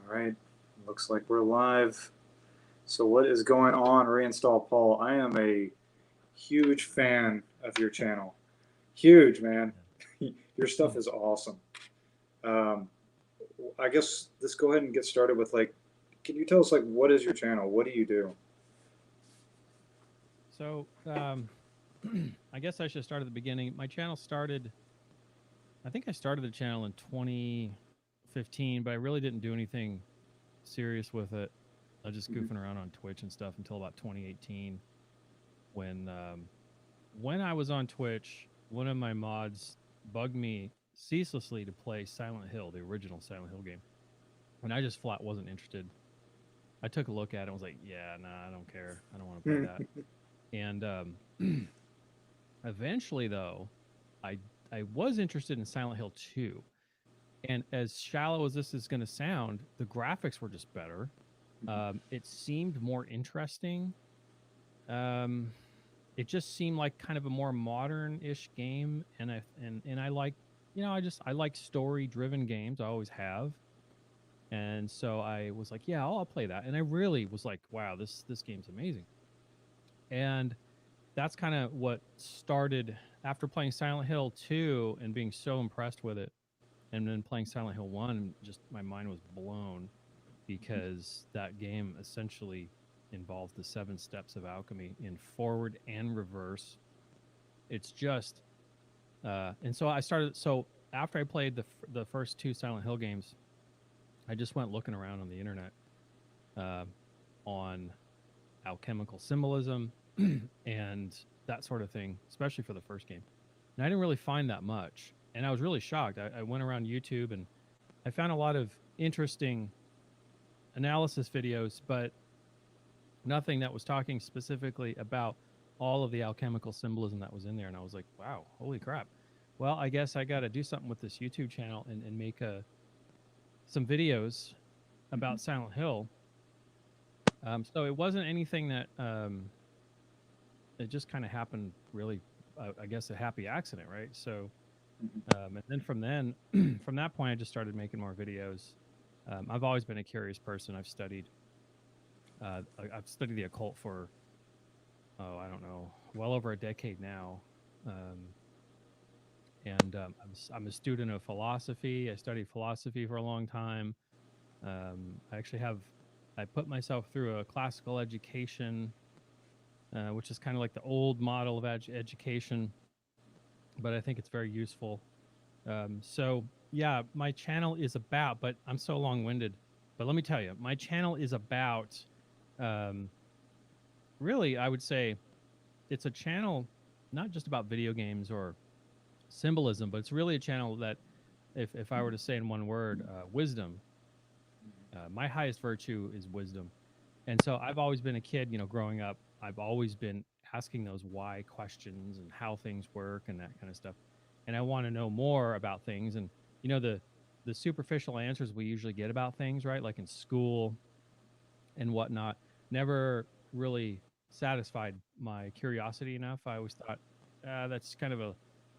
All right, looks like we're live. So what is going on, Reinstall Paul? I am a huge fan of your channel. Huge, man. Your stuff Hmm. is awesome. Um, I guess let's go ahead and get started with can you tell us what is your channel? What do you do? So, I guess I should start at the beginning. My channel started, I think I started the channel in 2015, but I really didn't do anything serious with it. I was just Mhm. goofing around on Twitch and stuff until about 2018 when when I was on Twitch, one of my mods bugged me ceaselessly to play Silent Hill, the original Silent Hill game. And I just flat wasn't interested. I took a look at it and was like, yeah, nah, I don't care. I don't want to play that. And eventually, though, I I was interested in Silent Hill 2. And as shallow as this is going to sound, the graphics were just better. It seemed more interesting. Um, it just seemed like kind of a more modern-ish game, and I like, I like story-driven games. I always have, and so I was like, yeah, I'll play that. And I really was like, wow, this game's amazing. And that's kind of what started after playing Silent Hill 2 and being so impressed with it, and then playing Silent Hill 1, just my mind was blown because that game essentially involves the seven steps of alchemy in forward and reverse. It's just and so I started so after I played the first two Silent Hill games, I just went looking around on the internet uh, on alchemical symbolism and that sort of thing, especially for the first game. And I didn't really find that much. And I was really shocked. I went around YouTube and I found a lot of interesting analysis videos, but nothing that was talking specifically about all of the alchemical symbolism that was in there. And I was like, wow, holy crap. Well, I guess I got to do something with this YouTube channel and make some videos about Silent Hill. So it wasn't anything that it just kind of happened really, I guess, a happy accident, right? So and then from that point, I just started making more videos. I've always been a curious person. I've studied the occult for I don't know, well over a decade now, um, and I'm a student of philosophy. I studied philosophy for a long time. I actually have I put myself through a classical education, which is kind of like the old model of education, but I think it's very useful. So yeah, my channel is about, but I'm so long winded. But let me tell you, my channel is about, um, really, I would say it's a channel not just about video games or symbolism, but it's really a channel that, if I were to say in one word, wisdom. My highest virtue is wisdom, and so I've always been a kid. Growing up, I've always been asking those why questions and how things work and that kind of stuff. And I want to know more about things. And the superficial answers we usually get about things, right? Like in school and whatnot, never really satisfied my curiosity enough. I always thought that's kind of a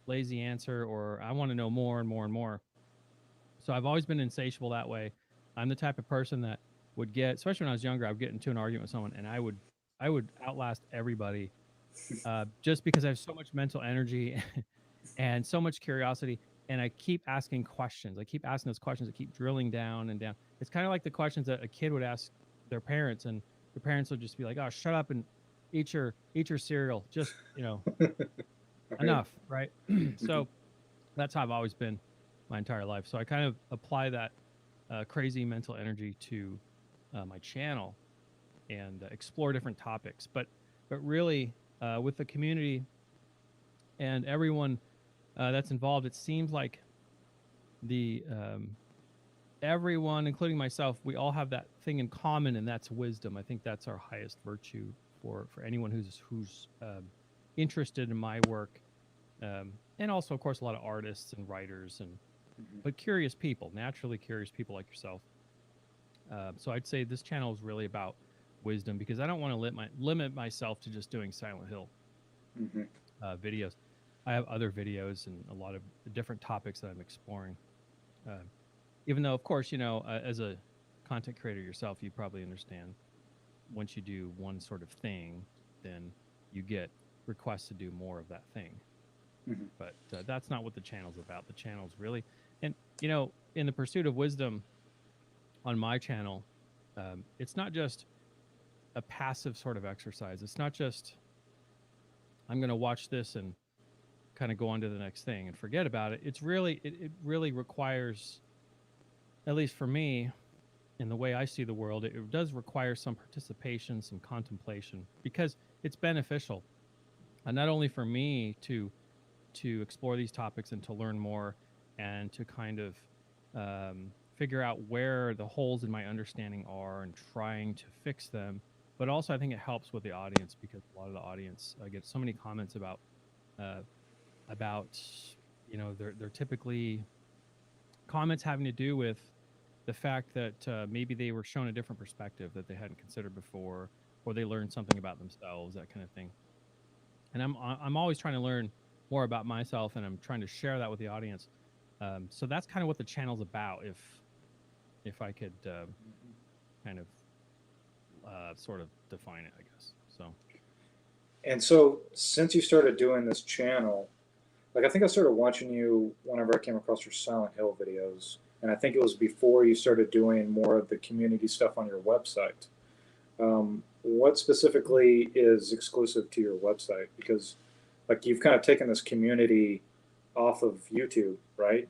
lazy answer, or I want to know more and more and more. So I've always been insatiable that way. I'm the type of person that would get, especially when I was younger, I would get into an argument with someone, and I would outlast everybody just because I have so much mental energy and so much curiosity, and I keep asking questions. I keep asking those questions. I keep drilling down and down. It's kind of like the questions that a kid would ask their parents, and their parents would just be like, "Oh, shut up and eat your cereal. Just Right. enough, right?" So that's how I've always been my entire life. So I kind of apply that crazy mental energy to my channel and explore different topics. But really, with the community and everyone that's involved, it seems like the everyone, including myself, we all have that thing in common, and that's wisdom. I think that's our highest virtue for anyone who's interested in my work, and also, of course, a lot of artists and writers and but curious people, naturally curious people like yourself. So I'd say this channel is really about wisdom because I don't want to limit myself to just doing Silent Hill Hmm. videos. I have other videos and a lot of different topics that I'm exploring. Uh, Even though, of course, as a content creator yourself, you probably understand once you do one sort of thing, then you get requests to do more of that thing. Mm-hmm. But that's not what the channel's about. The channel's really, and in the pursuit of wisdom on my channel, it's not just a passive sort of exercise. It's not just I'm going to watch this and kind of go on to the next thing and forget about it. It's really it really requires, at least for me, in the way I see the world, it does require some participation, some contemplation, because it's beneficial, and not only for me to explore these topics and to learn more and to kind of figure out where the holes in my understanding are and trying to fix them, but also I think it helps with the audience, because a lot of the audience, I get so many comments about uh, they're typically comments having to do with the fact that maybe they were shown a different perspective that they hadn't considered before, or they learned something about themselves, that kind of thing. And I'm always trying to learn more about myself, and I'm trying to share that with the audience. So that's kind of what the channel's about. If I could kind of sort of define it, I guess. So. And so, since you started doing this channel, like I think I started watching you whenever I came across your Silent Hill videos, and I think it was before you started doing more of the community stuff on your website. What specifically is exclusive to your website? Because like you've kind of taken this community off of YouTube, right?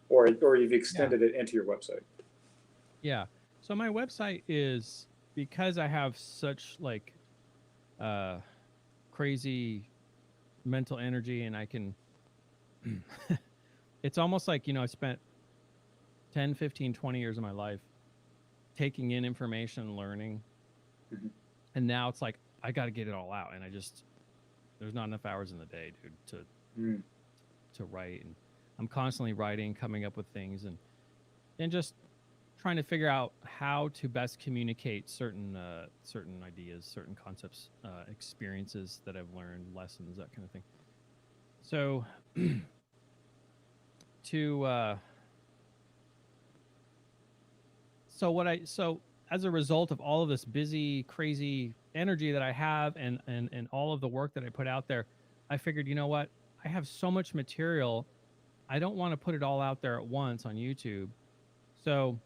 Or you've extended it into your website. Yeah. So my website is, because I have such like crazy mental energy, and I can it's almost like, I spent 10, 15, 20 years of my life taking in information, learning. Mm-hmm. And now it's like I got to get it all out, and there's not enough hours in the day, dude, to write. And I'm constantly writing, coming up with things, and just trying to figure out how to best communicate certain ideas, certain concepts, experiences that I've learned, lessons, that kind of thing. So so as a result of all of this busy, crazy energy that I have, and all of the work that I put out there, I figured, you know what? I have so much material. I don't want to put it all out there at once on YouTube. So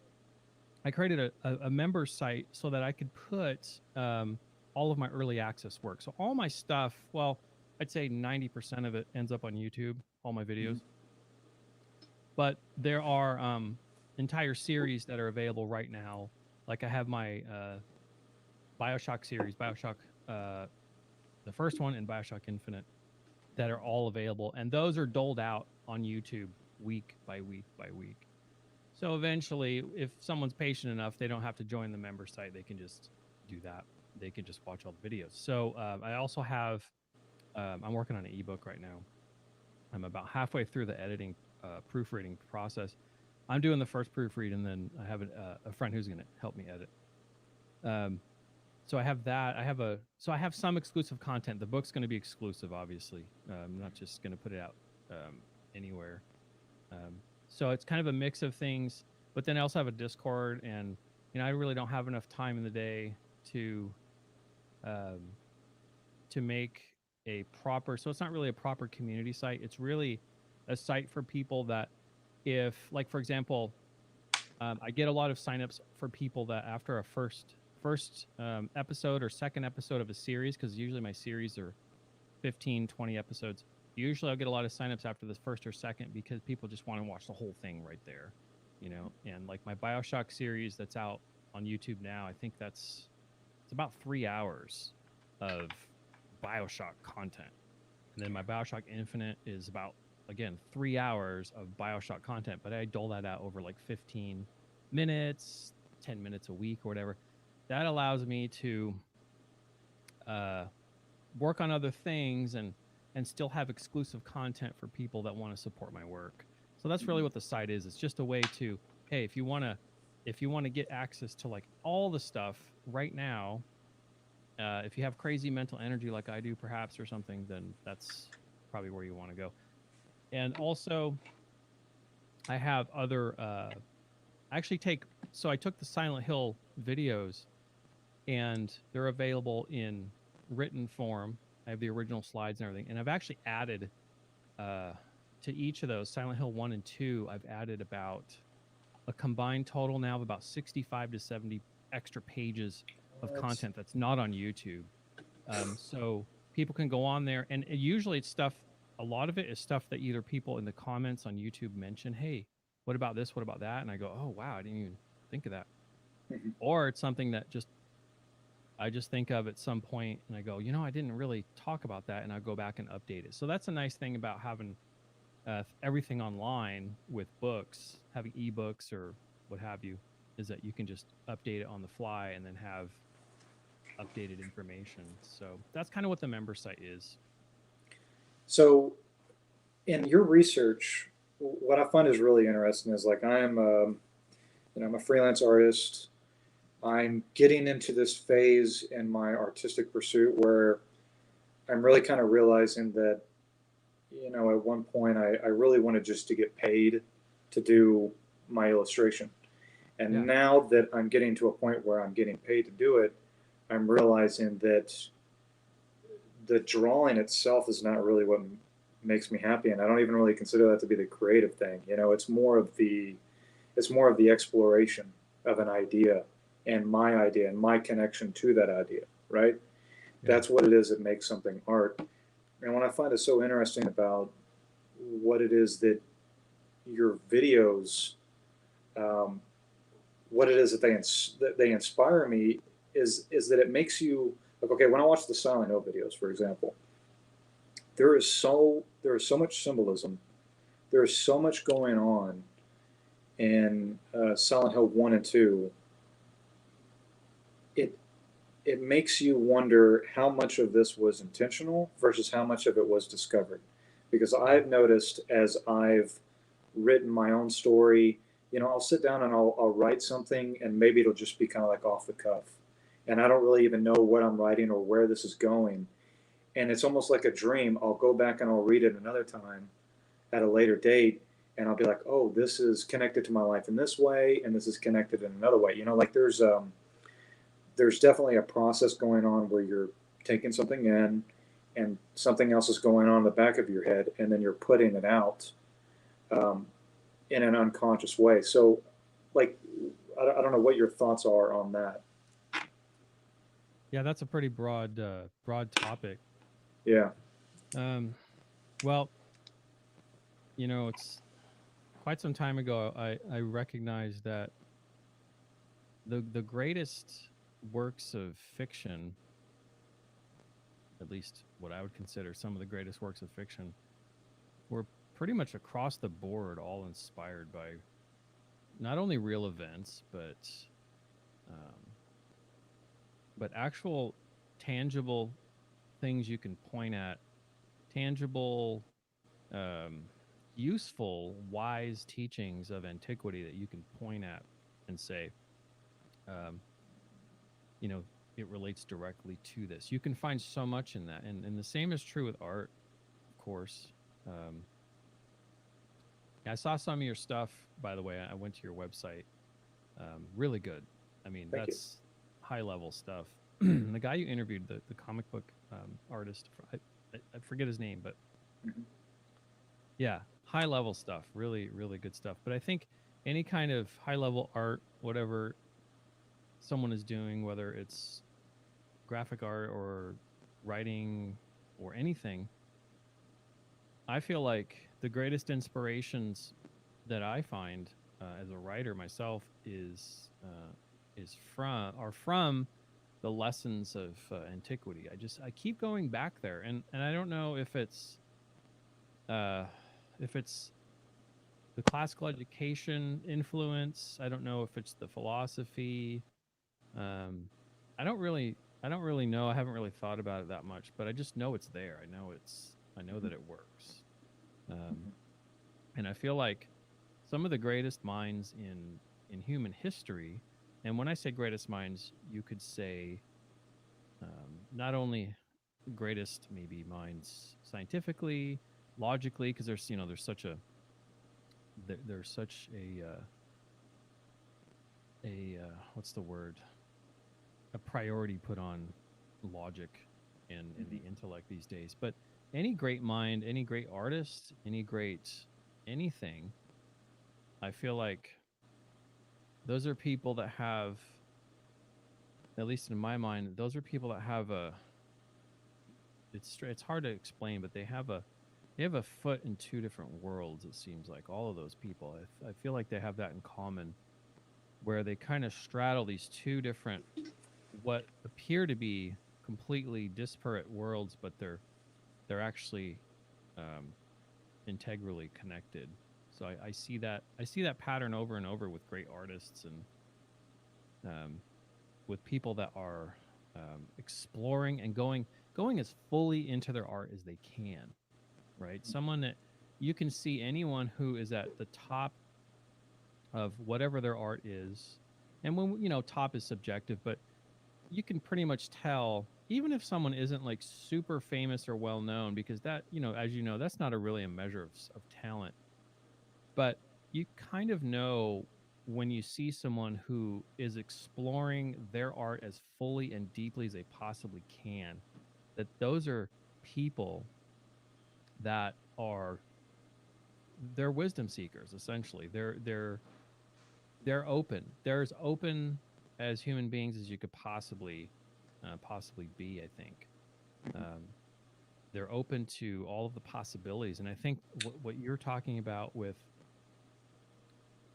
I created a member site so that I could put all of my early access work. So all my stuff, well, I'd say 90% of it ends up on YouTube, all my videos. But there are entire series that are available right now. Like I have my Bioshock series, Bioshock, the first one, and Bioshock Infinite, that are all available. And those are doled out on YouTube week by week by week. So eventually, if someone's patient enough, they don't have to join the member site. They can just do that. They can just watch all the videos. So I also have, I'm working on an ebook right now. I'm about halfway through the editing, proofreading process. I'm doing the first proofread, and then I have a friend who's going to help me edit. So I have that. So I have some exclusive content. The book's going to be exclusive, obviously. I'm not just going to put it out anywhere. So it's kind of a mix of things. But then I also have a Discord, and I really don't have enough time in the day to make a proper. So it's not really a proper community site. It's really a site for people that, if, like, for example, I get a lot of signups for people that after a first episode or second episode of a series, because usually my series are 15, 20 episodes. Usually I'll get a lot of signups after the first or second, because people just want to watch the whole thing right there, and like my Bioshock series that's out on YouTube now, I think it's about 3 hours of Bioshock content. And then my Bioshock Infinite is about, again, 3 hours of Bioshock content, but I dole that out over like 15 minutes, 10 minutes a week or whatever. That allows me to work on other things and still have exclusive content for people that want to support my work. So that's really what the site is. It's just a way to, hey, if you want to get access to like all the stuff right now, if you have crazy mental energy like I do, perhaps, or something, then that's probably where you want to go. And also, I have other. I actually take so I took the Silent Hill videos, and they're available in written form. I have the original slides and everything, and I've actually added uh, to each of those, Silent Hill 1 and 2. I've added about a combined total now of about 65 to 70 extra pages of What? content that's not on YouTube. So people can go on there, and usually it's stuff. A lot of it is stuff that either people in the comments on YouTube mention, "Hey, what about this? What about that?" And I go, "Oh wow, I didn't even think of that." Mhm. Or it's something that just I just think of at some point, and I go, I didn't really talk about that, and I go back and update it. So that's a nice thing about having everything online with books, having ebooks or what have you, is that you can just update it on the fly and then have updated information. So that's kind of what the member site is. So, in your research, what I find is really interesting is like I'm a freelance artist. I'm getting into this phase in my artistic pursuit where I'm really kind of realizing that, at one point I really wanted just to get paid to do my illustration. And Yeah. now that I'm getting to a point where I'm getting paid to do it, I'm realizing that the drawing itself is not really what makes me happy, and I don't even really consider that to be the creative thing. It's more of the exploration of an idea and my connection to that idea, right? Yeah. That's what it is that makes something art. And what I find is so interesting about what it is that your videos, um, what it is that they inspire me is that it makes you like, okay, when I watch the Silent Hill videos, for example, there is so much symbolism, there is so much going on in Silent Hill 1 and 2. It it makes you wonder how much of this was intentional versus how much of it was discovered. Because Yeah. I've noticed as I've written my own story, I'll sit down and I'll write something, and maybe it'll just be kind of like off the cuff. And I don't really even know what I'm writing or where this is going. And it's almost like a dream. I'll go back and I'll read it another time at a later date, and I'll be like, oh, this is connected to my life in this way, and this is connected in another way. Like there's definitely a process going on where you're taking something in and something else is going on in the back of your head, and then you're putting it out um, in an unconscious way. So, like, I don't know what your thoughts are on that. Yeah, that's a pretty broad topic. Yeah. Um, well, it's quite some time ago. I recognized that the greatest works of fiction, at least what I would consider some of the greatest works of fiction, were pretty much across the board all inspired by not only real events, um, but actual tangible things you can point at, tangible, um, useful, wise teachings of antiquity that you can point at and say, um, you know, it relates directly to this. You can find so much in that, and the same is true with art, of course. Um, I saw some of your stuff, by the way. I went to your website. Really good. I mean, Thank you. that's high level stuff. The guy you interviewed, the comic book artist, I forget his name, but Mhm. yeah, high level stuff. Really, really good stuff. But I think any kind of high level art, whatever someone is doing, whether it's graphic art or writing or anything, I feel like the greatest inspirations that I find as a writer myself is from the lessons of antiquity. I keep going back there, and I don't know uh, if it's the classical education influence. I don't know if it's the philosophy. Um, I don't really know. I haven't really thought about it that much, but I just know it's there. I know that it works. Um, and I feel like some of the greatest minds in human history, and when I say greatest minds, you could say not only greatest maybe minds scientifically, logically, because there's such a what's the word, a priority put on logic and the intellect these days. But any great mind, any great artist, any great anything, I feel like those are people that have, at least in my mind, those are people that have a, it's hard to explain, but they have a foot in two different worlds. It seems like all of those people, I feel like they have that in common, where they kind of straddle these two different, what appear to be completely disparate worlds, but they're actually integrally connected. So I see that pattern over and over with great artists and with people that are exploring and going as fully into their art as they can. Right, someone that you can see, anyone who is at the top of whatever their art is, and when top is subjective, but you can pretty much tell, even if someone isn't like super famous or well known, because that, as you know, that's not really a measure of talent. But you kind of know when you see someone who is exploring their art as fully and deeply as they possibly can, that those are people that are, they're wisdom seekers. Essentially, they're open. They're as open as human beings as you could possibly be, I think. They're open to all of the possibilities, and I think what you're talking about with,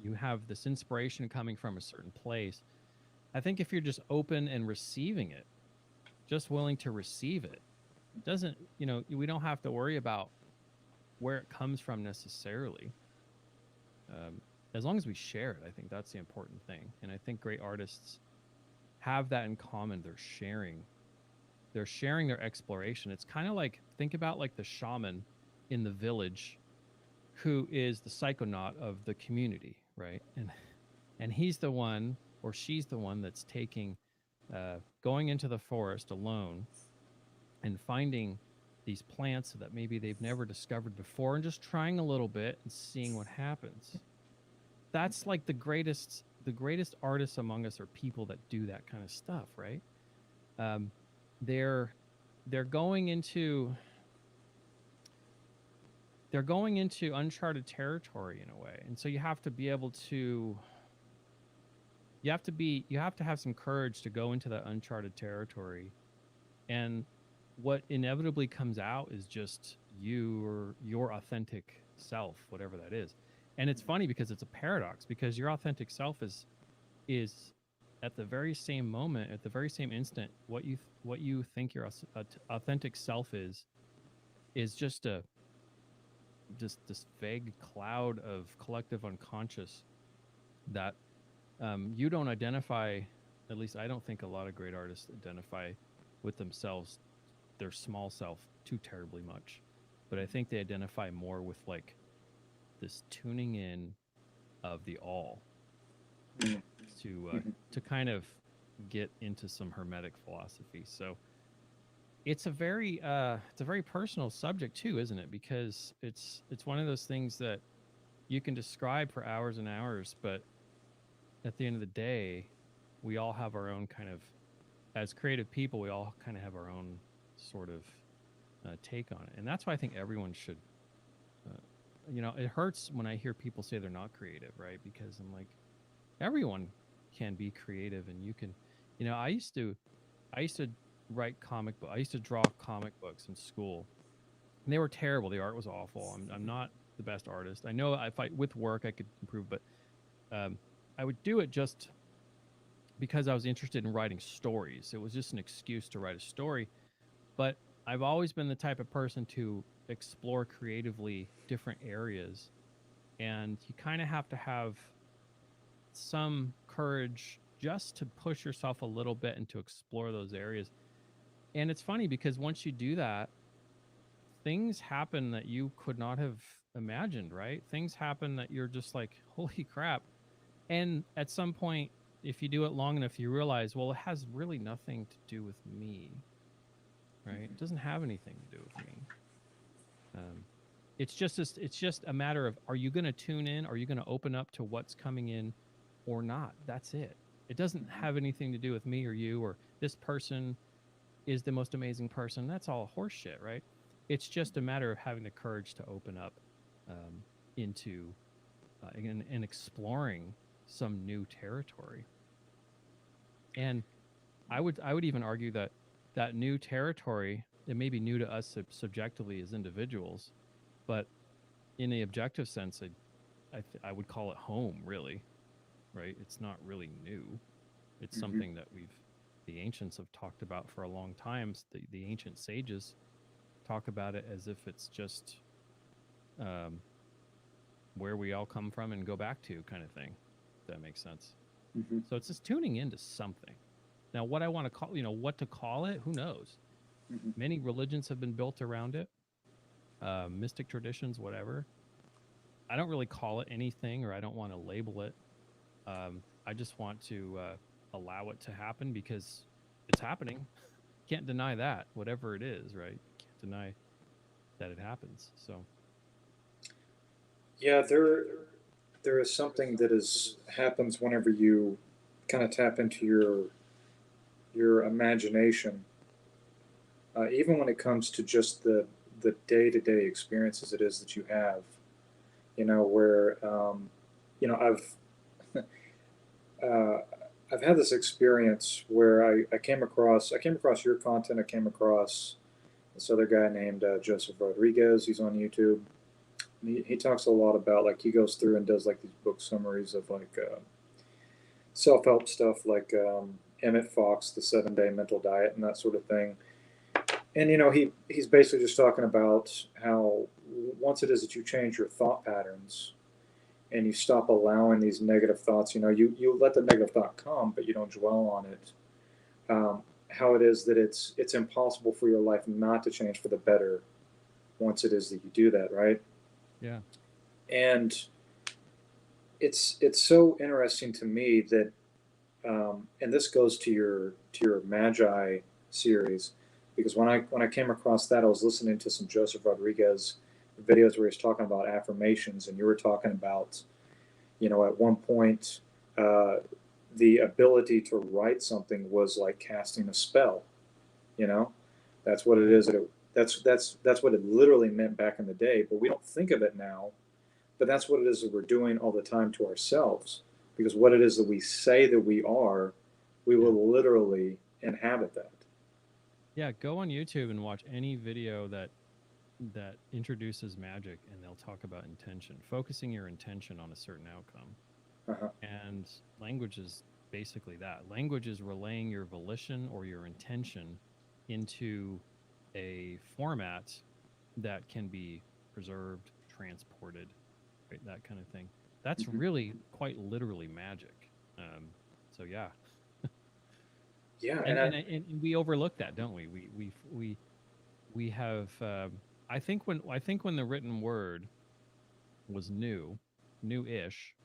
you have this inspiration coming from a certain place. I think if you're just open and receiving it, just willing to receive it, doesn't, we don't have to worry about where it comes from necessarily. As long as we share it, I think that's the important thing. And I think great artists have that in common. They're sharing their exploration. It's kind of like, think about like the shaman in the village who is the psychonaut of the community, right? And he's the one, or she's the one, that's going into the forest alone and finding these plants that maybe they've never discovered before, and just trying a little bit and seeing what happens. That's like the greatest artists among us are people that do that kind of stuff, right? They're going into uncharted territory in a way, and so you have to be able to, you have to have some courage to go into that uncharted territory, and what inevitably comes out is just your authentic self, whatever that is. And it's funny because it's a paradox, because your authentic self is at the very same moment, at the very same instant, what you think your authentic self is just this vague cloud of collective unconscious that you don't identify. At least I don't think a lot of great artists identify with themselves, their small self, too terribly much. But I think they identify more with like this tuning in of the all to kind of get into some hermetic philosophy. So it's a very personal subject too, isn't it? Because it's one of those things that you can describe for hours and hours, but at the end of the day, we all have our own kind of, as creative people, we all kind of have our own sort of take on it. And that's why I think everyone should, it hurts when I hear people say they're not creative, right? Because I'm like, everyone can be creative, and you can, I used to write comic book. I used to draw comic books in school, and they were terrible. The art was awful. I'm not the best artist. I know if with work I could improve, but I would do it just because I was interested in writing stories. It was just an excuse to write a story. But I've always been the type of person to explore creatively different areas, and you kind of have to have some courage just to push yourself a little bit and to explore those areas. And it's funny because once you do that, things happen that you could not have imagined, right? Things happen that you're just like, holy crap. And at some point, if you do it long enough, you realize, well, it has really nothing to do with me, right? It doesn't have anything to do with me. It's just a matter of, are you going to tune in? Are you going to open up to what's coming in or not? That's it. It doesn't have anything to do with me or you or this person is the most amazing person. That's all horseshit, right? It's just a matter of having the courage to open up into and exploring some new territory. And I would even argue that that new territory, it may be new to us subjectively as individuals, but in the objective sense, I would call it home, really, right? It's not really new. It's Hmm. something that the ancients have talked about for a long time. The ancient sages talk about it as if it's just um, where we all come from and go back to, kind of thing. If that makes sense. Hmm. So it's just tuning into something. Now, what I want to call, what to call it, who knows? Hmm. Many religions have been built around it, mystic traditions, whatever. I don't really call it anything, or I don't want to label it. I just want to allow it to happen because it's happening. Can't deny that, whatever it is, right? Can't deny that it happens. So, Yeah, there is something that is happens whenever you kind of tap into your imagination, even when it comes to just the day to day experiences it is that you have. Where uh, I've had this experience where I came across your content. I came across this other guy named Joseph Rodriguez. He's on YouTube. And he talks a lot about, like, he goes through and does like these book summaries of like self help stuff, like Emmett Fox, the 7 Day Mental Diet, and that sort of thing. And he's basically just talking about how once it is that you change your thought patterns and you stop allowing these negative thoughts, you let the negative thought come, but you don't dwell on it. How it is that it's impossible for your life not to change for the better once it is that you do that, right? yeah. And it's so interesting to me that, and this goes to your Magi series, because when I came across that, I was listening to some Joseph Rodriguez videos where he's talking about affirmations, and you were talking about, at one point, uh, the ability to write something was like casting a spell. You know, that's what it Yeah. is. That's what it literally meant back in the day, but we don't think of it now. But that's what it is that we're doing all the time to ourselves, because what it is that we say that we are, we Yeah. will literally inhabit that. Yeah. Go on YouTube and watch any video that introduces magic and they'll talk about intention, focusing your intention on a certain outcome. Uh-huh. And language is basically that. Language is relaying your volition or your intention into a format that can be preserved, transported, right? That kind of thing. That's Mm-hmm. really quite literally magic. So yeah, Yeah, and, and and we overlook that, don't we? We have. I think when the written word was new-ish,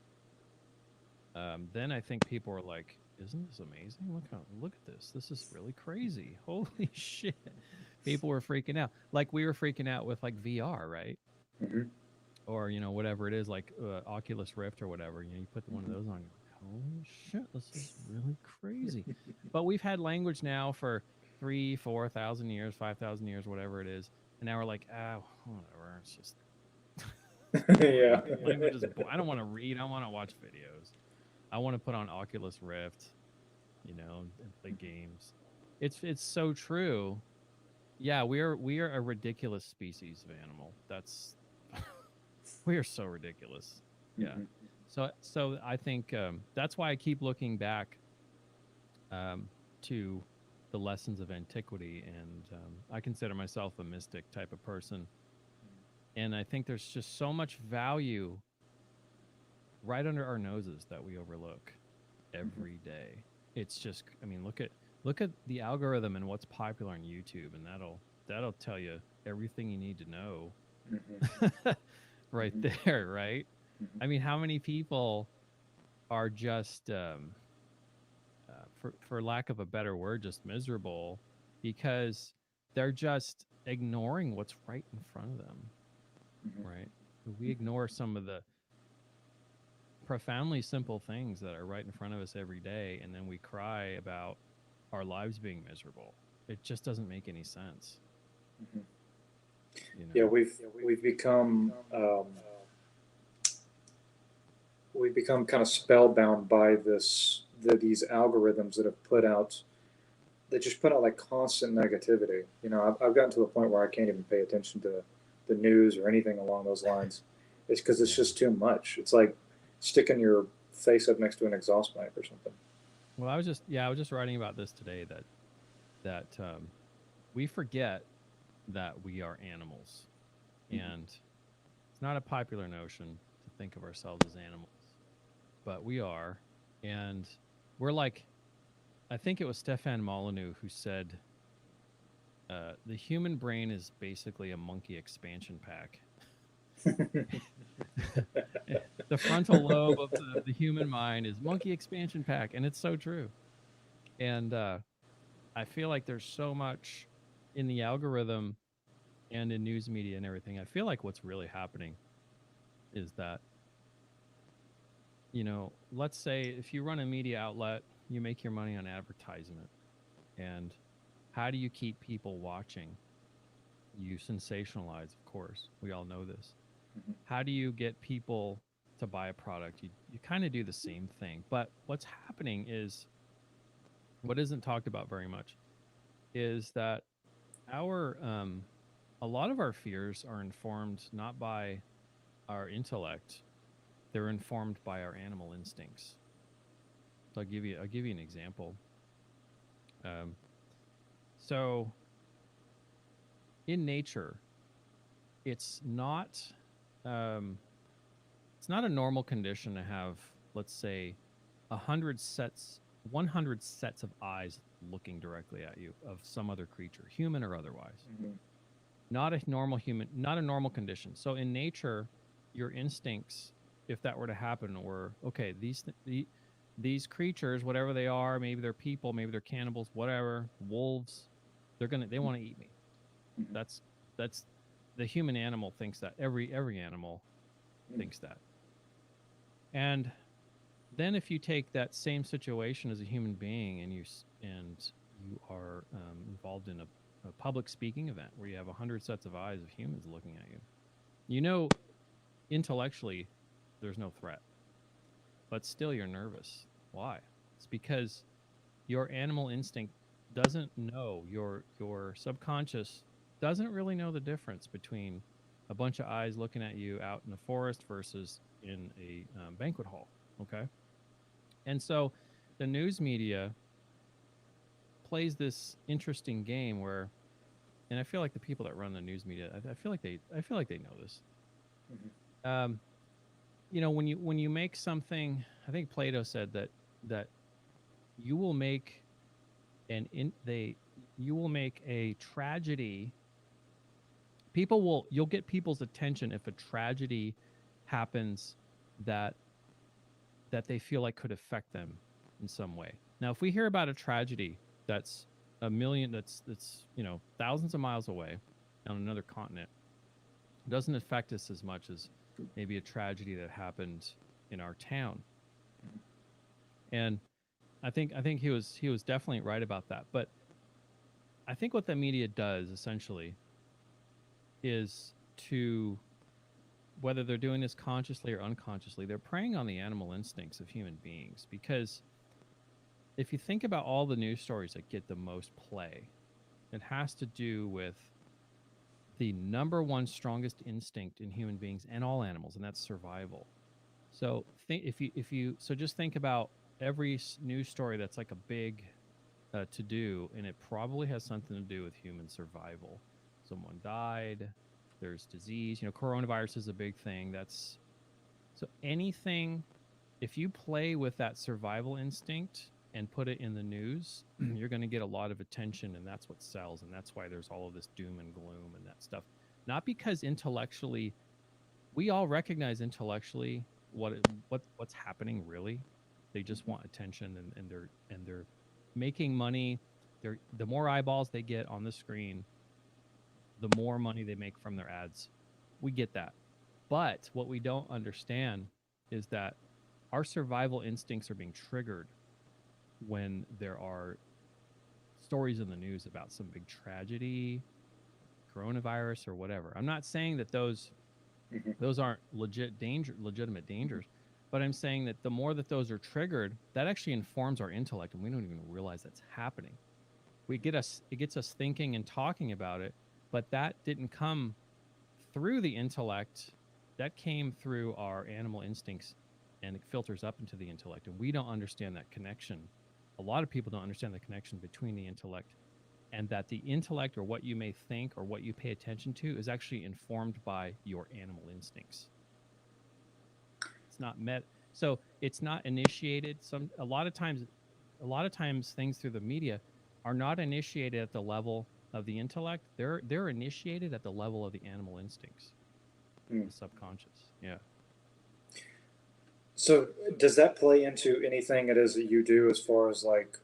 then I think people were like, "Isn't this amazing? Look at this. This is really crazy. Holy shit!" People were freaking out, like we were freaking out with like VR, right? mm-hmm. Or whatever it is, like Oculus Rift or whatever. You put one of Mm-hmm. those on, you're like, "Holy shit, this is really crazy." But we've had language now for 3,000, 4,000 years, 5,000 years, whatever it is, and now we're like, whatever. It's just it's Yeah. boring. Language is. I don't want to read. I want to watch videos. I want to put on Oculus Rift, and play games. It's so true. Yeah, we are a ridiculous species of animal. That's we are so ridiculous. Yeah. Mm-hmm. So I think that's why I keep looking back to the lessons of antiquity, and I consider myself a mystic type of person, and I think there's just so much value right under our noses that we overlook every day. It's just, I mean, look at the algorithm and what's popular on YouTube, and that'll tell you everything you need to know Mm-hmm. right Mm-hmm. there, right? Mm-hmm. I mean, how many people are just, for lack of a better word, just miserable because they're just ignoring what's right in front of them, Mm-hmm. right? We ignore some of the profoundly simple things that are right in front of us every day, and then we cry about our lives being miserable. It just doesn't make any sense, Mhm. you Yeah, know. we've become we've become kind of spellbound by these algorithms that have put out that just put out like constant negativity. You know, I've gotten to the point where I can't even pay attention to the news or anything along those lines. It's because it's Yeah. just too much. It's like sticking your face up next to an exhaust pipe or something. Well, I was just writing about this today, that we forget that we are animals, Mm-hmm. and it's not a popular notion to think of ourselves as animals, but we are, and we're like, I think it was Stefan Molyneux who said, the human brain is basically a monkey expansion pack. The frontal lobe of the human mind is monkey expansion pack, and it's so true. And I feel like there's so much in the algorithm and in news media and everything. I feel like what's really happening is that, let's say if you run a media outlet, you make your money on advertisement. And how do you keep people watching? You sensationalize, of course. We all know this. How do you get people to buy a product? You kind of do the same thing. But what's happening is, what isn't talked about very much is that our a lot of our fears are informed not by our intellect, they're informed by our animal instincts. So I'll give you an example. Um, so in nature, it's not um, it's not a normal condition to have, let's say, 100 sets of eyes looking directly at you of some other creature, human or otherwise. Mm-hmm. Not a normal condition. So in nature, your instincts, if that were to happen, were okay. These creatures, whatever they are, maybe they're people, maybe they're cannibals, whatever, wolves, they want to eat me. Mm-hmm. That's the human animal thinks that. Every animal thinks that. And then if you take that same situation as a human being and you are involved in a public speaking event where you have 100 sets of eyes of humans looking at you, you know, intellectually there's no threat, but still you're nervous. Why? It's because your animal instinct doesn't know, your subconscious doesn't really know the difference between a bunch of eyes looking at you out in the forest versus in a banquet hall. Okay. And so the news media plays this interesting game where, and I feel like the people that run the news media, I feel like they know this. Mm-hmm. Um, when you make something, I think Plato said that you will make an in they you will make a tragedy. You'll get people's attention if a tragedy happens that they feel like could affect them in some way. Now, if we hear about a tragedy that's a million, that's thousands of miles away on another continent, it doesn't affect us as much as maybe a tragedy that happened in our town. And I think he was definitely right about that. But I think what the media does essentially is to, whether they're doing this consciously or unconsciously, they're preying on the animal instincts of human beings. Because if you think about all the news stories that get the most play, it has to do with the number one strongest instinct in human beings and all animals, and that's survival. So just think about every news story that's like a big to do, and it probably has something to do with human survival. Someone died, there's disease. Coronavirus is a big thing. That's so anything. If you play with that survival instinct and put it in the news, you're going to get a lot of attention, and that's what sells. And that's why there's all of this doom and gloom and that stuff. Not because intellectually, we all recognize intellectually what's happening really. They just want attention, and they're making money. The more eyeballs they get on the screen, the more money they make from their ads. We get that. But what we don't understand is that our survival instincts are being triggered when there are stories in the news about some big tragedy, coronavirus or whatever. I'm not saying that those aren't legitimate dangers, but I'm saying that the more that those are triggered, that actually informs our intellect, and we don't even realize that's happening. It gets us thinking and talking about it, but that didn't come through the intellect. That came through our animal instincts, and it filters up into the intellect, and we don't understand that connection. A lot of people don't understand the connection between the intellect and that the intellect, or what you may think or what you pay attention to, is actually informed by your animal instincts. It's not so it's not initiated. A lot of times things through the media are not initiated at the level of the intellect. They're initiated at the level of the animal instincts, the subconscious. Yeah. So does that play into anything it is that you do as far as like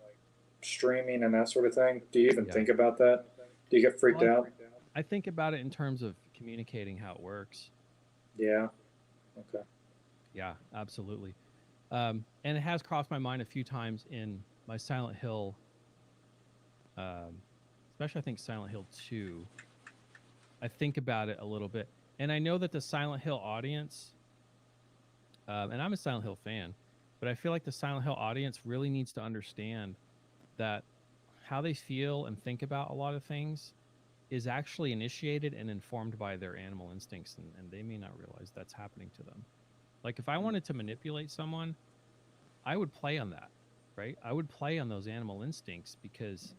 streaming and that sort of thing? Do you even Yeah. think about that? Do you get freaked out? I think about it in terms of communicating how it works. Yeah. Okay. Yeah, absolutely. And it has crossed my mind a few times in my Silent Hill, especially I think Silent Hill 2. I think about it a little bit. And I know that the Silent Hill audience, and I'm a Silent Hill fan, but I feel like the Silent Hill audience really needs to understand that how they feel and think about a lot of things is actually initiated and informed by their animal instincts, and they may not realize that's happening to them. Like if I wanted to manipulate someone, I would play on that, right? I would play on those animal instincts because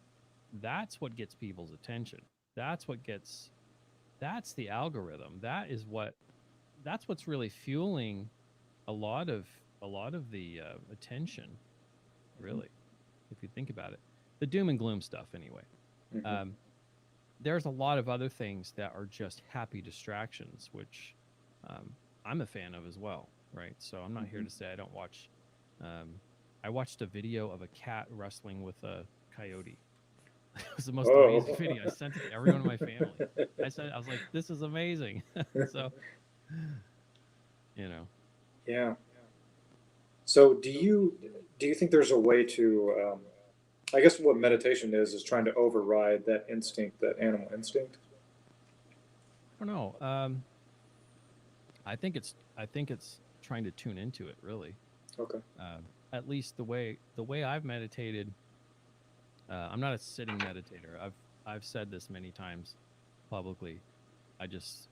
that's what gets people's attention. That's the algorithm. That's what's really fueling a lot of the attention, really, if you think about it. The doom and gloom stuff, anyway. There's a lot of other things that are just happy distractions, which I'm a fan of as well, right? So I'm not here to say I don't watch. I watched a video of a cat wrestling with a coyote. It was the most amazing video. I sent it to everyone in my family. I was like, "This is amazing." So, Yeah. So do you think there's a way to I guess what meditation is trying to override that instinct, that animal instinct? I don't know. I think it's trying to tune into it, really. Okay. At least the way I've meditated. I'm not a sitting meditator. I've said this many times publicly. I just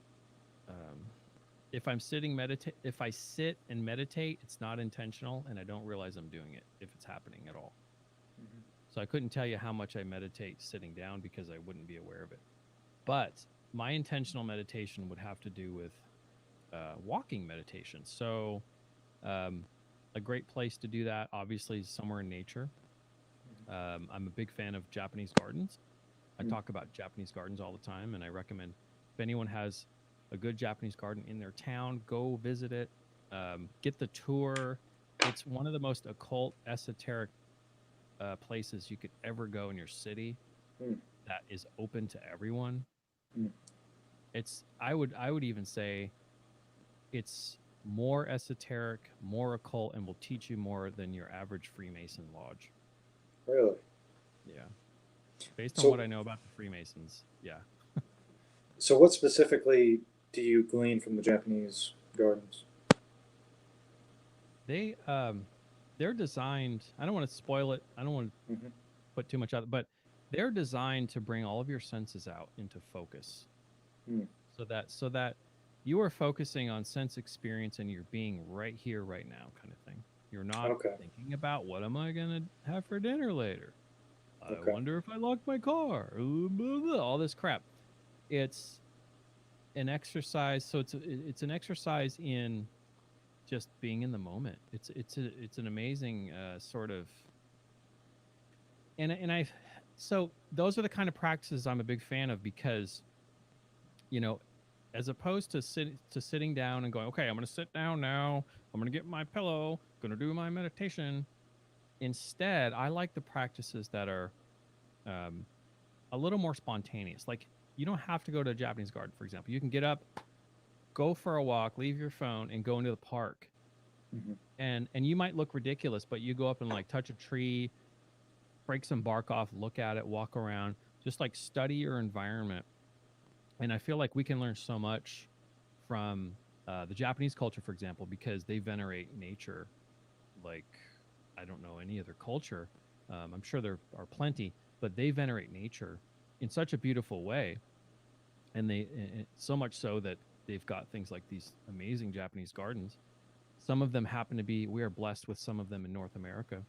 if I sit and meditate, it's not intentional, and I don't realize I'm doing it if it's happening at all. So I couldn't tell you how much I meditate sitting down because I wouldn't be aware of it. But my intentional meditation would have to do with walking meditation. So a great place to do that, obviously, is somewhere in nature. I'm a big fan of Japanese gardens. I talk about Japanese gardens all the time, and I recommend if anyone has a good Japanese garden in their town, go visit it. Get the tour. It's one of the most occult, esoteric places you could ever go in your city that is open to everyone. I would even say it's more esoteric, more occult, and will teach you more than your average Freemason lodge. Really? Yeah. Based on what I know about the Freemasons, yeah. So what specifically do you glean from the Japanese gardens? They're designed, I don't want to spoil it. I don't want to put too much out, but they're designed to bring all of your senses out into focus. So that you are focusing on sense experience and you're being right here, right now kind of thing. You're not thinking about what am I going to have for dinner later? I wonder if I locked my car. All this crap. It's an exercise. So it's an exercise in just being in the moment. It's an amazing sort of. So those are the kind of practices I'm a big fan of because, as opposed to sitting down and going, okay, I'm going to sit down now. I'm going to get my pillow. Going to do my meditation. Instead, I like the practices that are a little more spontaneous. Like you don't have to go to a Japanese garden, for example. You can get up, go for a walk, leave your phone, and go into the park Hmm. And you might look ridiculous, but you go up and like touch a tree, break some bark off, look at it, walk around, just like study your environment. And I feel like we can learn so much from the Japanese culture, for example, because they venerate nature like I don't know any other culture. I'm sure there are plenty, but they venerate nature in such a beautiful way, and so much so that they've got things like these amazing Japanese gardens. Some of them happen to be we are blessed with some of them in North America,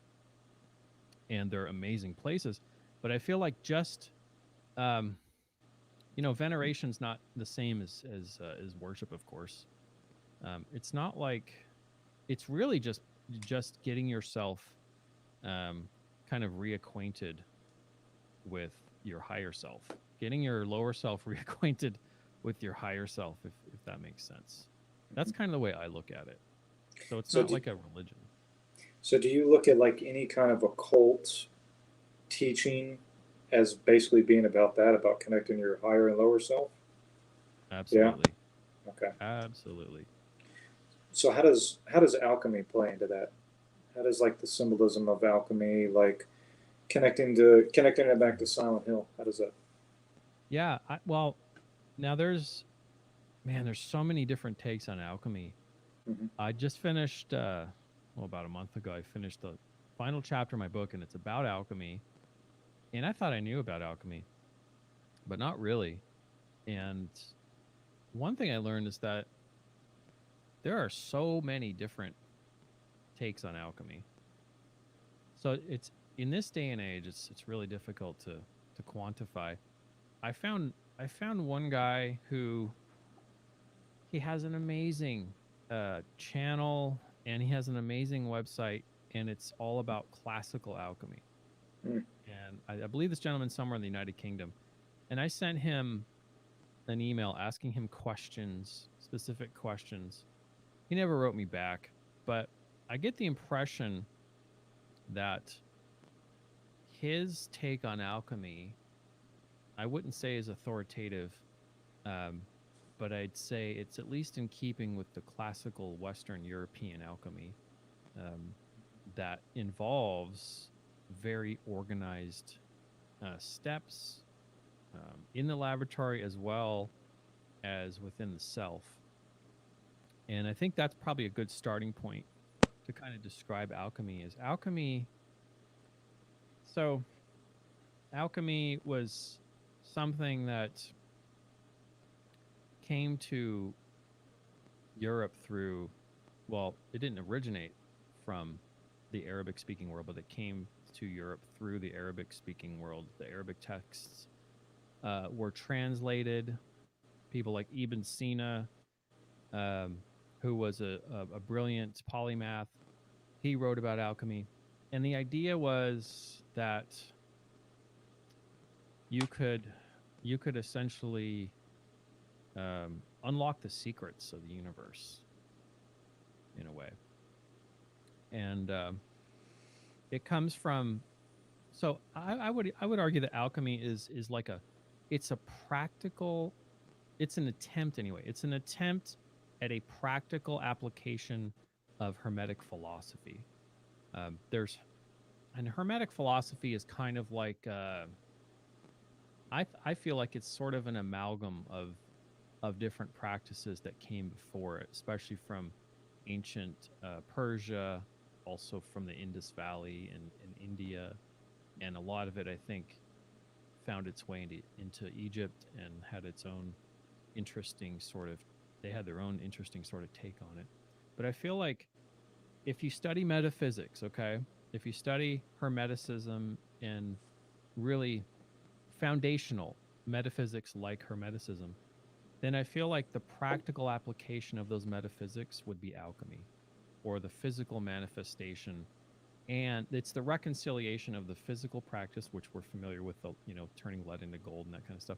and they're amazing places. But I feel like just um, veneration's not the same as worship, of course. It's not like it's really just getting yourself um, kind of reacquainted with your higher self, getting your lower self reacquainted with your higher self, if that makes sense. That's kind of the way I look at it. So it's So not do, like a religion. so do you look at like any kind of occult teaching as basically being about that, about connecting your higher and lower self? Yeah. Absolutely. Okay. Absolutely. So how does alchemy play into that? How does like the symbolism of alchemy, like connecting it back to Silent Hill? How does that? Yeah. Well, now there's so many different takes on alchemy. Hmm. I just finished, well, about a month ago, I finished the final chapter of my book, and it's about alchemy. And I thought I knew about alchemy, but not really. And one thing I learned is that there are so many different takes on alchemy. So it's in this day and age, it's really difficult to quantify. I found one guy who he has an amazing channel and he has an amazing website, and it's all about classical alchemy. Mm. And I believe this gentleman's somewhere in the United Kingdom. And I sent him an email asking him questions, specific questions. He never wrote me back, but I get the impression that his take on alchemy, I wouldn't say is authoritative, um, but I'd say it's at least in keeping with the classical Western European alchemy um, that involves very organized steps in the laboratory as well as within the self. And I think that's probably a good starting point to kind of describe alchemy as alchemy. So, alchemy was something that came to Europe through, well, it didn't originate from the Arabic speaking world, but it came to Europe through the Arabic speaking world. The Arabic texts were translated. People like Ibn Sina, um, who was a brilliant polymath, he wrote about alchemy. And the idea was that you could you could essentially unlock the secrets of the universe in a way. And it comes from, so I would argue that alchemy is like it's a practical, it's an attempt anyway. It's an attempt at a practical application of Hermetic philosophy. There's and Hermetic philosophy is kind of like I feel like it's sort of an amalgam of different practices that came before it, especially from ancient Persia, also from the Indus Valley and India, and a lot of it I think found its way into Egypt and had its own interesting sort of, they had their own interesting sort of take on it. But I feel like if you study metaphysics, okay, if you study Hermeticism and really foundational metaphysics like Hermeticism, then I feel like the practical application of those metaphysics would be alchemy or the physical manifestation. And it's the reconciliation of the physical practice, which we're familiar with, the turning lead into gold and that kind of stuff.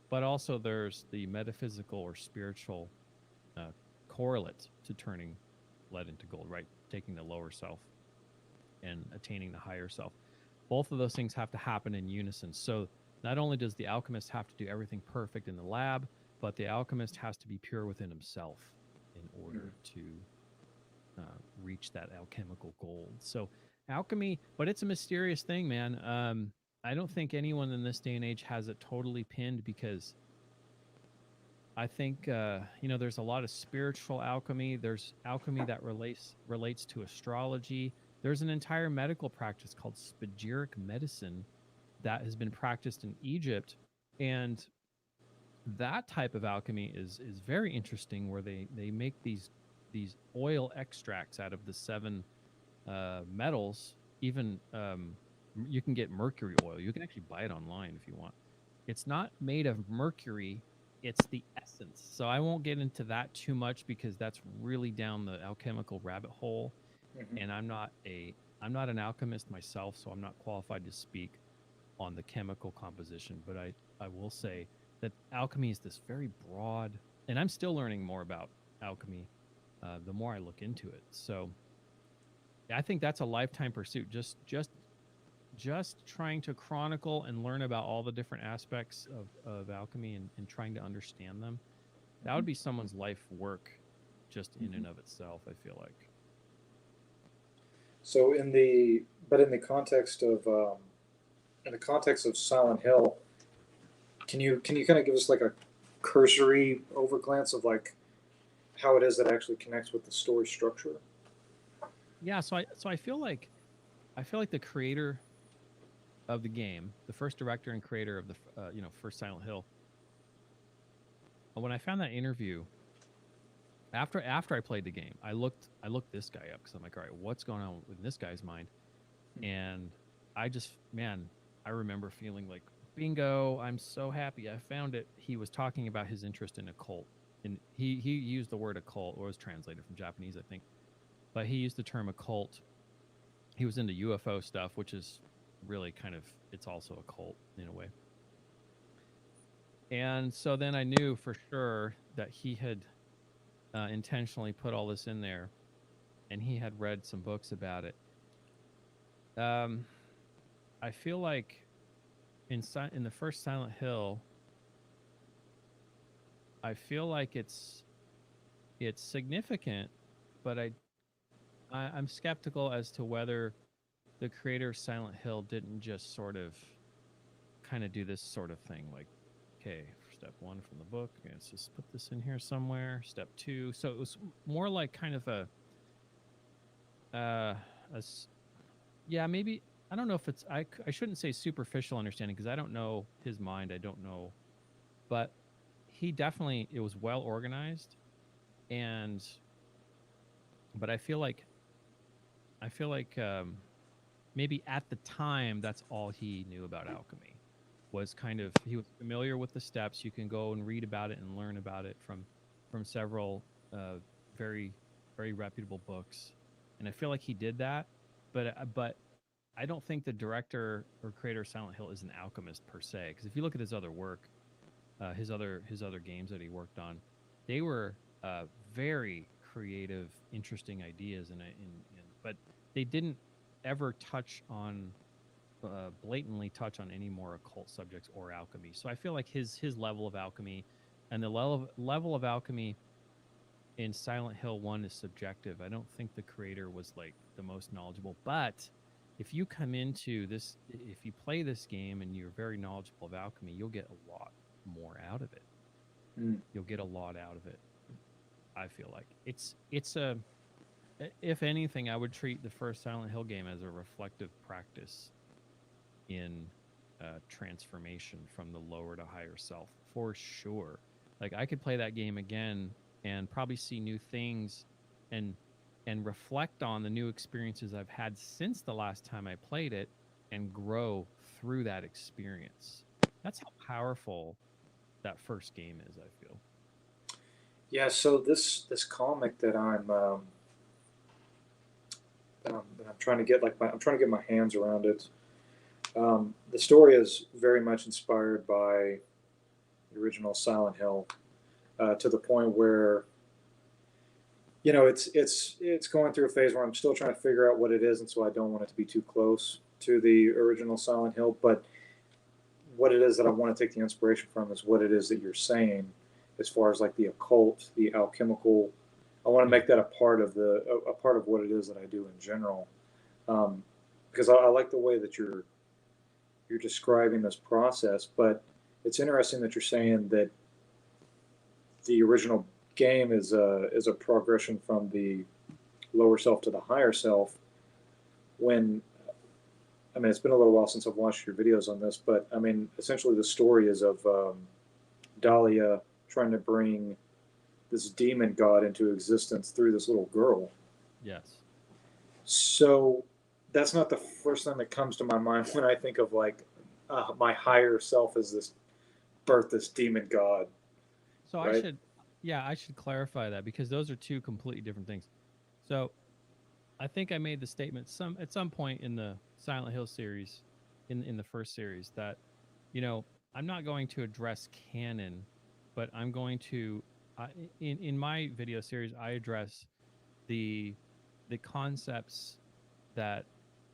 But also there's the metaphysical or spiritual uh, correlate to turning lead into gold, right? Taking the lower self and attaining the higher self. Both of those things have to happen in unison. So not only does the alchemist have to do everything perfect in the lab, but the alchemist has to be pure within himself in order to reach that alchemical gold. So alchemy, but it's a mysterious thing, man. I don't think anyone in this day and age has it totally pinned, because I think there's a lot of spiritual alchemy. There's alchemy that relates to astrology. There's an entire medical practice called spagyric medicine that has been practiced in Egypt, and that type of alchemy is very interesting, where they make these oil extracts out of the seven metals. Even you can get mercury oil. You can actually buy it online if you want. It's not made of mercury, it's the essence. So I won't get into that too much, because that's really down the alchemical rabbit hole. Mm-hmm. And I'm not an alchemist myself, so I'm not qualified to speak on the chemical composition. But I will say that alchemy is this very broad, and I'm still learning more about alchemy the more I look into it. So I think that's a lifetime pursuit. Just trying to chronicle and learn about all the different aspects of alchemy, and trying to understand them. That would be someone's life work, just in and of itself, I feel like. So in the context of Silent Hill, can you kind of give us like a cursory overglance of like how it is that actually connects with the story structure? Yeah, so I feel like the creator of the game, the first director and creator of the first Silent Hill. When I found that interview, after I played the game, I looked this guy up, because I'm like, all right, what's going on with this guy's mind? And I just, man, I remember feeling like, bingo, I'm so happy I found it. He was talking about his interest in occult, and he used the word occult, or was translated from Japanese, I think, but he used the term occult. He was into UFO stuff, which is really kind of, it's also a cult in a way. And so then I knew for sure that he had intentionally put all this in there, and he had read some books about it. I feel like in the first Silent Hill, I feel like it's significant, but I'm skeptical as to whether the creator of Silent Hill didn't just sort of kind of do this sort of thing, like, okay, step one from the book, okay, let's just put this in here somewhere. Step two. So it was more like kind of yeah, maybe, I don't know if it's, I shouldn't say superficial understanding, because I don't know his mind. I don't know, but he definitely, it was well organized, and but I feel like maybe at the time that's all he knew about alchemy, was kind of, he was familiar with the steps. You can go and read about it and learn about it from several very very reputable books, and I feel like he did that. But I don't think the director or creator of Silent Hill is an alchemist per se, because if you look at his other work, his other games that he worked on, they were very creative, interesting ideas, but they didn't ever touch on blatantly touch on any more occult subjects or alchemy. So I feel like his level of alchemy, and the level of alchemy in Silent Hill 1 is subjective. I don't think the creator was like the most knowledgeable, but if you come into this, if you play this game and you're very knowledgeable of alchemy, you'll get a lot more out of it. You'll get a lot out of it. I feel like it's a, if anything, I would treat the first Silent Hill game as a reflective practice in transformation from the lower to higher self, for sure. Like, I could play that game again and probably see new things, and reflect on the new experiences I've had since the last time I played it, and grow through that experience. That's how powerful that first game is, I feel. Yeah. So this comic that I'm trying to get I'm trying to get my hands around it. The story is very much inspired by the original Silent Hill, to the point where it's going through a phase where I'm still trying to figure out what it is, and so I don't want it to be too close to the original Silent Hill. But what it is that I want to take the inspiration from is what it is that you're saying, as far as like the occult, the I want to Yeah. make that a part of a part of what it is that I do in general, because I like the way that you're describing this process. But it's interesting that you're saying that the original game is a progression from the lower self to the higher self. When I mean, it's been a little while since I've watched your videos on this, but I mean, essentially the story is of Dahlia trying to bring this demon god into existence through this little girl. Yes. So that's not the first thing that comes to my mind when I think of like my higher self as this birth, this demon god, So I right? should, yeah, I should clarify that because those are two completely different things. So I think I made the statement at some point in the Silent Hill series, in the first series, that you know I'm not going to address canon, but I'm going to in my video series I address the the concepts that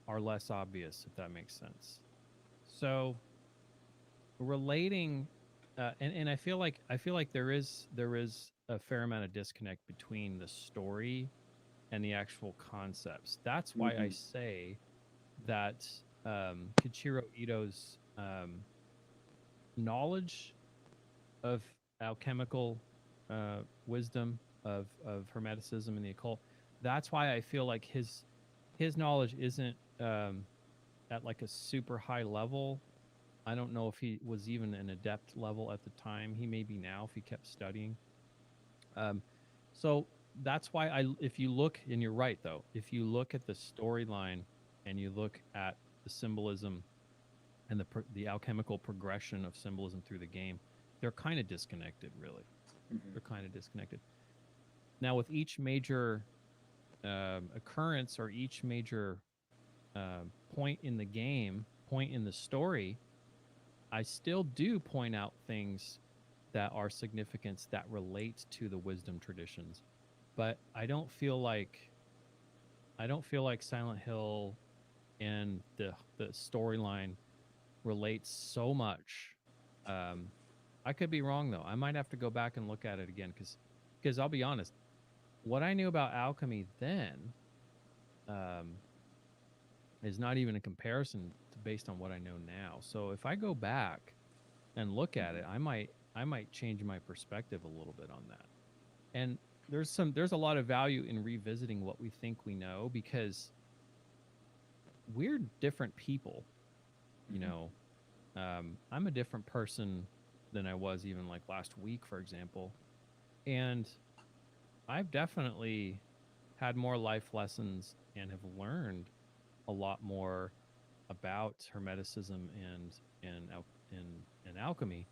are less obvious, if that makes sense. So relating, and I feel like there is a fair amount of disconnect between the story and the actual concepts. That's why I Mm-hmm. say that Kichiro Ito's knowledge of alchemical wisdom of hermeticism and the occult. That's why I feel like his knowledge isn't at like a super high level. I don't know if he was even an adept level at the time. He may be now if he kept studying. Um, so that's why if you look, and you're right though, if you look at the storyline and you look at the symbolism and the alchemical progression of symbolism through the game, they're kind of disconnected, really. Mm-hmm. They're kind of disconnected. Now, with each major occurrence or each major point in the game, point in the story, I still do point out things that are significance that relate to the wisdom traditions. But I don't feel like Silent Hill and the storyline relates so much. Um, I could be wrong though. I might have to go back and look at it again because I'll be honest, what I knew about alchemy then um, is not even a comparison to based on what I know now. So if I go back and look at it, I might change my perspective a little bit on that. And there's a lot of value in revisiting what we think we know because we're different people. You Mm-hmm. know, I'm a different person than I was even like last week, for example, and I've definitely had more life lessons and have learned a lot more about hermeticism and alchemy.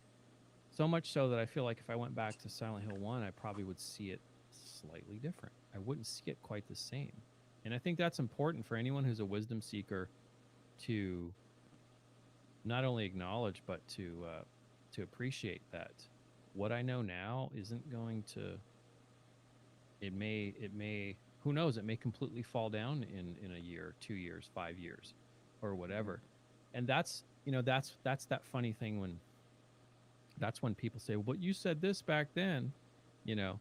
So much so that I feel like if I went back to Silent Hill 1, I probably would see it slightly different. I wouldn't see it quite the same. And I think that's important for anyone who's a wisdom seeker to not only acknowledge but to appreciate that what I know now isn't going to it may who knows, it may completely fall down in a year, 2 years, 5 years, or Mm-hmm. whatever. And that's that's that funny thing when that's when people say, well, you said this back then, you know.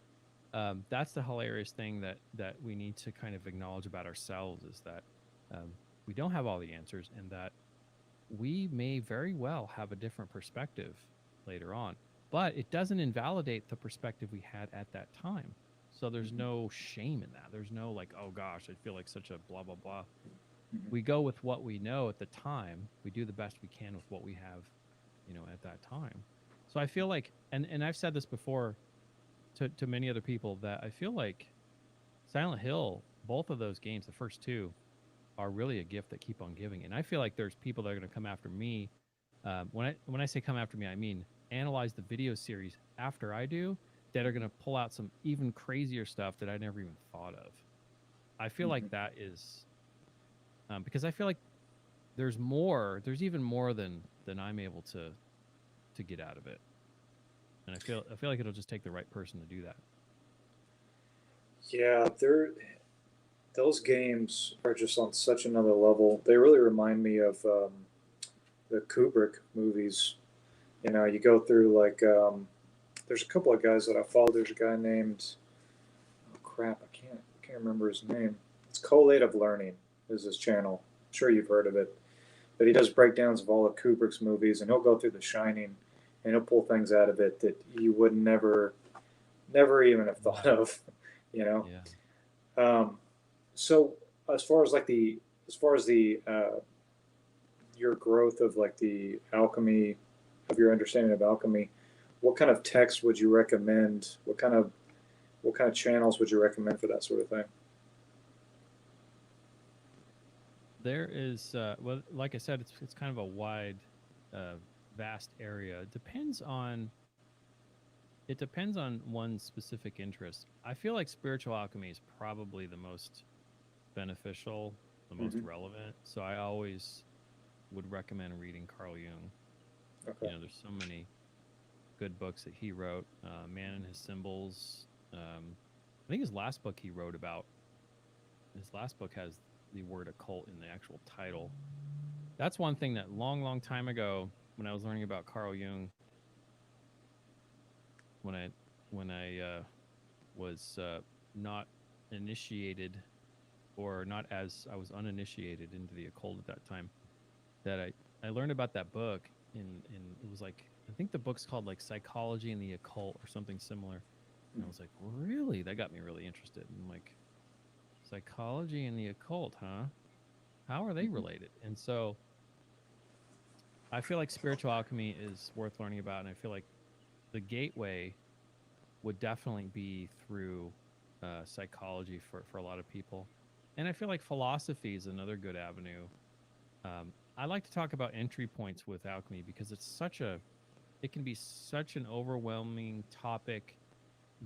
That's the hilarious thing that we need to kind of acknowledge about ourselves is that we don't have all the answers, and that we may very well have a different perspective later on, but it doesn't invalidate the perspective we had at that time. So there's Mm-hmm. no shame in that. There's no like, oh gosh, I feel like such a blah blah blah. Mm-hmm. We go with what we know at the time. We do the best we can with what we have, you know, at that time. So I feel like, and I've said this before to many other people, that I feel like Silent Hill, both of those games, the first two, are really a gift that keep on giving. And I feel like there's people that are going to come after me. When I say come after me, I mean analyze the video series after I do, that are going to pull out some even crazier stuff that I never even thought of. I feel Mm-hmm. like that is because I feel like there's more. There's even more than I'm able to get out of it. And I feel like it'll just take the right person to do that. Yeah, those games are just on such another level. They really remind me of the Kubrick movies. You know, you go through like there's a couple of guys that I follow. There's a guy named, oh crap, I can't remember his name. It's Collate Learning is his channel. I'm sure you've heard of it. But he does breakdowns of all of Kubrick's movies, and he'll go through The Shining, and he'll pull things out of it that you would never even have thought of, you know. Yeah. So as far as like the as far as the your growth of like the alchemy of your understanding of alchemy, what kind of text would you recommend? What kind of channels would you recommend for that sort of thing? There is, well, like I said, it's kind of a wide, uh, vast area. It depends on one's specific interest. I feel like spiritual alchemy is probably the most beneficial, the most Hmm. relevant. So I always would recommend reading Carl Jung. Okay. There's so many good books that he wrote. Man and His Symbols. I think his last book has the word occult in the actual title. That's one thing that long, long time ago when I was learning about Carl Jung, when I was not initiated, or not as I was uninitiated into the occult at that time, that I learned about that book, in it was like, I think the book's called like Psychology and the Occult or something similar. And I was like, really? That got me really interested. And I'm like, psychology and the occult, huh? How are they Hmm. related? And so I feel like spiritual alchemy is worth learning about, and I feel like the gateway would definitely be through psychology for a lot of people. And I feel like philosophy is another good avenue. I like to talk about entry points with alchemy because it can be such an overwhelming topic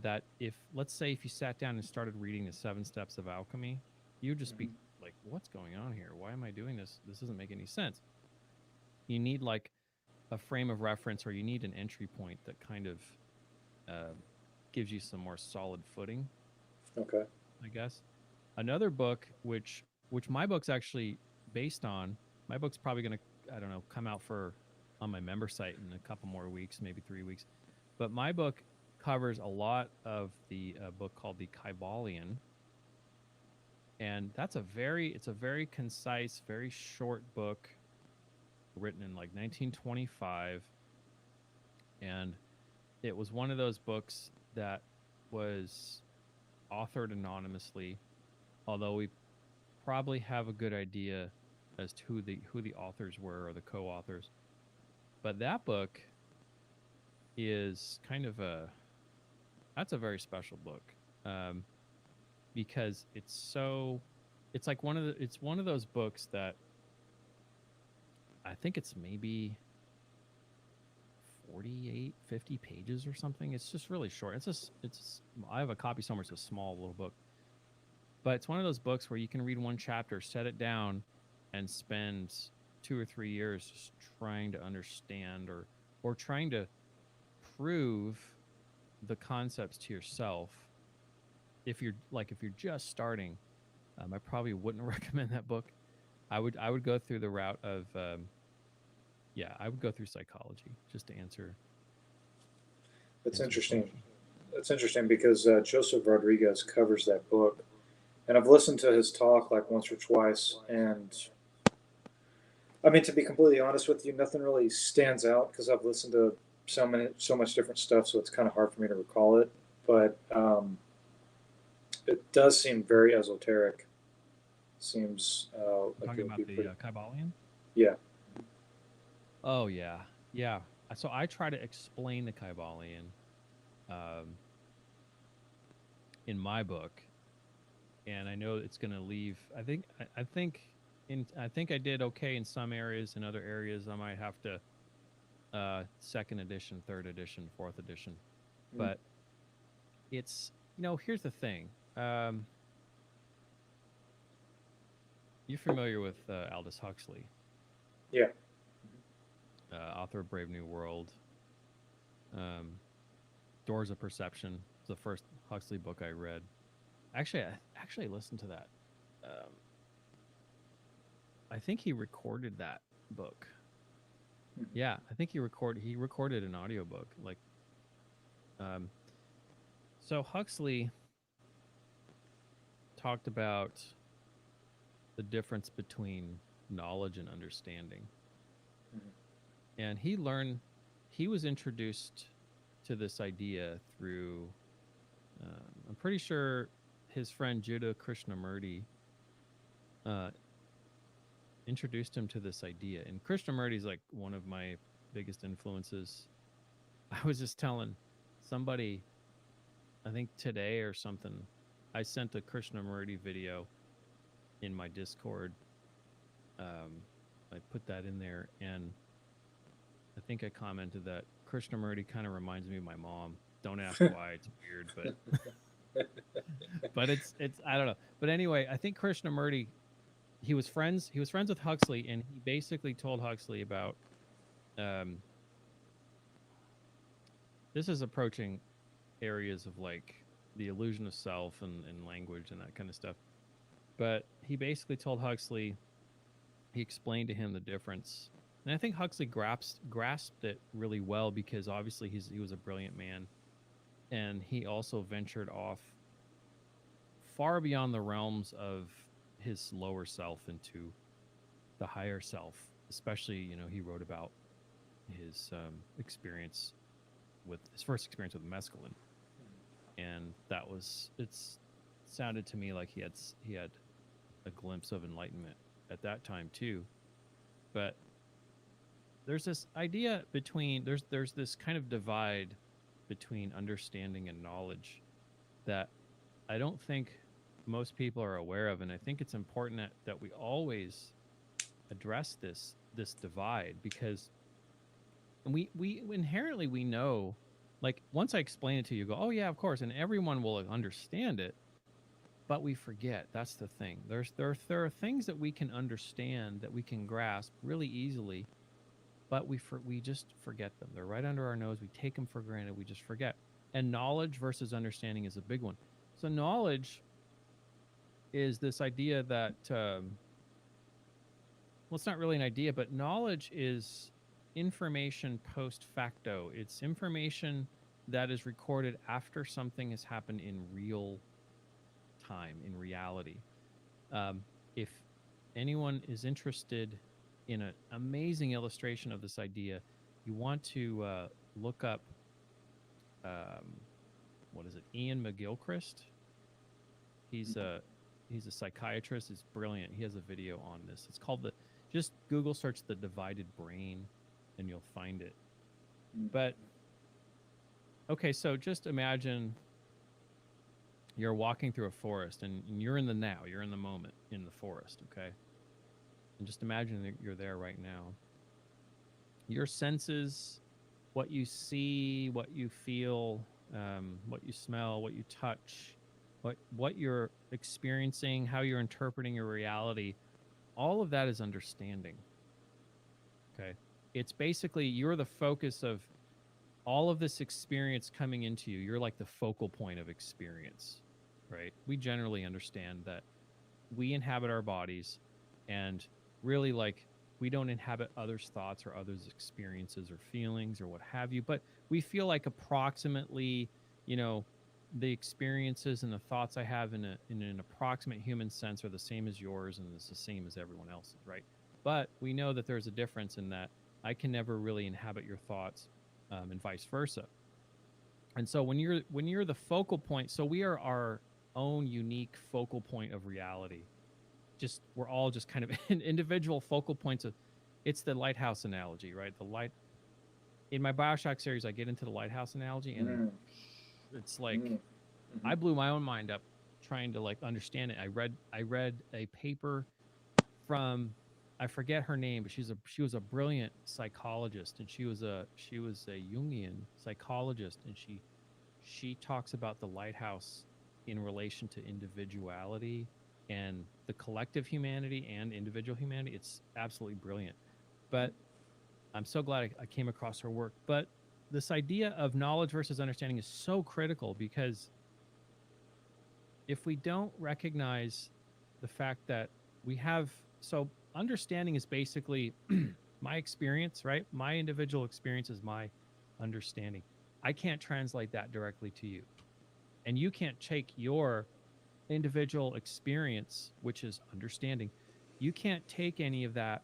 that, if, let's say, if you sat down and started reading the 7 steps of alchemy, you'd just be Hmm. like, what's going on here? Why am I doing this? This doesn't make any sense. You need like a frame of reference, or you need an entry point that kind of uh, gives you some more solid footing, Okay. I guess. Another book, which my book's actually based on, my book's probably going to, I don't know, come out for on my member site in a couple more weeks, maybe 3 weeks. But my book covers a lot of the book called the Kybalion, and it's a very concise, very short book written in like 1925, and it was one of those books that was authored anonymously, although we probably have a good idea as to who the authors were, or the co-authors. But that book is kind of a that's a very special book, um, because it's one of those books that I think it's maybe 48, 50 pages or something. It's just really short. I have a copy somewhere. It's a small little book, but it's one of those books where you can read one chapter, set it down, and spend 2 or 3 years just trying to understand, or trying to prove the concepts to yourself. If you're just starting, I probably wouldn't recommend that book. I would go through the route of, yeah, I would go through psychology, just to That's answer the interesting. question. That's interesting because Joseph Rodriguez covers that book, and I've listened to his talk like once or twice. And I mean, to be completely honest with you, nothing really stands out because I've listened to so much different stuff, so it's kind of hard for me to recall it. But it does seem very esoteric. Seems I'm like it talking would be about the pretty. Kybalion. Yeah. Oh yeah, yeah. So I try to explain the Kybalion, um, in my book, and I know it's going to leave. I think I did okay in some areas. In other areas, I might have to, second edition, third edition, fourth edition. Mm. But here's the thing. You're familiar with Aldous Huxley, Yeah. author of Brave New World. Um, Doors of Perception was the first Huxley book I read. I listened to that. Um, I think he recorded that book. Mhm. Yeah, I think he recorded an audiobook. Um, so Huxley, talked about the difference between knowledge and understanding. Mhm. And he was introduced to this idea through, I'm pretty sure his friend Judah Krishnamurti uh, introduced him to this idea. And Krishnamurti is like one of my biggest influences. I was just telling somebody, I think today or something, I sent a Krishnamurti video in my Discord. I put that in there, and I think I commented that Krishnamurti kind of reminds me of my mom. Don't ask why; it's weird, but it's I don't know. But anyway, I think Krishnamurti, he was friends with Huxley, and he basically told Huxley about um, this is approaching areas of like the illusion of self and language and that kind of stuff. But he basically told Huxley, he explained to him the difference. And I think Huxley grasped it really well because obviously he was a brilliant man. And he also ventured off far beyond the realms of his lower self into the higher self. Especially, he wrote about his experience with his first experience with mescaline. And it's sounded to me like he had a glimpse of enlightenment at that time too. But there's this idea between there's this kind of divide between understanding and knowledge that I don't think most people are aware of, and I think it's important that we always address this divide, because we inherently we know, like once I explain it to you, you go, oh yeah, of course, and everyone will understand it. But we forget. That's the thing. There are things that we can understand, that we can grasp really easily, but we just forget them. They're right under our nose. We take them for granted. We just forget. And knowledge versus understanding is a big one. So knowledge is this idea that well, it's not really an idea, but knowledge is information post facto. It's information that is recorded after something has happened in real time, in reality. If anyone is interested in an amazing illustration of this idea, you want to look up, what is it, Ian McGilchrist. He's a psychiatrist. He's brilliant. He has a video on this. It's called just Google search the divided brain, and you'll find it. But okay, so just imagine you're walking through a forest, and you're in the now, you're in the moment in the forest, okay? And just imagine that you're there right now. Your senses, what you see, what you feel, what you smell, what you touch, what you're experiencing, how you're interpreting your reality, all of that is understanding, okay? It's basically you're the focus of all of this experience coming into you. You're like the focal point of experience, right? We generally understand that we inhabit our bodies, and really, like, we don't inhabit others' thoughts or others' experiences or feelings or what have you, but we feel like approximately, the experiences and the thoughts I have in an approximate human sense are the same as yours, and it's the same as everyone else's, right? But we know that there's a difference in that I can never really inhabit your thoughts, and vice versa. And so when you're the focal point, so we are our own unique focal point of reality. Just we're all just kind of individual focal points of. It's the lighthouse analogy, right? The light. In my BioShock series, I get into the lighthouse analogy, and it's like I blew my own mind up trying to like understand it. I read a paper from, I forget her name, but she was a brilliant psychologist, and she was a Jungian psychologist, and she talks about the lighthouse in relation to individuality and the collective humanity and individual humanity. It's absolutely brilliant. But I'm so glad I came across her work. But this idea of knowledge versus understanding is so critical, because if we don't recognize the fact that we have, so understanding is basically my experience, right? My individual experience is my understanding. I can't translate that directly to you. And you can't take your individual experience, which is understanding. You can't take any of that.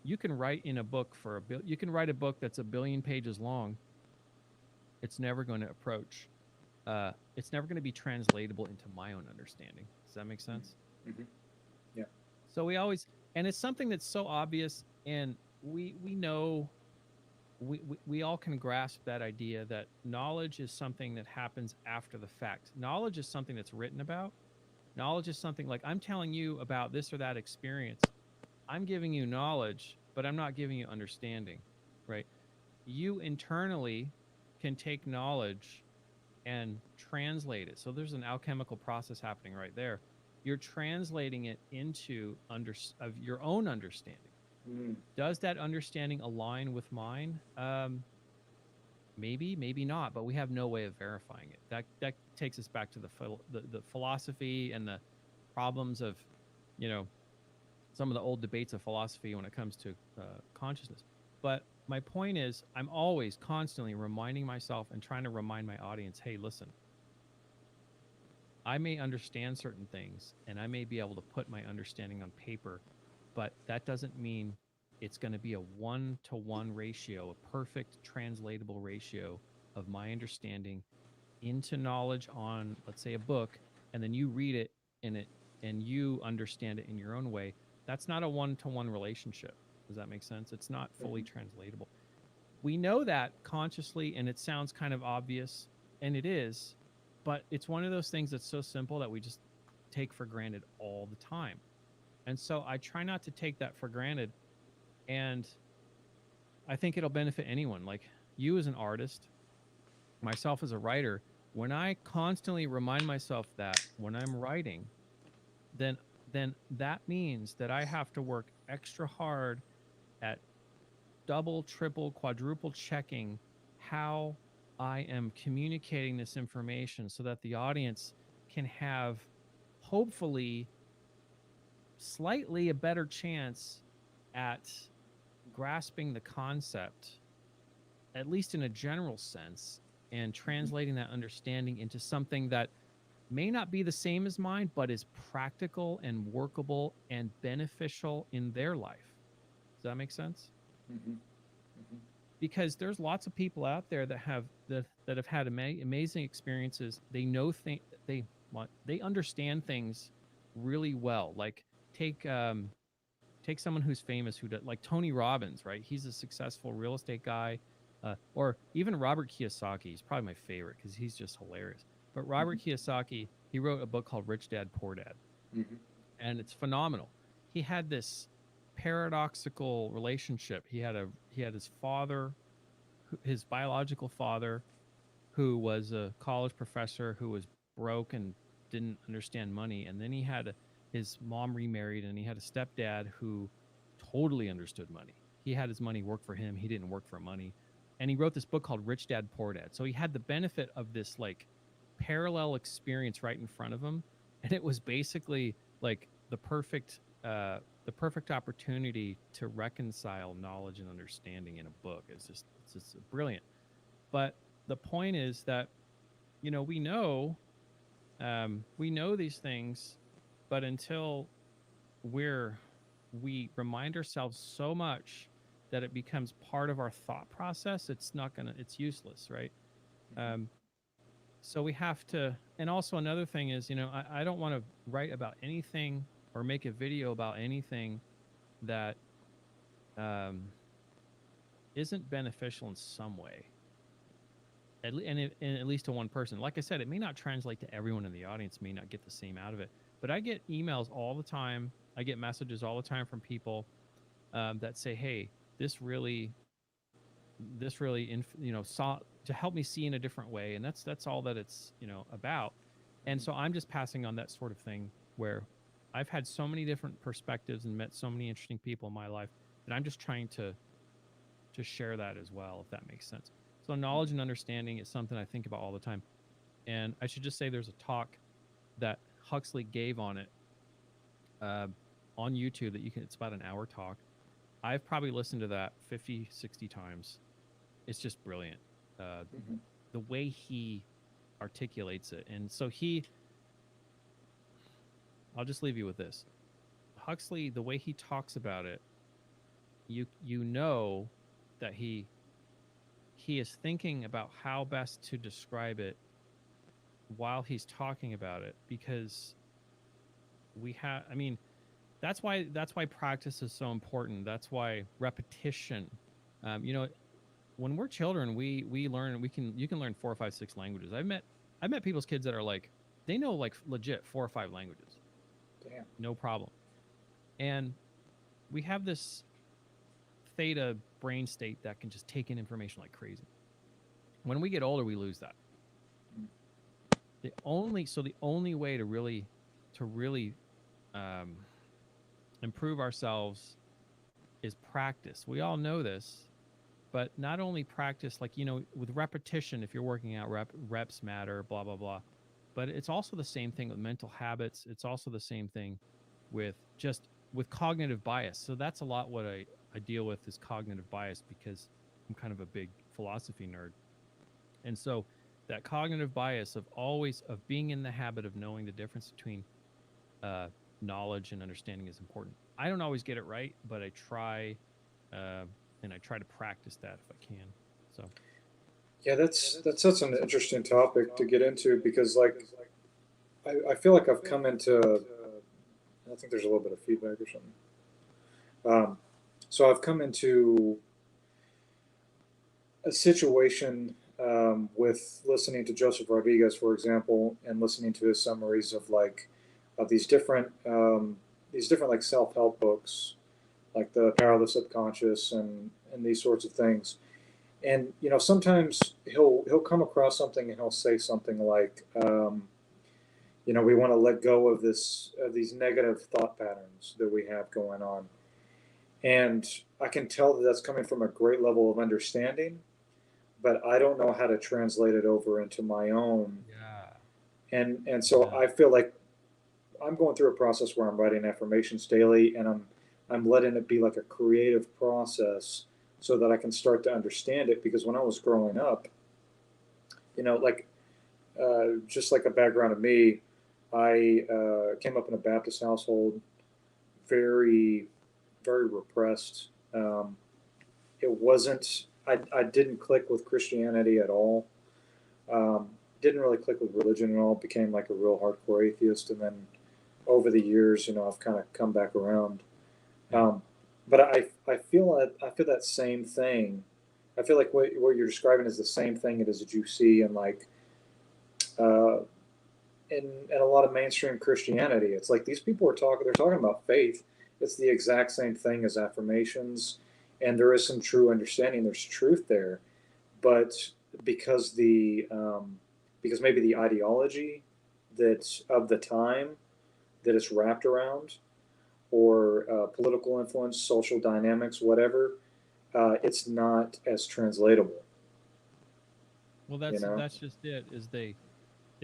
You can write in a book for you can write a book that's 1 billion pages long. It's never going to approach. It's never going to be translatable into my own understanding. Does that make sense? Mm-hmm. Yeah. So we always, and it's something that's so obvious, and we know, we all can grasp that idea that knowledge is something that happens after the fact. Knowledge is something that's written about. Knowledge is something like, I'm telling you about this or that experience. I'm giving you knowledge, but I'm not giving you understanding, right? You internally can take knowledge and translate it. So there's an alchemical process happening right there. You're translating it into of your own understanding. Mm. Does that understanding align with mine? Maybe, maybe not, but we have no way of verifying it. That takes us back to the philosophy and the problems of, you know, some of the old debates of philosophy when it comes to consciousness. But my point is, I'm always constantly reminding myself and trying to remind my audience, hey, listen, I may understand certain things and I may be able to put my understanding on paper, but that doesn't mean it's going to be a 1-to-1 ratio, a perfect translatable ratio of my understanding into knowledge on, let's say, a book, and then you read it and you understand it in your own way. That's not a 1-to-1 relationship. Does that make sense? It's not fully translatable. We know that consciously, and it sounds kind of obvious, and it is, but it's one of those things that's so simple that we just take for granted all the time. And so I try not to take that for granted, and I think it'll benefit anyone, like you as an artist, myself as a writer. When I constantly remind myself that when I'm writing, then that means that I have to work extra hard at double, triple, quadruple checking how I am communicating this information so that the audience can have, hopefully, slightly a better chance at grasping the concept, at least in a general sense, and translating that understanding into something that may not be the same as mine, but is practical and workable and beneficial in their life. Does that make sense? Mm-hmm. Mm-hmm. Because there's lots of people out there that have had amazing experiences. They know they understand things really well. Like take someone who's famous like Tony Robbins, right? He's a successful real estate guy, or even Robert Kiyosaki. He's probably my favorite because he's just hilarious. But Robert Kiyosaki, he wrote a book called Rich Dad Poor Dad, and it's phenomenal. He had this paradoxical relationship. He had his father, his biological father, who was a college professor who was broke and didn't understand money, and then he had his mom remarried, and he had a stepdad who totally understood money. He had his money work for him. He didn't work for money. And he wrote this book called Rich Dad Poor Dad. So he had the benefit of this like parallel experience right in front of him, and it was basically like the perfect opportunity to reconcile knowledge and understanding in a book. It's just brilliant. But the point is that, you know, we know these things, but until we remind ourselves so much that it becomes part of our thought process, it's useless, right? So we have to, and also another thing is, you know, I don't want to write about anything or make a video about anything that isn't beneficial in some way, at least to one person. Like I said, it may not translate to everyone in the audience, may not get the same out of it, but I get emails all the time. I get messages all the time from people that say, hey, this really saw to help me see in a different way, and that's all that it's, you know, about. And so I'm just passing on that sort of thing where I've had so many different perspectives and met so many interesting people in my life that I'm just trying to share that as well, if that makes sense. So knowledge and understanding is something I think about all the time. And I should just say there's a talk that Huxley gave on it on YouTube that it's about an hour talk. I've probably listened to that 50, 60 times. It's just brilliant. The way he articulates it. And so I'll just leave you with this. Huxley, the way he talks about it, you know that he is thinking about how best to describe it while he's talking about it, because we have, I mean, that's why practice is so important. That's why repetition, you know, when we're children, we learn, you can learn 4 or 5, 6 languages. I've met people's kids that are like, they know like legit 4 or 5 languages, Damn. no problem. And we have this theta brain state that can just take in information like crazy. When we get older, we lose that. The only way to really um, improve ourselves is practice. We all know this, but not only practice, like, you know, with repetition, if you're working out, reps matter, blah blah blah, but it's also the same thing with mental habits. It's also the same thing with just with cognitive bias. So that's a lot what I deal with is cognitive bias, because I'm kind of a big philosophy nerd. And so that cognitive bias of being in the habit of knowing the difference between uh, knowledge and understanding is important. I don't always get it right, but I try, uh, and I try to practice that if I can. So Yeah, that's such an interesting topic to get into because, like, I feel like I've come into. I think there's a little bit of feedback or something. So I've come into a situation with listening to Joseph Rodriguez, for example, and listening to his summaries of like of these different like self help books, like the Power of the Subconscious and these sorts of things. And you know, sometimes he'll come across something and he'll say something like, you know, we want to let go of these negative thought patterns that we have going on, and I can tell that that's coming from a great level of understanding, but I don't know how to translate it over into my own. yeah, And so yeah. I feel like I'm going through a process where I'm writing affirmations daily, and I'm letting it be like a creative process so that I can start to understand it. Because when I was growing up, you know, like just like a background of me, I came up in a Baptist household, very very repressed. It wasn't. I didn't click with Christianity at all. Didn't really click with religion at all. Became like a real hardcore atheist, and then over the years, you know, I've kind of come back around. Yeah. But I feel that same thing. I feel like what you're describing is the same thing it is that you see in like uh, in a lot of mainstream Christianity. It's like these people are talking. They're talking about faith. It's the exact same thing as affirmations, and there is some true understanding. There's truth there, but because because maybe the ideology that's of the time that it's wrapped around, or political influence, social dynamics, whatever, it's not as translatable. Well, You know. that's just it. Is they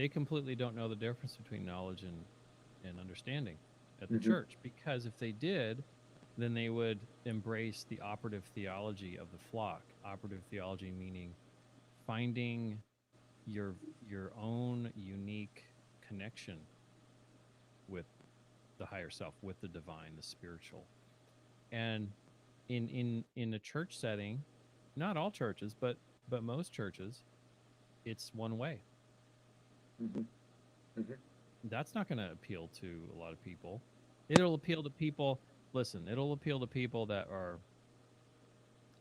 completely don't know the difference between knowledge and understanding at the Mm-hmm. church, because if they did, then they would embrace the operative theology of the flock. Operative theology meaning finding your your own unique connection with the higher self, with the divine, the spiritual. And in a church setting, not all churches, but most churches, it's one way. Mm-hmm. Mm-hmm. That's not going to appeal to a lot of people. It'll appeal to people, listen, it'll appeal to people that are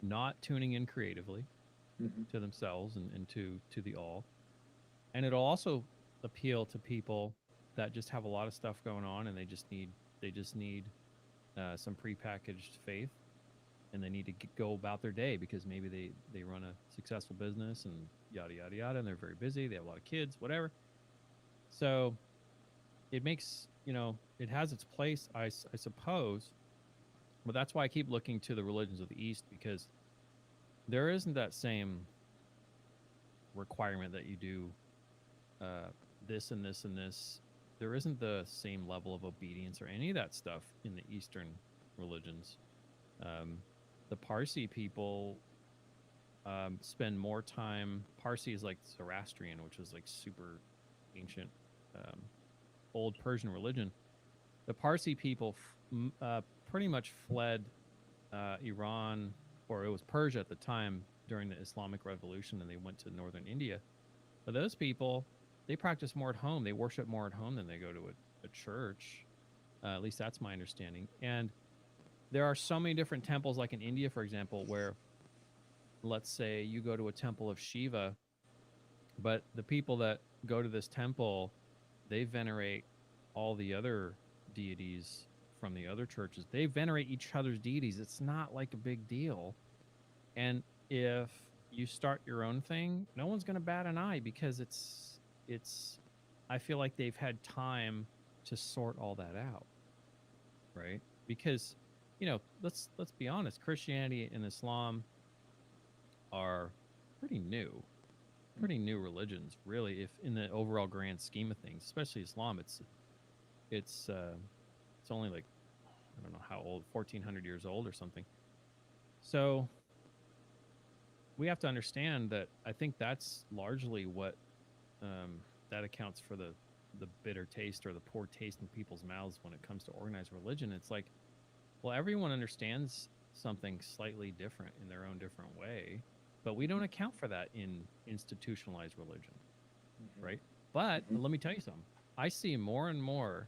not tuning in creatively Mm-hmm. to themselves and to the all. And it'll also appeal to people that just have a lot of stuff going on, and they just need some prepackaged faith, and they need to go about their day because maybe they run a successful business and yada yada yada, and they're very busy, they have a lot of kids, whatever. So it makes, it has its place, I suppose. But that's why I keep looking to the religions of the East, because there isn't that same requirement that you do uh, this and this and this. There isn't the same level of obedience or any of that stuff in the Eastern religions. Um, the Parsi people spend more time. Parsi is like Zoroastrian, which is like super ancient, um, old Persian religion. the Parsi people pretty much fled Iran, or it was Persia at the time during the Islamic Revolution, and they went to northern India. But those people, they practice more at home. They worship more at home than they go to a church. At least that's my understanding. And there are so many different temples, like in India, for example, where let's say you go to a temple of Shiva, but the people that go to this temple, they venerate all the other deities from the other churches. They venerate each other's deities. It's not like a big deal. And if you start your own thing, no one's going to bat an eye because it's I feel like they've had time to sort all that out, right? Because let's be honest, Christianity and Islam are pretty new religions, really, if in the overall grand scheme of things. Especially Islam, it's only like, I don't know how old, 1400 years old or something. So we have to understand that I think that's largely what that accounts for the bitter taste or the poor taste in people's mouths when it comes to organized religion. It's like, well, everyone understands something slightly different in their own different way, but we don't account for that in institutionalized religion, right? But let me tell you something. I see more and more.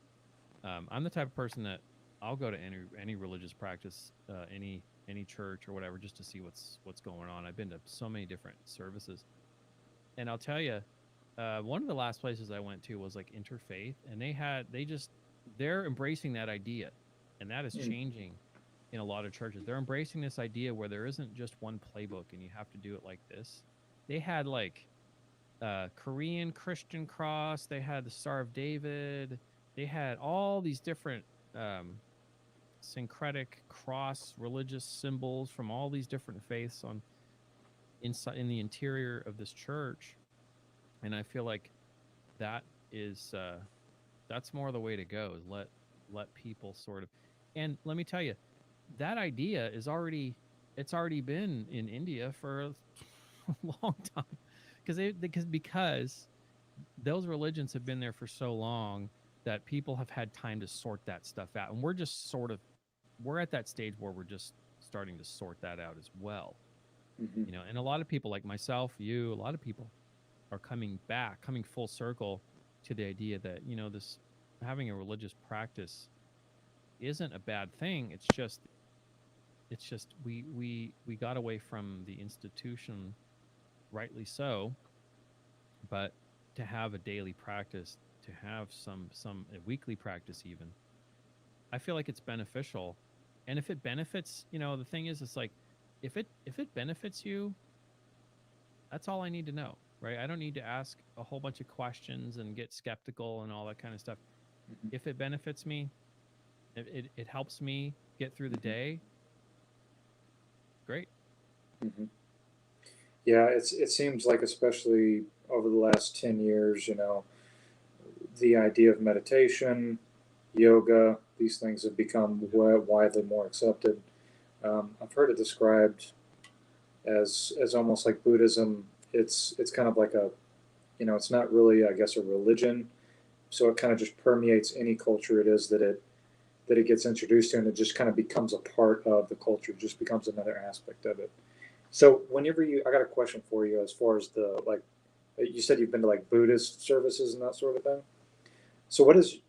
I'm the type of person that I'll go to any religious practice, any church or whatever, just to see what's going on. I've been to so many different services, and I'll tell you, one of the last places I went to was like Interfaith, and they're embracing that idea, and that is changing in a lot of churches. They're embracing this idea where there isn't just one playbook and you have to do it like this. They had like Korean Christian cross. They had the Star of David. They had all these different syncretic cross religious symbols from all these different faiths on inside in the interior of this church. And I feel like that is that's more the way to go, is let people sort of. And let me tell you, that idea is already been in India for a long time, because those religions have been there for so long that people have had time to sort that stuff out, and we're at that stage where we're just starting to sort that out as well. And a lot of people like myself, a lot of people are coming full circle to the idea that this having a religious practice isn't a bad thing. It's just we got away from the institution, rightly so, but to have a daily practice, to have a weekly practice even, I feel like it's beneficial. And if it benefits, the thing is, it's like, if it benefits you, that's all I need to know, right? I don't need to ask a whole bunch of questions and get skeptical and all that kind of stuff. If it benefits me, it helps me get through the day, great. Yeah, it seems like, especially over the last 10 years, the idea of meditation, yoga, these things have become widely more accepted. I've heard it described as almost like Buddhism. It's kind of like it's not really, I guess, a religion. So it kind of just permeates any culture it is that it gets introduced to, and it just kind of becomes a part of the culture. It just becomes another aspect of it. So I got a question for you as far as you said you've been to like Buddhist services and that sort of thing. So what has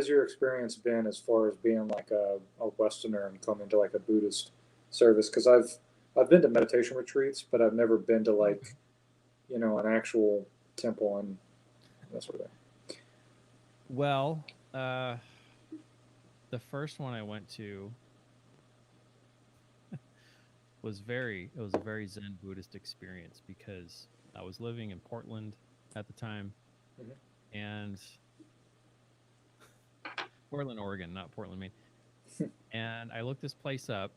your experience been as far as being like a Westerner and coming to like a Buddhist service? Because I've been to meditation retreats, but I've never been to like, an actual temple and that sort of thing. Well, the first one I went to was it was a very Zen Buddhist experience, because I was living in Portland at the time, and Portland, Oregon, not Portland, Maine. And I looked this place up,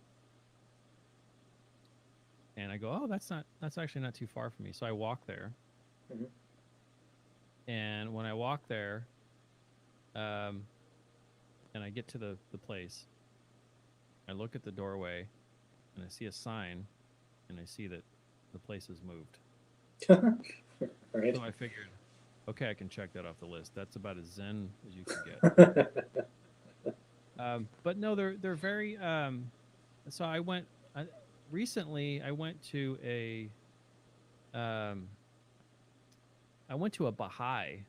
and I go, oh, that's actually not too far from me. So I walk there, and when I walk there, and I get to the place, I look at the doorway, and I see a sign, and I see that the place has moved. Right. So I figured, okay, I can check that off the list. That's about as Zen as you can get. But no, they're very. So I, recently. Um, I went to a Baha'i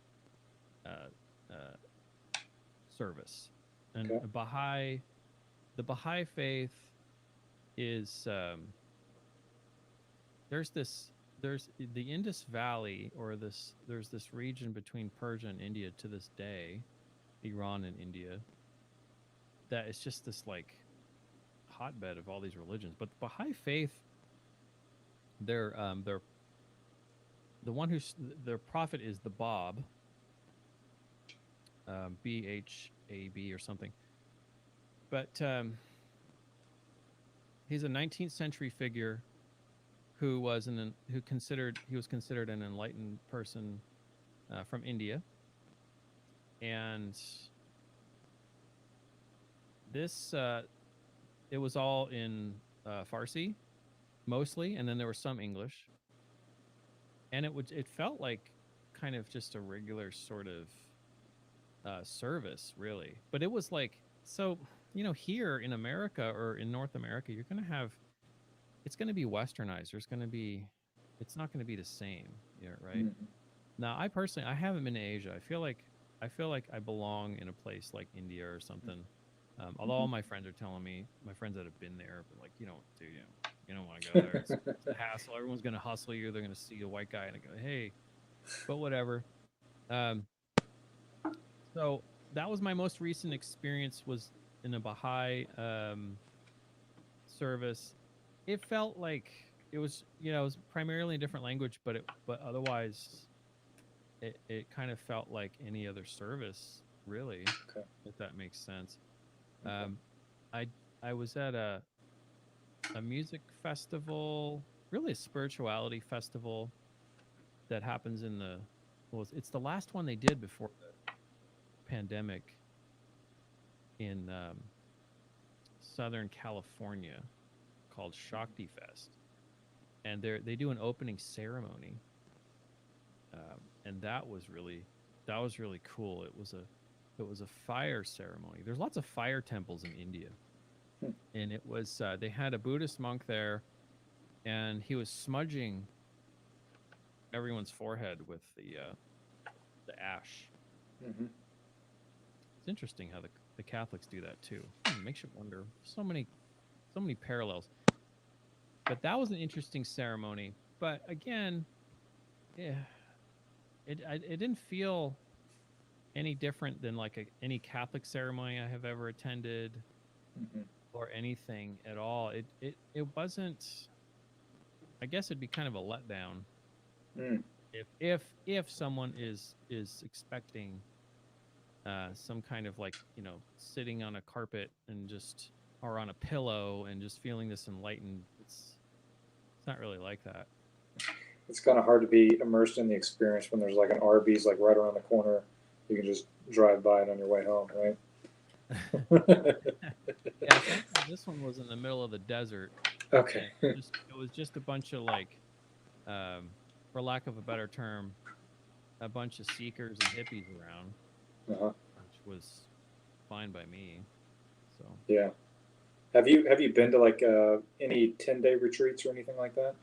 uh, uh, service, and Okay. the Baha'i faith is there's this there's the Indus Valley, or this there's this region between Persia and India to this day, Iran and India, that is just this like hotbed of all these religions. But the Baha'i faith, they're the one who's their prophet is the Bab, Bhab or something. But he's a 19th century figure who was considered an enlightened person from India, and this it was all in Farsi mostly, and then there was some English, and it felt like kind of just a regular sort of service, really. But it was like, so here in America or in North America, you're going to have it's going to be westernized. It's not going to be the same, yeah, right? Mhm. Now, I haven't been to Asia. I feel like I belong in a place like India or something. Although all Mhm. my friends are telling me, my friends that have been there, but like, you don't want to go there. It's a hassle. Everyone's going to hustle you. They're going to see a white guy and go, hey, but whatever. Um, so that was my most recent experience, was in a Baha'i service. It felt like it was, it was primarily a different language, but otherwise it kind of felt like any other service, really, Okay. if that makes sense. Okay. Um, I I was at a music festival, really a spirituality festival that happens in the well, it's the last one they did before the pandemic in Southern California, called Shakti Fest, and they do an opening ceremony, and that was really cool. It was a fire ceremony. There's lots of fire temples in India, Hmm. and it was they had a Buddhist monk there, and he was smudging everyone's forehead with the ash. Mhm. It's interesting how the Catholics do that too. Makes you wonder. So many parallels. But that was an interesting ceremony. But again, yeah, it didn't feel any different than like any Catholic ceremony I have ever attended, Mhm. or anything at all. It wasn't. I guess it'd be kind of a letdown Mm. if someone is expecting some kind of like, sitting on a carpet and just, or on a pillow and just feeling this enlightened. It's not really like that. It's kind of hard to be immersed in the experience when there's like an Arby's like right around the corner. You can just drive by it on your way home, right? Yeah, thankfully this one was in the middle of the desert, Okay. and it was just a bunch of like, um, for lack of a better term, a bunch of seekers and hippies around, Uh-huh. which was fine by me. So Yeah. Have you been to like any 10-day retreats or anything like that?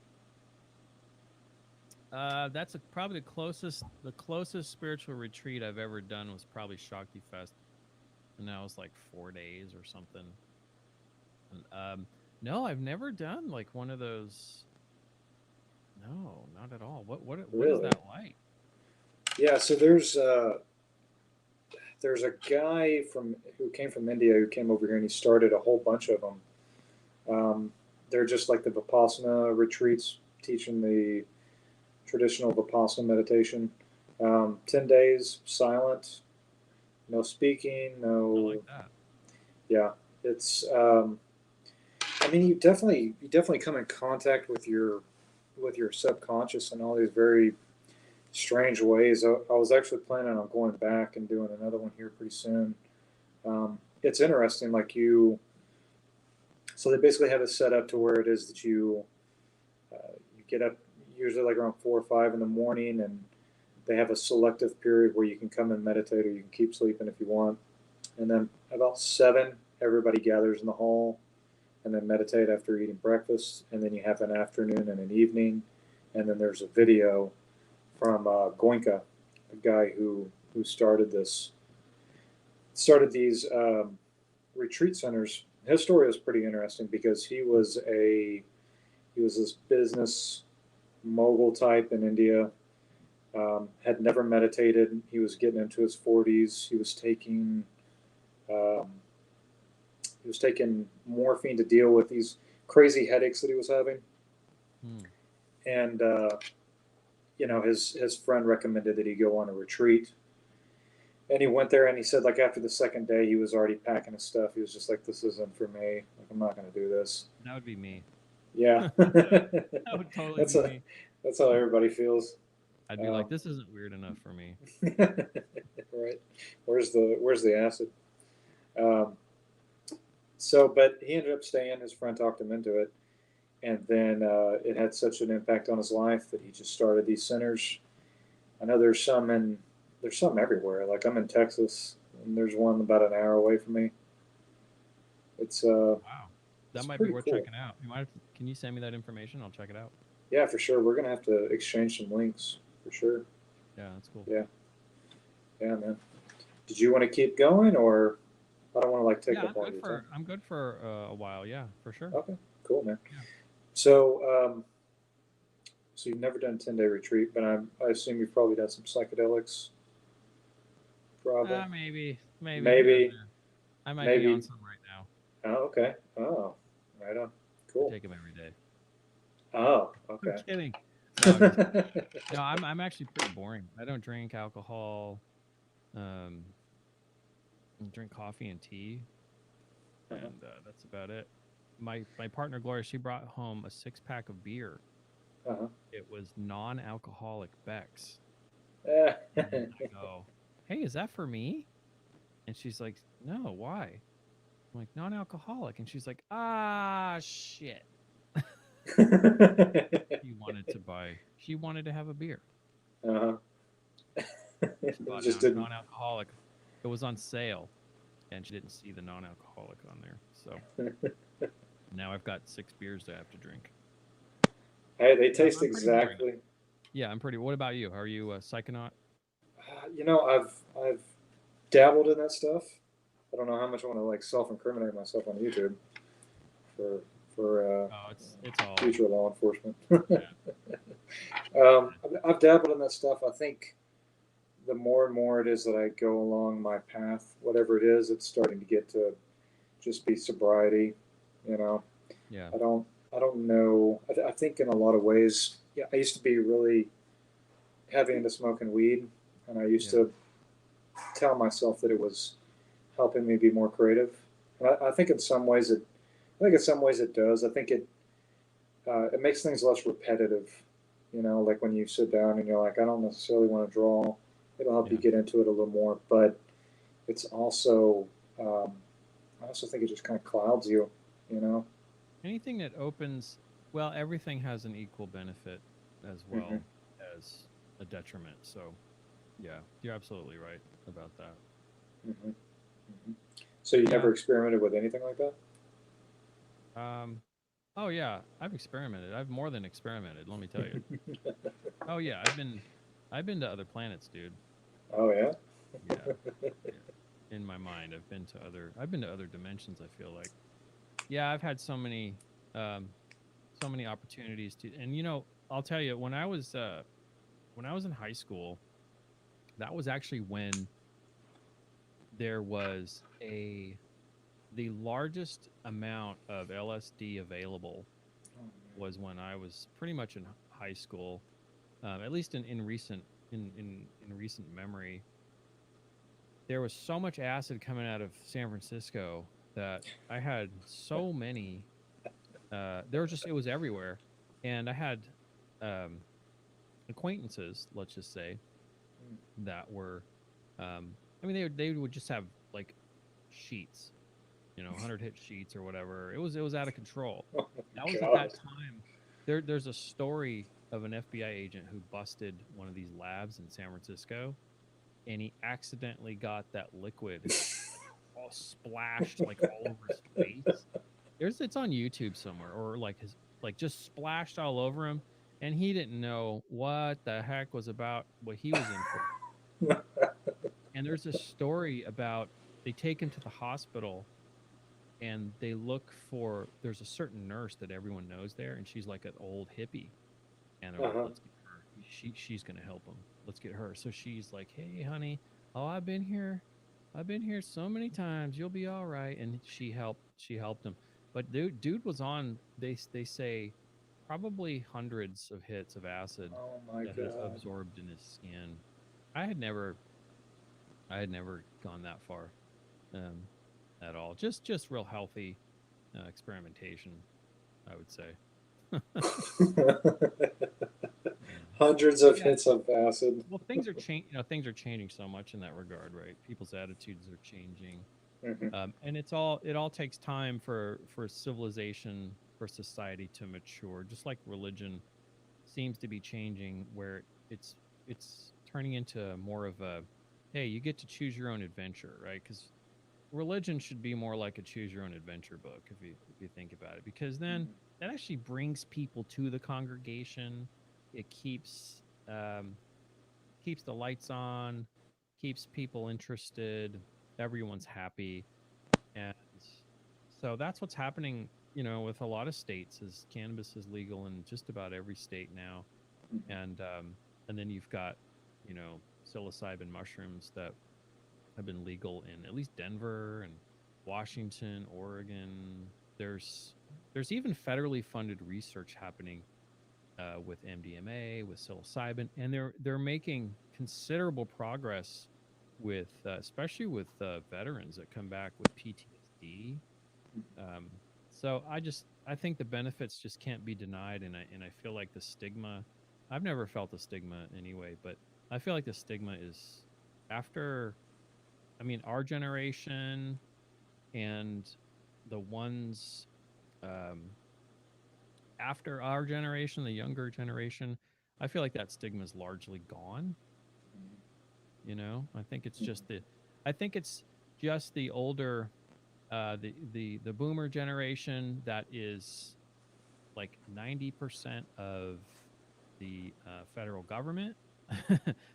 that's probably the closest spiritual retreat I've ever done was probably Shakti Fest, and that was like 4 days or something. And, no, I've never done like one of those. No, not at all. What is Really? that like? Yeah. So there's a guy who came from India who came over here and he started a whole bunch of them. They're just like the Vipassana retreats, teaching the traditional Vipassana meditation. 10 days silent, no speaking, I no. like that. Yeah, it's. I mean, you definitely come in contact with your subconscious in all these very strange ways. I was actually planning on going back and doing another one here pretty soon. It's interesting, like you. So they basically have it set up to where it is that you get up usually like around 4 or 5 in the morning, and they have a selective period where you can come and meditate, or you can keep sleeping if you want. and then about 7, everybody gathers in the hall, and then meditate after eating breakfast, and then you have an afternoon and an evening, and then there's a video from Goenka, a guy who started these retreat centers. His story was pretty interesting because he was this business mogul type in India. Had never meditated. He was getting into his 40s. Um, he was taking morphine to deal with these crazy headaches that he was having, Hmm. and his friend recommended that he go on a retreat. And he went there, and he said, like, after the second day, he was already packing his stuff. He was just like, "This isn't for me. Like, I'm not going to do this." That would be me. Yeah, That would totally that's be a, me. that's how everybody feels. I'd be like, Um, this isn't weird enough for me. right? Where's the acid? Um, but he ended up staying. His friend talked him into it, and then it had such an impact on his life that he just started these centers. I know there's some everywhere. Like, I'm in Texas, and there's one about an hour away from me. It's Wow. That it's might be pretty worth cool. checking out. Can you send me that information? I'll check it out. Yeah, for sure. We're gonna have to exchange some links for sure. Yeah, that's cool. Yeah, yeah, man. Did you want to keep going, or I don't want to like take Yeah, up all your time? I'm good for a while. Yeah, for sure. Okay, cool, man. Yeah. So, so you've never done a 10-day retreat, but I assume you've probably done some psychedelics, probably. Maybe here and Maybe, there. I might be on maybe. some right now. Oh, okay. Oh, right on. I Cool. take them every day. Oh, I'm okay. kidding. No, I'm just no. I'm actually pretty boring. I don't drink alcohol. Um, I drink coffee and tea, Uh-huh. and that's about it. My partner Gloria, she brought home a 6 pack of beer. Uh-huh. It was non-alcoholic Beck's, Eh. and I go, "Hey, is that for me?" And she's like, "No, why?" I'm like, "Non-alcoholic," and she's like, "Ah, shit." She wanted to have a beer. Uh-huh. She bought Just didn't. non-alcoholic. It was on sale, and she didn't see the non-alcoholic on there. So now I've got 6 beers that I have to drink. Hey, they Yeah, taste I'm pretty boring though. exactly. Yeah, I'm pretty. What about you? Are you a psychonaut? I've dabbled in that stuff. I don't know how much I want to like self-incriminate myself on YouTube for Oh, it's all. future law enforcement. Yeah, I've dabbled in that stuff. I think the more and more it is that I go along my path, whatever it is, it's starting to get to just be sobriety. You know, yeah, I don't I don't know. I think in a lot of ways, yeah, I used to be really heavy into smoking weed, and I used yeah, to tell myself that it was helping me be more creative. And I think in some ways it, I think in some ways it does. I think it makes things less repetitive. You know, like when you sit down and you're like, I don't necessarily want to draw. It'll help you yeah. get into it a little more, but it's also, um, I also think it just kind of clouds you. You know. Anything that opens, well, everything has an equal benefit as Mm-hmm. well as a detriment. So, yeah, you're absolutely right about that. Mm-hmm. Mm-hmm. So you Yeah. never experimented with anything like that? Um. Oh yeah, I've experimented. I've more than experimented. Let me tell you. Oh yeah, I've been to other planets, dude. Oh yeah. Yeah, yeah. In my mind, I've been to other dimensions. I feel like. Yeah, I've had um, so many opportunities to, and I'll tell you, when I was in high school, that was actually when there was the largest amount of LSD available Oh, was when I was pretty much in high school, at least in recent memory. There was so much acid coming out of San Francisco that I had so many. There was just it was everywhere, and I had um, acquaintances, let's just say, man. that were, I mean, they would just have like sheets, 100 hit sheets or whatever. It was out of control. Oh That was my at that god. time. There's a story of an FBI agent who busted one of these labs in San Francisco, and he accidentally got that liquid all splashed like all over his face. It's on YouTube somewhere, or like his like just splashed all over him, and he didn't know what the heck was about what he was in for. And there's a story about they take him to the hospital and they look for there's a certain nurse that everyone knows there, and she's like an old hippie, and they're like, Uh-huh. let's get her. She's gonna help him. Let's get her. So she's like, hey honey, oh I've been here so many times, you'll be all right. And she helped him. But dude was on, they say, probably hundreds of hits of acid Oh my that has God. absorbed in his skin. I had never I had never gone that far, um, at all. Just real healthy experimentation, I would say. Yeah. Hundreds But of yeah, hits of acid. well, things are changing so much in that regard, right? People's attitudes are changing, Hmm. and it all takes time for civilization, for society to mature. Just like religion seems to be changing, where it's turning into more of a, hey, you get to choose your own adventure, right? Because religion should be more like a choose your own adventure book, if you think about it, because then that actually brings people to the congregation. It keeps the lights on, keeps people interested, everyone's happy. And so that's what's happening, with a lot of states, is cannabis is legal in just about every state now. And then you've got, psilocybin mushrooms that have been legal in at least Denver and Washington, Oregon. There's even federally funded research happening, with MDMA, with psilocybin, and they're making considerable progress with, especially with veterans that come back with PTSD. Um, so I think the benefits just can't be denied, and I feel like the stigma. I've never felt the stigma anyway, but I feel like the stigma is after. I mean, our generation and the ones, um, after our generation, the younger generation, I feel like that stigma is largely gone. I think it's just the older, the boomer generation that is like 90% of the federal government,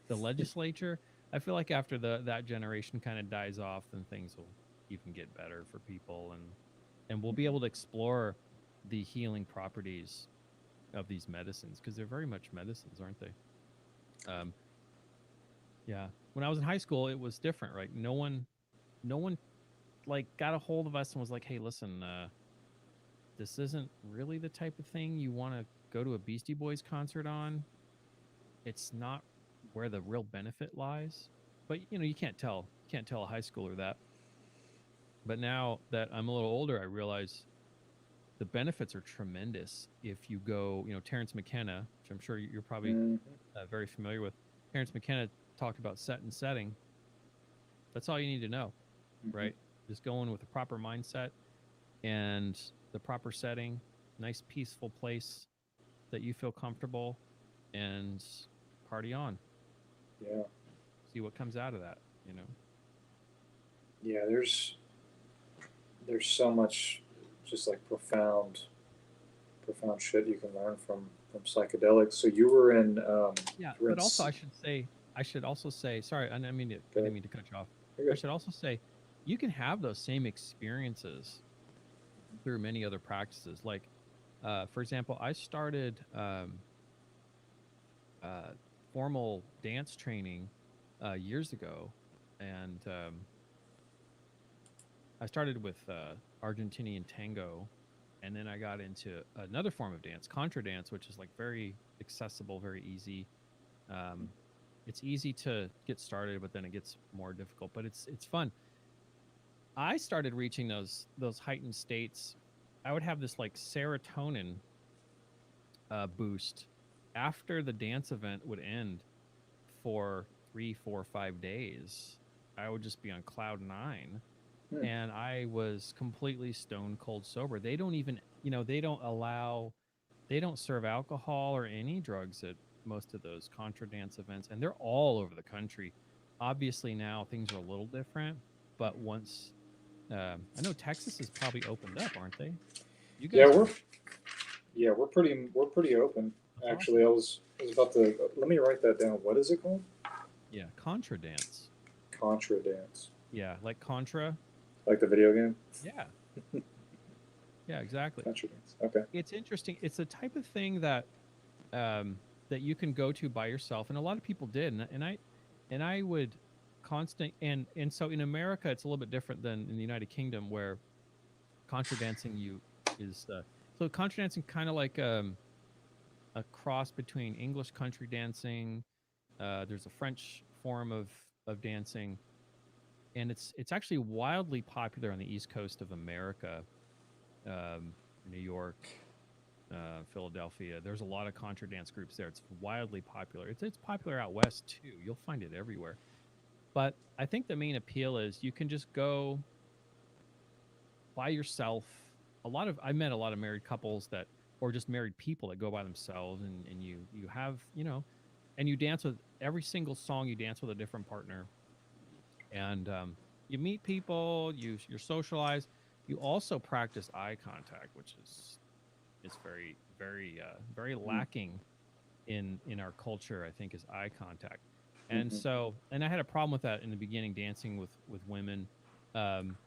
the legislature. I feel like after that generation kind of dies off, then things will even get better for people, and we'll be able to explore the healing properties of these medicines, because they're very much medicines, aren't they? Um, yeah. When I was in high school, it was different, right? No one like got a hold of us and was like, "Hey, listen, this isn't really the type of thing you want to go to a Beastie Boys concert on. It's not where the real benefit lies." But you can't tell a high schooler that. But now that I'm a little older, I realize the benefits are tremendous if you go. Terrence McKenna, which I'm sure you're probably Hmm. very familiar with. Terrence McKenna talked about set and setting. That's all you need to know, Hmm. right? Just go in with the proper mindset and the proper setting, nice peaceful place that you feel comfortable, and party on. Yeah. See what comes out of that. Yeah. There's so much just like profound shit you can learn from psychedelics. So you were in Yeah, you were in but also I should also say, sorry, I didn't mean to cut you off. you're I good. should also say you can have those same experiences through many other practices. Like, for example, I started uh, formal dance training years ago, and I started with Argentinian tango, and then I got into another form of dance, contra dance, which is like very accessible, very easy. Um, it's easy to get started, but then it gets more difficult. But it's fun. I started reaching those heightened states. I would have this like serotonin boost after the dance event would end for 3, 4, 5 days. I would just be on cloud nine, Hmm. and I was completely stone cold sober. They don't even, they don't serve alcohol or any drugs at most of those contra dance events, and they're all over the country. Obviously, now things are a little different, but once I know Texas is probably opened up, aren't they? You Yeah, guys are. we're pretty open. That's Actually, awesome. I was about to let me write that down. What is it called? Yeah, Contra dance. Contra dance, Yeah, like Contra. like the video game. Yeah, yeah, exactly. Contra dance. Okay. It's interesting. It's the type of thing that you can go to by yourself, and a lot of people did, and I would constant and so in America it's a little bit different than in the United Kingdom where contra dancing you is so contra dancing kind of like a cross between English country dancing. There's a French form of dancing, and it's actually wildly popular on the East Coast of America, New York, Philadelphia. There's a lot of contra dance groups there. It's wildly popular. It's popular out west too. You'll find it everywhere. But I think the main appeal is you can just go by yourself. I met a lot of married couples that or just married people that go by themselves, and you have, and you dance with every single song, you dance with a different partner, and you meet people, you're socialized. You also practice eye contact, which is very lacking in our culture, I think, is eye contact. And Hmm. so, and I had a problem with that in the beginning, dancing with women, um,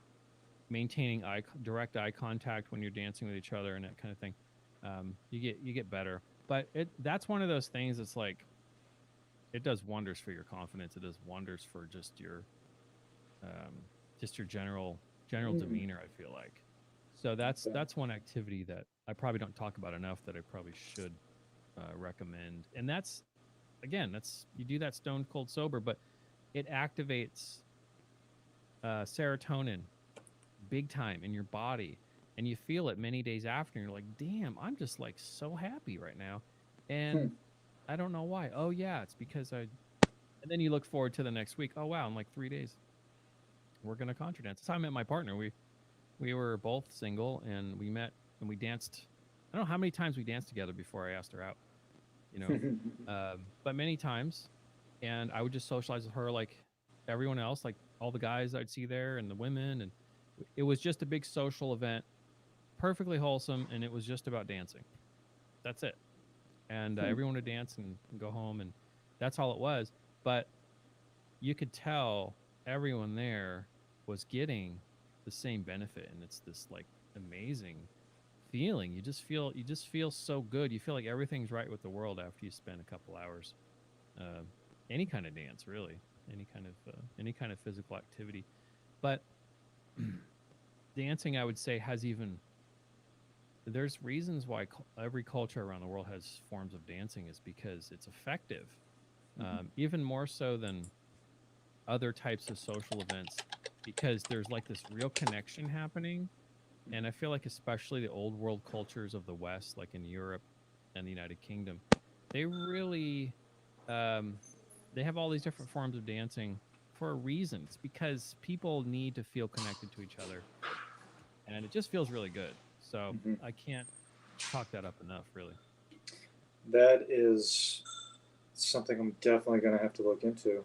maintaining direct eye contact when you're dancing with each other and that kind of thing. You get better, but that's one of those things that's like it does wonders for your confidence. It does wonders for um, just your general Mm. demeanor, I feel like. So Okay. that's one activity that I probably don't talk about enough that I probably should recommend. And that's again, that's you do that stone cold sober, but it activates serotonin big time in your body, and you feel it many days after. And you're like, damn, I'm just like so happy right now, Hmm. and I don't know why. Oh yeah, it's because I. And then you look forward to the next week. Oh wow, in like 3 days we're gonna contra dance. That's how I met my partner. We were both single, and we met and we danced. I don't know how many times we danced together before I asked her out, you know, but many times. And I would just socialize with her like everyone else, like all the guys I'd see there and the women, and it was just a big social event, perfectly wholesome, and it was just about dancing. That's it. And Hmm. everyone would dance and go home, and that's all it was. But you could tell everyone there was getting the same benefit, and it's this like amazing feeling. You just feel so good. You feel like everything's right with the world after you spend a couple hours. Uh, any kind of dance, really, any kind of physical activity. But dancing, I would say, has even there's reasons why every culture around the world has forms of dancing is because it's effective, even more so than other types of social events, because there's like this real connection happening. And I feel like especially the old world cultures of the West, like in Europe and the United Kingdom, they really um, they have all these different forms of dancing for a reason. It's because people need to feel connected to each other, and it just feels really good. So Hmm. I can't talk that up enough, really. That is something I'm definitely going to have to look into.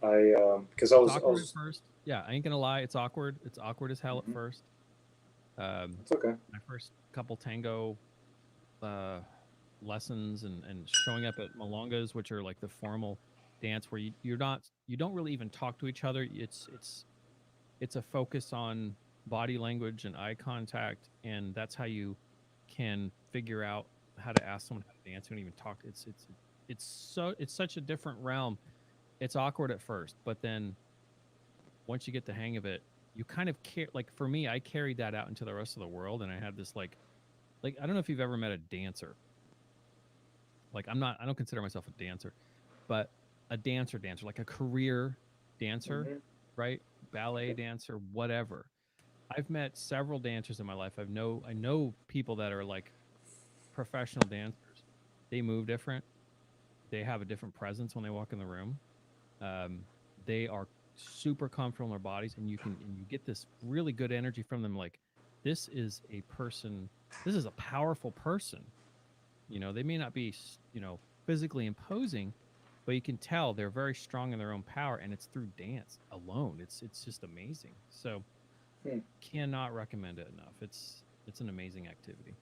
I because It's I awkward at was. first. Yeah, I ain't gonna lie. It's awkward. It's awkward as hell at Mhm. first. It's okay. My first couple tango uh, lessons and showing up at malongas, which are like the formal dance where you don't really even talk to each other. It's a focus on body language and eye contact, and that's how you can figure out how to ask someone how to dance. You don't even talk. It's such a different realm. It's awkward at first, but then once you get the hang of it, you kind of care. Like for me, I carried that out into the rest of the world, and I had this like I don't know if you've ever met a dancer. Like I don't consider myself a dancer, but a dancer, like a career dancer, Hmm. right? Ballet Okay. dancer, whatever. I've met several dancers in my life. I know people that are like professional dancers. They move different. They have a different presence when they walk in the room. Um, they are super comfortable in their bodies, and you get this really good energy from them. Like this is a person. This is a powerful person. They may not be physically imposing, but you can tell they're very strong in their own power, and it's through dance alone. It's just amazing. So Hmm. cannot recommend it enough. It's an amazing activity.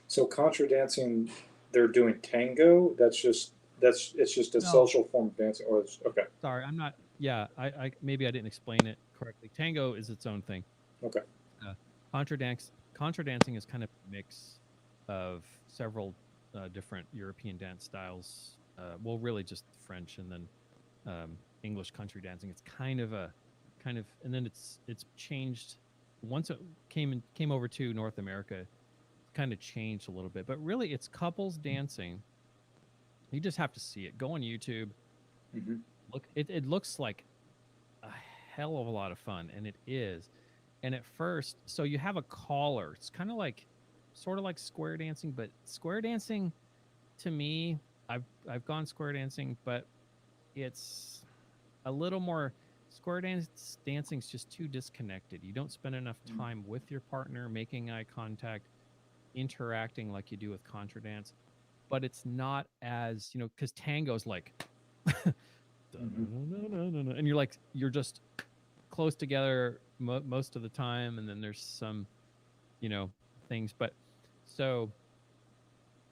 So contra dancing, they're doing tango. That's it's just a No, social form of dancing, or it's okay. sorry, I'm not. Yeah, I maybe I didn't explain it correctly. Tango is its own thing. Okay. Uh, contra dancing is kind of a mix of several different European dance styles. Well, really just French and then English country dancing. It's kind of, and then it's changed once it came over to North America. Kind of changed a little bit, but really it's couples dancing. You just have to see it. Go on YouTube. Hmm. Look, it looks like a hell of a lot of fun, and it is. And at first, so you have a caller. It's kind of like, sort of like square dancing, but square dancing to me, I've gone square dancing, but it's a little more. Dancing's just too disconnected. You don't spend enough time with your partner, making eye contact, interacting like you do with contra dance. But it's not as, because tango's like, Hmm. and you're just close together most of the time, and then there's some you know things, but so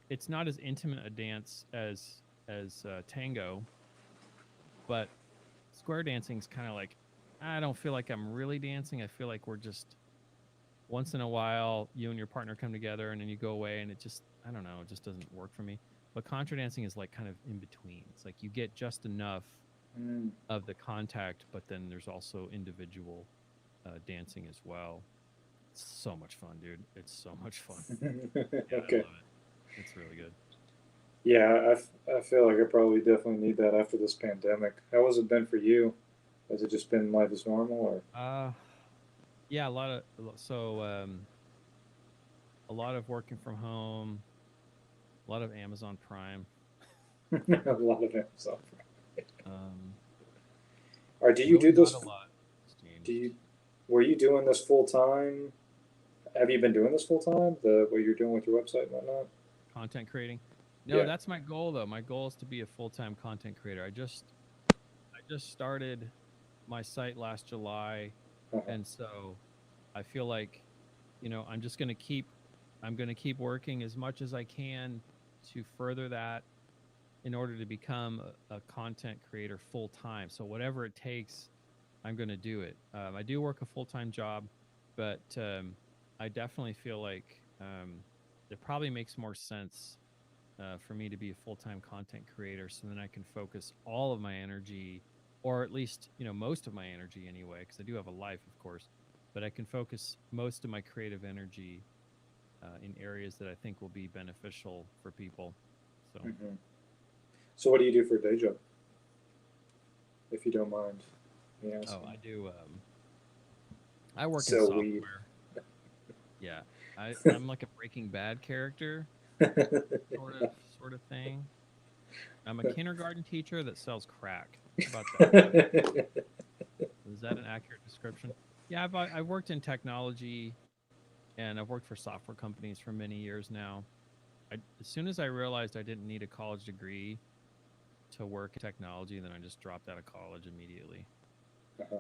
it's not as intimate a dance as tango, but square dancing is kind of like, I don't feel like I'm really dancing. I feel like we're just, once in a while you and your partner come together and then you go away, and it just, I don't know, it just doesn't work for me. But contra dancing is like kind of in between. It's like you get just enough Mm. of the contact, but then there's also individual dancing as well. It's so much fun, dude. It's so much fun. Yeah, I Okay. love it. It's really good. Yeah, I feel like I probably definitely need that after this pandemic. How has it been for you? Has it just been life as normal, or Uh, yeah, a lot of working from home, a lot of Amazon Prime. a lot of Amazon? Um, Or do you really do not a this? lot has Do changed. you were you doing this full time? Have you been doing this full time? The what you're doing with your website and whatnot? Content creating. No, Yeah. that's my goal though. My goal is to be a full-time content creator. I just started my site last July, Uh-huh. and so I feel like, I'm going to keep working as much as I can to further that in order to become a content creator full time. So whatever it takes, I'm going to do it. I do work a full-time job, but I definitely feel like it probably makes more sense for me to be a full-time content creator, so then I can focus all of my energy, or at least most of my energy anyway, because I do have a life, of course, but I can focus most of my creative energy in areas that I think will be beneficial for people. So, Hmm. So what do you do for a day job, if you don't mind me oh, asking? I do. I work in Sell weed. software. Yeah, I'm like a Breaking Bad character, sort of sort of thing. I'm a kindergarten teacher that sells crack. How about that? Is that an accurate description? Yeah, I've worked in technology, and I've worked for software companies for many years now. As soon as I realized I didn't need a college degree to work in technology, then I just dropped out of college immediately. Uh-huh.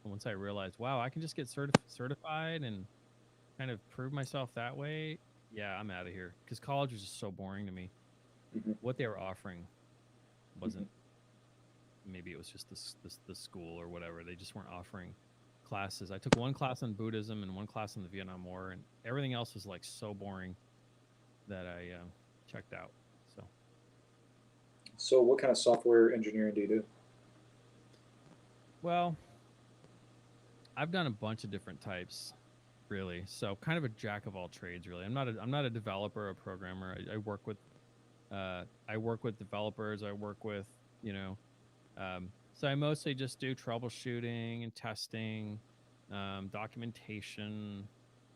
And once I realized, wow, I can just get certified and kind of prove myself that way. Yeah, I'm out of here, because college was just so boring to me. Hmm. What they were offering Hmm. wasn't. Maybe it was just the school or whatever. They just weren't offering classes. I took one class on Buddhism and one class on the Vietnam War, and everything else was like so boring that I checked out. So, So what kind of software engineering do you do? well, I've done a bunch of different types, really. So, kind of a jack of all trades, really. I'm not a developer or a programmer. I work with developers. I work with you know so I mostly just do troubleshooting and testing, documentation,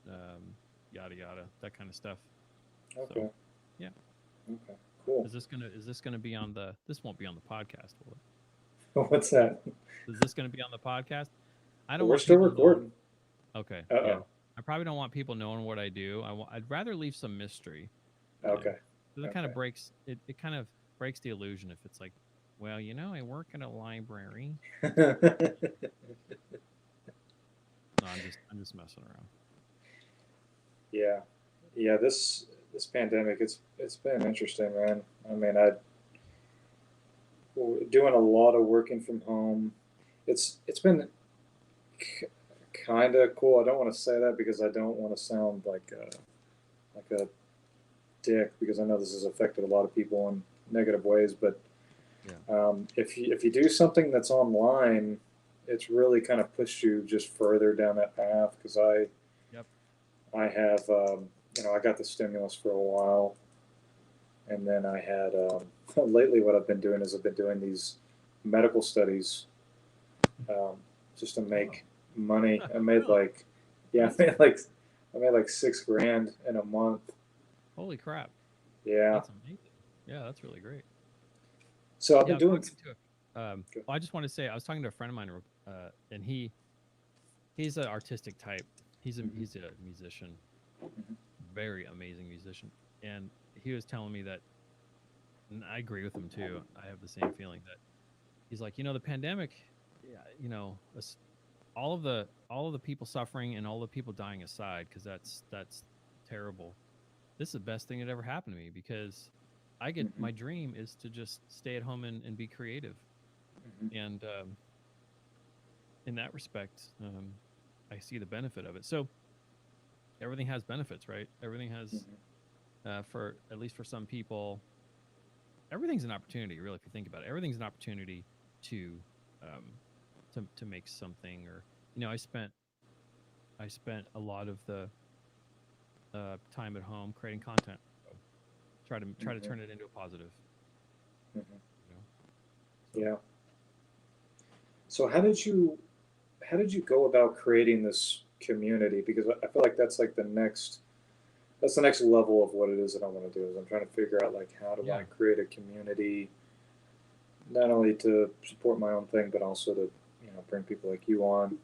um, yada yada, that kind of stuff. So, Okay. yeah. Okay. Cool. Is this gonna be on the? This won't be on the podcast, will What's that? it? Is this gonna be on the podcast? I don't We're want still people knowing. recording. Okay, Uh yeah. oh. I probably don't want people knowing what I do. I'd rather leave some mystery, you know. Okay. So it kind of Okay. breaks it. It kind of breaks the illusion if it's like, Well, I work at a library. No, I'm just messing around. Yeah, yeah. This pandemic, it's been interesting, man. I mean, I doing a lot of working from home. It's been kind of cool. I don't want to say that because I don't want to sound like a dick because I know this has affected a lot of people in negative ways. But Yeah. if you do something that's online, it's really kind of pushed you just further down that path. Because Yep. I have I got the stimulus for a while, and then I had lately what I've been doing is I've been doing these medical studies um, just to Oh, make money. I made really? like yeah, Amazing. I made like 6 grand in a month. Holy crap. Yeah. That's amazing. Yeah, that's really great. So I've Yeah, been I was doing. talking to well, I just want to say I was talking to a friend of mine, and he's an artistic type. Mhm, He's a musician, mhm, very amazing musician, and he was telling me that, and I agree with him too. I have the same feeling that he's like, the pandemic, yeah, all of the people suffering and all the people dying aside, because that's terrible. This is the best thing that ever happened to me because mhm, my dream is to just stay at home and be creative. mhm, And in that respect, I see the benefit of it. So everything has benefits, right? Everything has, mhm. for at least for some people, everything's an opportunity. Really, if you think about it, everything's an opportunity to, um, to make something. Or I spent a lot of the time at home creating content. So try to Mhm, turn it into a positive. mhm. You know, so Yeah. So how did you go about creating this community? Because I feel like that's the next level of what it is that I want to do. Is I'm trying to figure out like how do I yeah, create a community not only to support my own thing but also to bring people like you on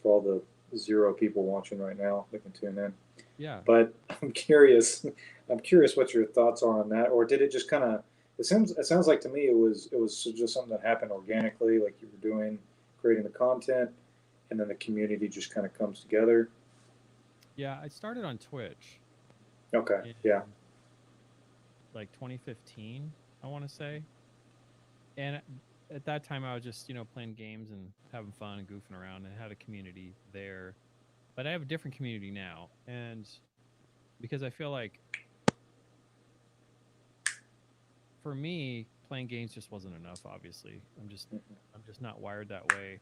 for all the 0 people watching right now that can tune in. yeah. But I'm curious. I'm curious what your thoughts are on that, or did it just kind of? It sounds like to me it was just something that happened organically, like you were doing, creating the content, and then the community just kind of comes together. Yeah, I started on Twitch Okay. in Yeah. like 2015, I want to say. And at that time, I was just, playing games and having fun and goofing around, and had a community there. But I have a different community now. And because I feel like for me, playing games just wasn't enough, obviously. I'm just not wired that way.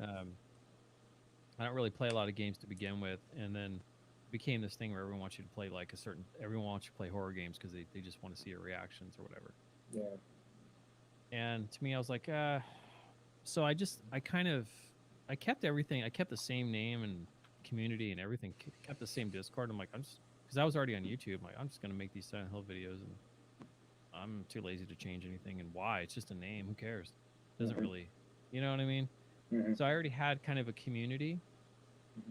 Um, I don't really play a lot of games to begin with. And then it became this thing where everyone wants you to play everyone wants you to play horror games because they just want to see your reactions or whatever. Yeah. And to me, I was like, so I kind of, I kept everything. I kept the same name and community and everything. Kept the same Discord. I'm like, because I was already on YouTube. I'm like, I'm just gonna make these Silent Hill videos, and I'm too lazy to change anything. And why? It's just a name. Who cares? Doesn't Hmm. really, you know what I mean? Hmm. So I already had kind of a community,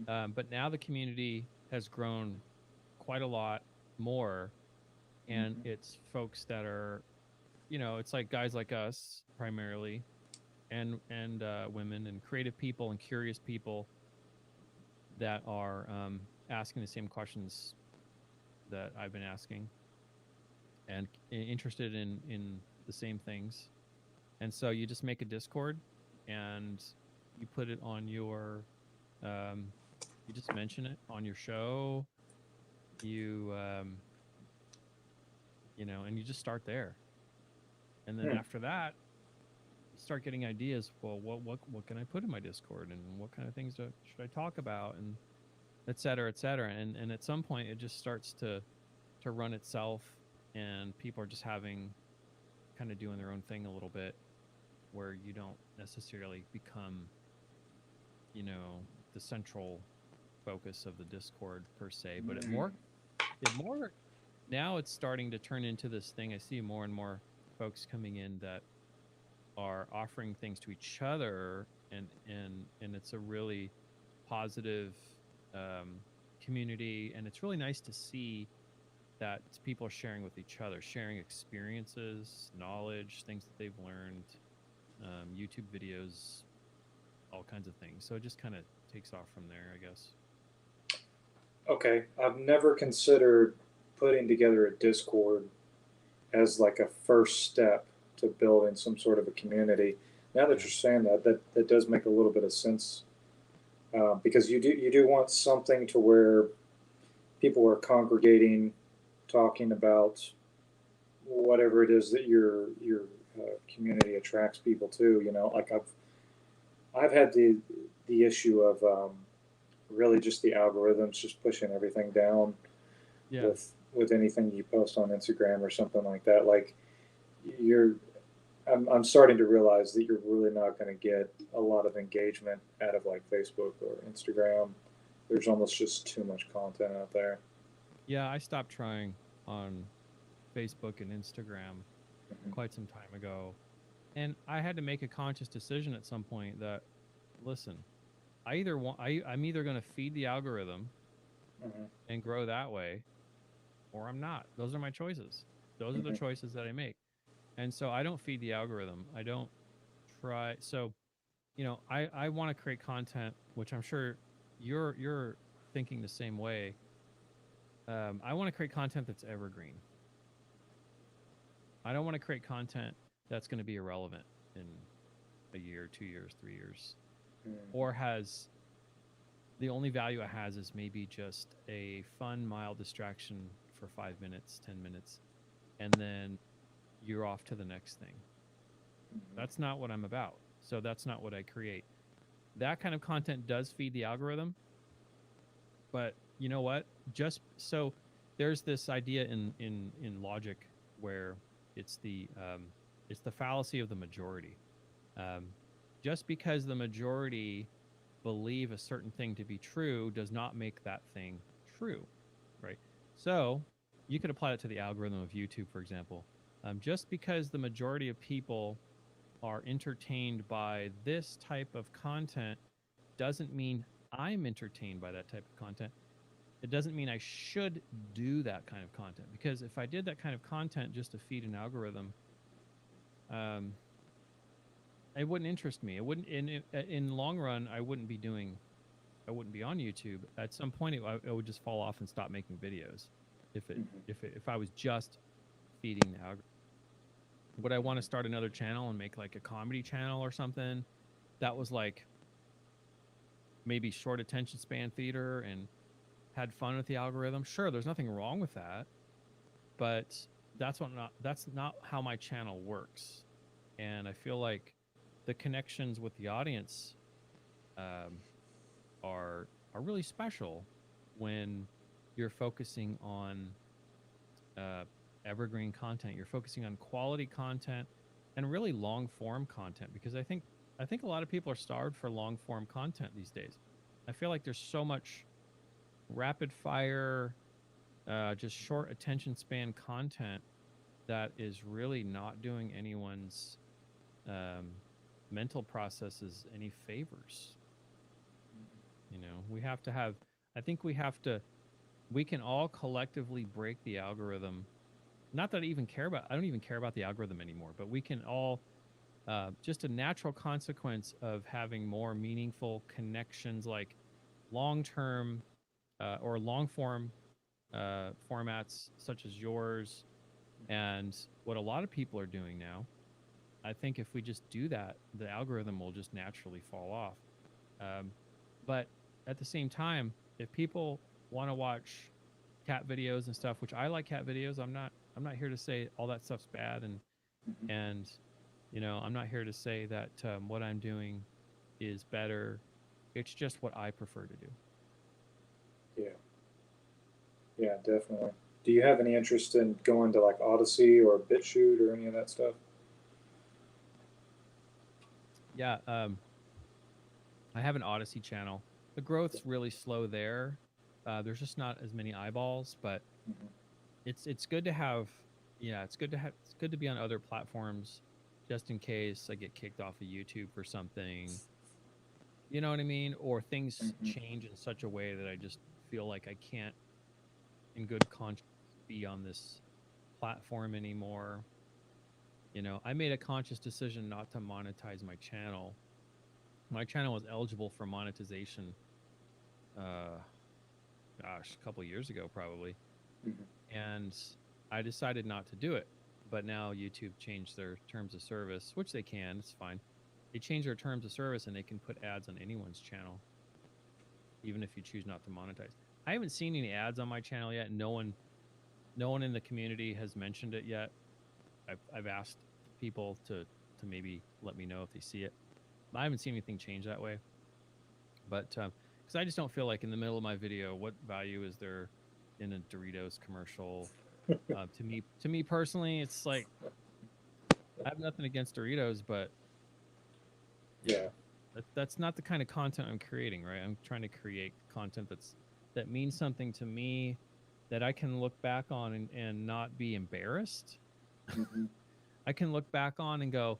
Hmm. but now the community has grown quite a lot more, and Hmm. it's folks that are, it's like guys like us primarily, and women and creative people and curious people that are asking the same questions that I've been asking, and interested in the same things. And so you just make a Discord, and you put it on your um, you just mention it on your show. You and you just start there, and then Hmm. after that you start getting ideas. Well, what can I put in my Discord, and what kind of things should I talk about, and et cetera, et cetera. And at some point it just starts to run itself, and people are just having, kind of doing their own thing a little bit, where you don't necessarily become, you know, the central focus of the Discord per se, but it more now it's starting to turn into this thing. I see more and more folks coming in that are offering things to each other, and it's a really positive um, community, and it's really nice to see that people are sharing with each other, sharing experiences, knowledge, things that they've learned, YouTube videos, all kinds of things. So it just kind of takes off from there, I guess. Okay, I've never considered putting together a Discord as like a first step to building some sort of a community. Now that Yeah. you're saying that, that does make a little bit of sense, because you do want something to where people are congregating, talking about whatever it is that your community attracts people to. You know, like I've had the issue of really just the algorithms just pushing everything down Yeah. with anything you post on Instagram or something like that. Like you're, I'm starting to realize that you're really not going to get a lot of engagement out of like Facebook or Instagram. There's almost just too much content out there. Yeah, I stopped trying on Facebook and Instagram Mm-hmm. quite some time ago. And I had to make a conscious decision at some point that, listen, I'm either going to feed the algorithm Mm-hmm. and grow that way, or I'm not. Those are my choices. Those are the Mm-hmm. choices that I make. And so I don't feed the algorithm. I don't try. So, I want to create content, which I'm sure you're thinking the same way. I want to create content that's evergreen. I don't want to create content that's going to be irrelevant in a year, 2 years, 3 years, or has the only value it has is maybe just a fun, mild distraction for 5 minutes, 10 minutes, and then you're off to the next thing. Mm-hmm. That's not what I'm about. So that's not what I create. That kind of content does feed the algorithm, but you know what? Just so there's this idea in logic where it's the um, it's the fallacy of the majority. Um, just because the majority believe a certain thing to be true does not make that thing true, right? So you could apply it to the algorithm of YouTube, for example. Just because the majority of people are entertained by this type of content doesn't mean I'm entertained by that type of content. It doesn't mean I should do that kind of content, because if I did that kind of content just to feed an algorithm, um, it wouldn't interest me. It wouldn't in the long run. I wouldn't be on YouTube. At some point, it would just fall off and stop making videos. Mm-hmm. If I was just feeding the algorithm, would I want to start another channel and make like a comedy channel or something that was like maybe short attention span theater and had fun with the algorithm? Sure, there's nothing wrong with that, but that's not how my channel works. And I feel like the connections with the audience um, are really special when you're focusing on uh, evergreen content. You're focusing on quality content and really long form content, because I think a lot of people are starved for long form content these days. I feel like there's so much rapid fire, just short attention span content that is really not doing anyone's um, mental processes any favors. We have to have, I think we can all collectively break the algorithm. Not that I don't even care about the algorithm anymore, but we can all, just a natural consequence of having more meaningful connections, like long term or long form formats such as yours and what a lot of people are doing now. I think if we just do that, the algorithm will just naturally fall off. Um, but at the same time, if people want to watch cat videos and stuff, which I like cat videos, I'm not here to say all that stuff's bad, Mm-hmm. and I'm not here to say that what I'm doing is better. It's just what I prefer to do. Yeah, yeah, definitely. Do you have any interest in going to like Odyssey or BitChute or any of that stuff? Yeah, I have an Odyssey channel. The growth's really slow there. There's just not as many eyeballs, but Mm-hmm. it's good to have. Yeah, it's good to be on other platforms, just in case I get kicked off of YouTube for something. You know what I mean? Or things Mm-hmm. change in such a way that I just feel like I can't, in good conscience. be on this platform anymore. You know, I made a conscious decision not to monetize my channel. My channel was eligible for monetization, uh, gosh, a couple years ago probably, Mhm. and I decided not to do it. But now YouTube changed their terms of service, which they can. It's fine. They change their terms of service, and they can put ads on anyone's channel, even if you choose not to monetize. I haven't seen any ads on my channel yet. No one in the community has mentioned it yet. I've asked people to maybe let me know if they see it. I haven't seen anything change that way, but because I just don't feel like in the middle of my video, what value is there in a Doritos commercial? To me personally, it's like I have nothing against Doritos, but you Yeah. know, that's not the kind of content I'm creating, right? I'm trying to create content that means something to me, that I can look back on and not be embarrassed. Mhm. I can look back on and go,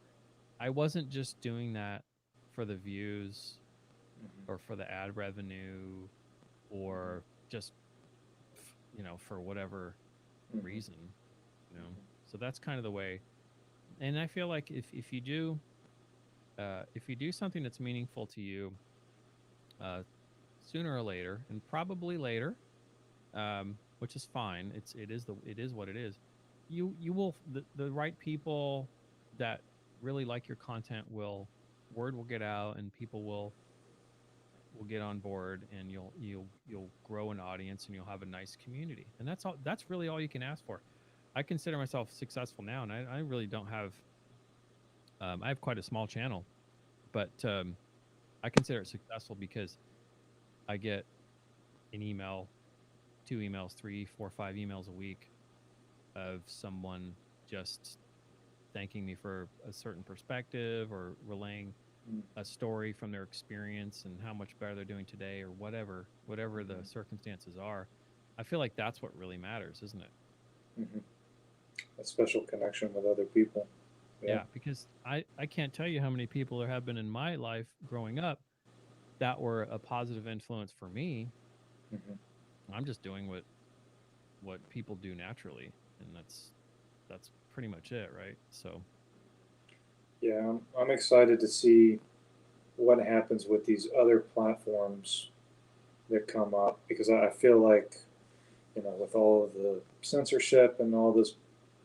I wasn't just doing that for the views Mhm. or for the ad revenue or just for whatever Mhm. reason, you know. So that's kind of the way. And I feel like if you do something that's meaningful to you, uh, sooner or later, and probably later, which is fine. It is what it is. You will the right people that really like your content will word will get out, and people will get on board, and you'll grow an audience, and you'll have a nice community. And that's all. That's really all you can ask for. I consider myself successful now, and I really don't have. I have quite a small channel, but I consider it successful because I get an email, two emails, three, four, five emails a week of someone just thanking me for a certain perspective or relaying Mhm. a story from their experience and how much better they're doing today or whatever the Mhm. circumstances are. I feel like that's what really matters, isn't it? Mhm. A special connection with other people. Yeah. Yeah, because I can't tell you how many people there have been in my life growing up that were a positive influence for me. Mhm. I'm just doing what people do naturally, and that's pretty much it, right? So Yeah, I'm excited to see what happens with these other platforms that come up because I feel like, with all of the censorship and all this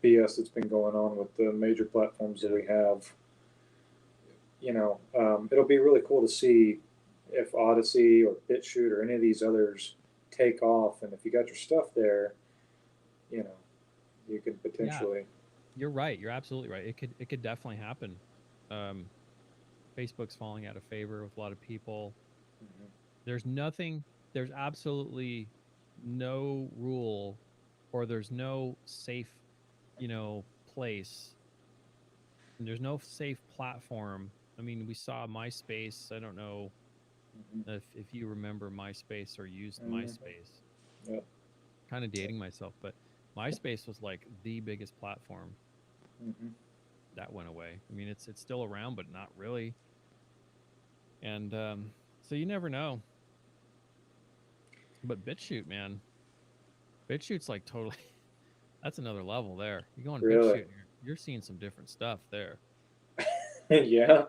BS that's been going on with the major platforms that yeah, we have, it'll be really cool to see if Odyssey or BitChute or any of these others take off. And if you got your stuff there, you know, you could yeah, potentially. you're right. You're absolutely right. It could definitely happen. Um, Facebook's falling out of favor with a lot of people. Mhm. There's nothing. There's absolutely no rule, or there's no safe, place. And there's no safe platform. I mean, we saw MySpace. I don't know Mhm. if you remember MySpace or used Mhm. MySpace. Yep. Kind of dating myself, but MySpace was like the biggest platform Mhm. that went away. I mean, it's still around, but not really. And so you never know. But BitChute, man, BitChute's like totally. That's another level there. You go on Really. BitChute, you're seeing some different stuff there. Yeah.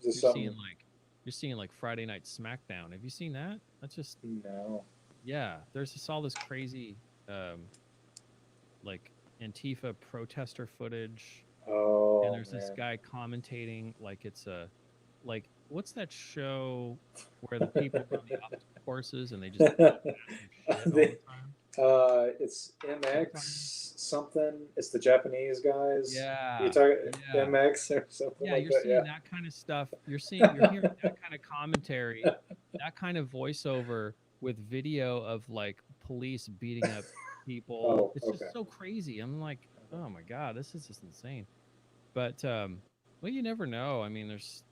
Just You're seeing something. like you're seeing like Friday Night SmackDown. Have you seen that? That's just No. yeah. There's just all this crazy um like Antifa protester footage, and Oh there's this man. guy commentating like it's a like what's that show where the people go on the obstacle courses and they just eat massive shit all they, the time? it's You know what I'm talking about? MX something. It's the Japanese guys. You Yeah, talk yeah, MX or something yeah. like You're that. seeing Yeah. that kind of stuff. You're hearing that kind of commentary, that kind of voiceover with video of like police beating up people. Oh, It's okay. just so crazy. I'm like, oh my god, this is just insane. But well, you never know. I mean, there's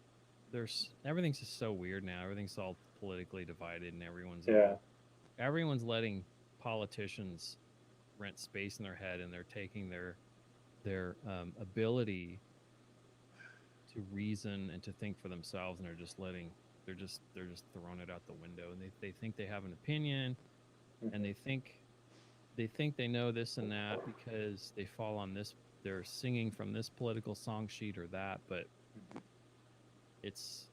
everything's just so weird now. Everything's all politically divided, and Yeah. everyone's letting politicians rent space in their head, and they're taking their ability to reason and to think for themselves, and they're just throwing it out the window, and they think they have an opinion, and Hmm. they think they think they know this and that because they fall on this, they're singing from this political song sheet or that, but it's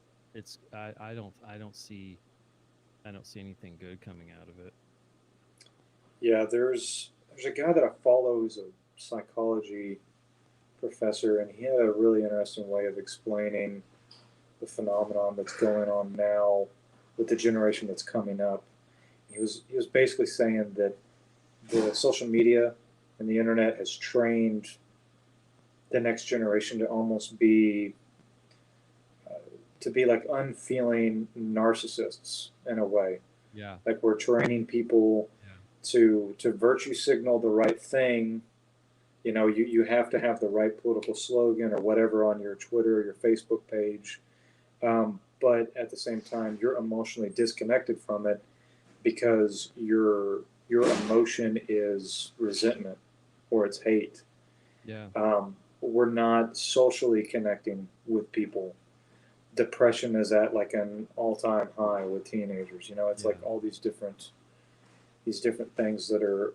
I don't see anything good coming out of it. Yeah, there's a guy that I follow who's a psychology professor, and he had a really interesting way of explaining the phenomenon that's going on now with the generation that's coming up. He was basically saying that the social media and the internet has trained the next generation to almost uh, be like unfeeling narcissists in a way. Yeah. Like we're training people Yeah. to virtue signal the right thing. You know, you have to have the right political slogan or whatever on your Twitter or your Facebook page. But at the same time, you're emotionally disconnected from it because your emotion is resentment or it's hate. Yeah. We're not socially connecting with people. Depression is at like an all-time high with teenagers. You know, it's Yeah. like all these different things that are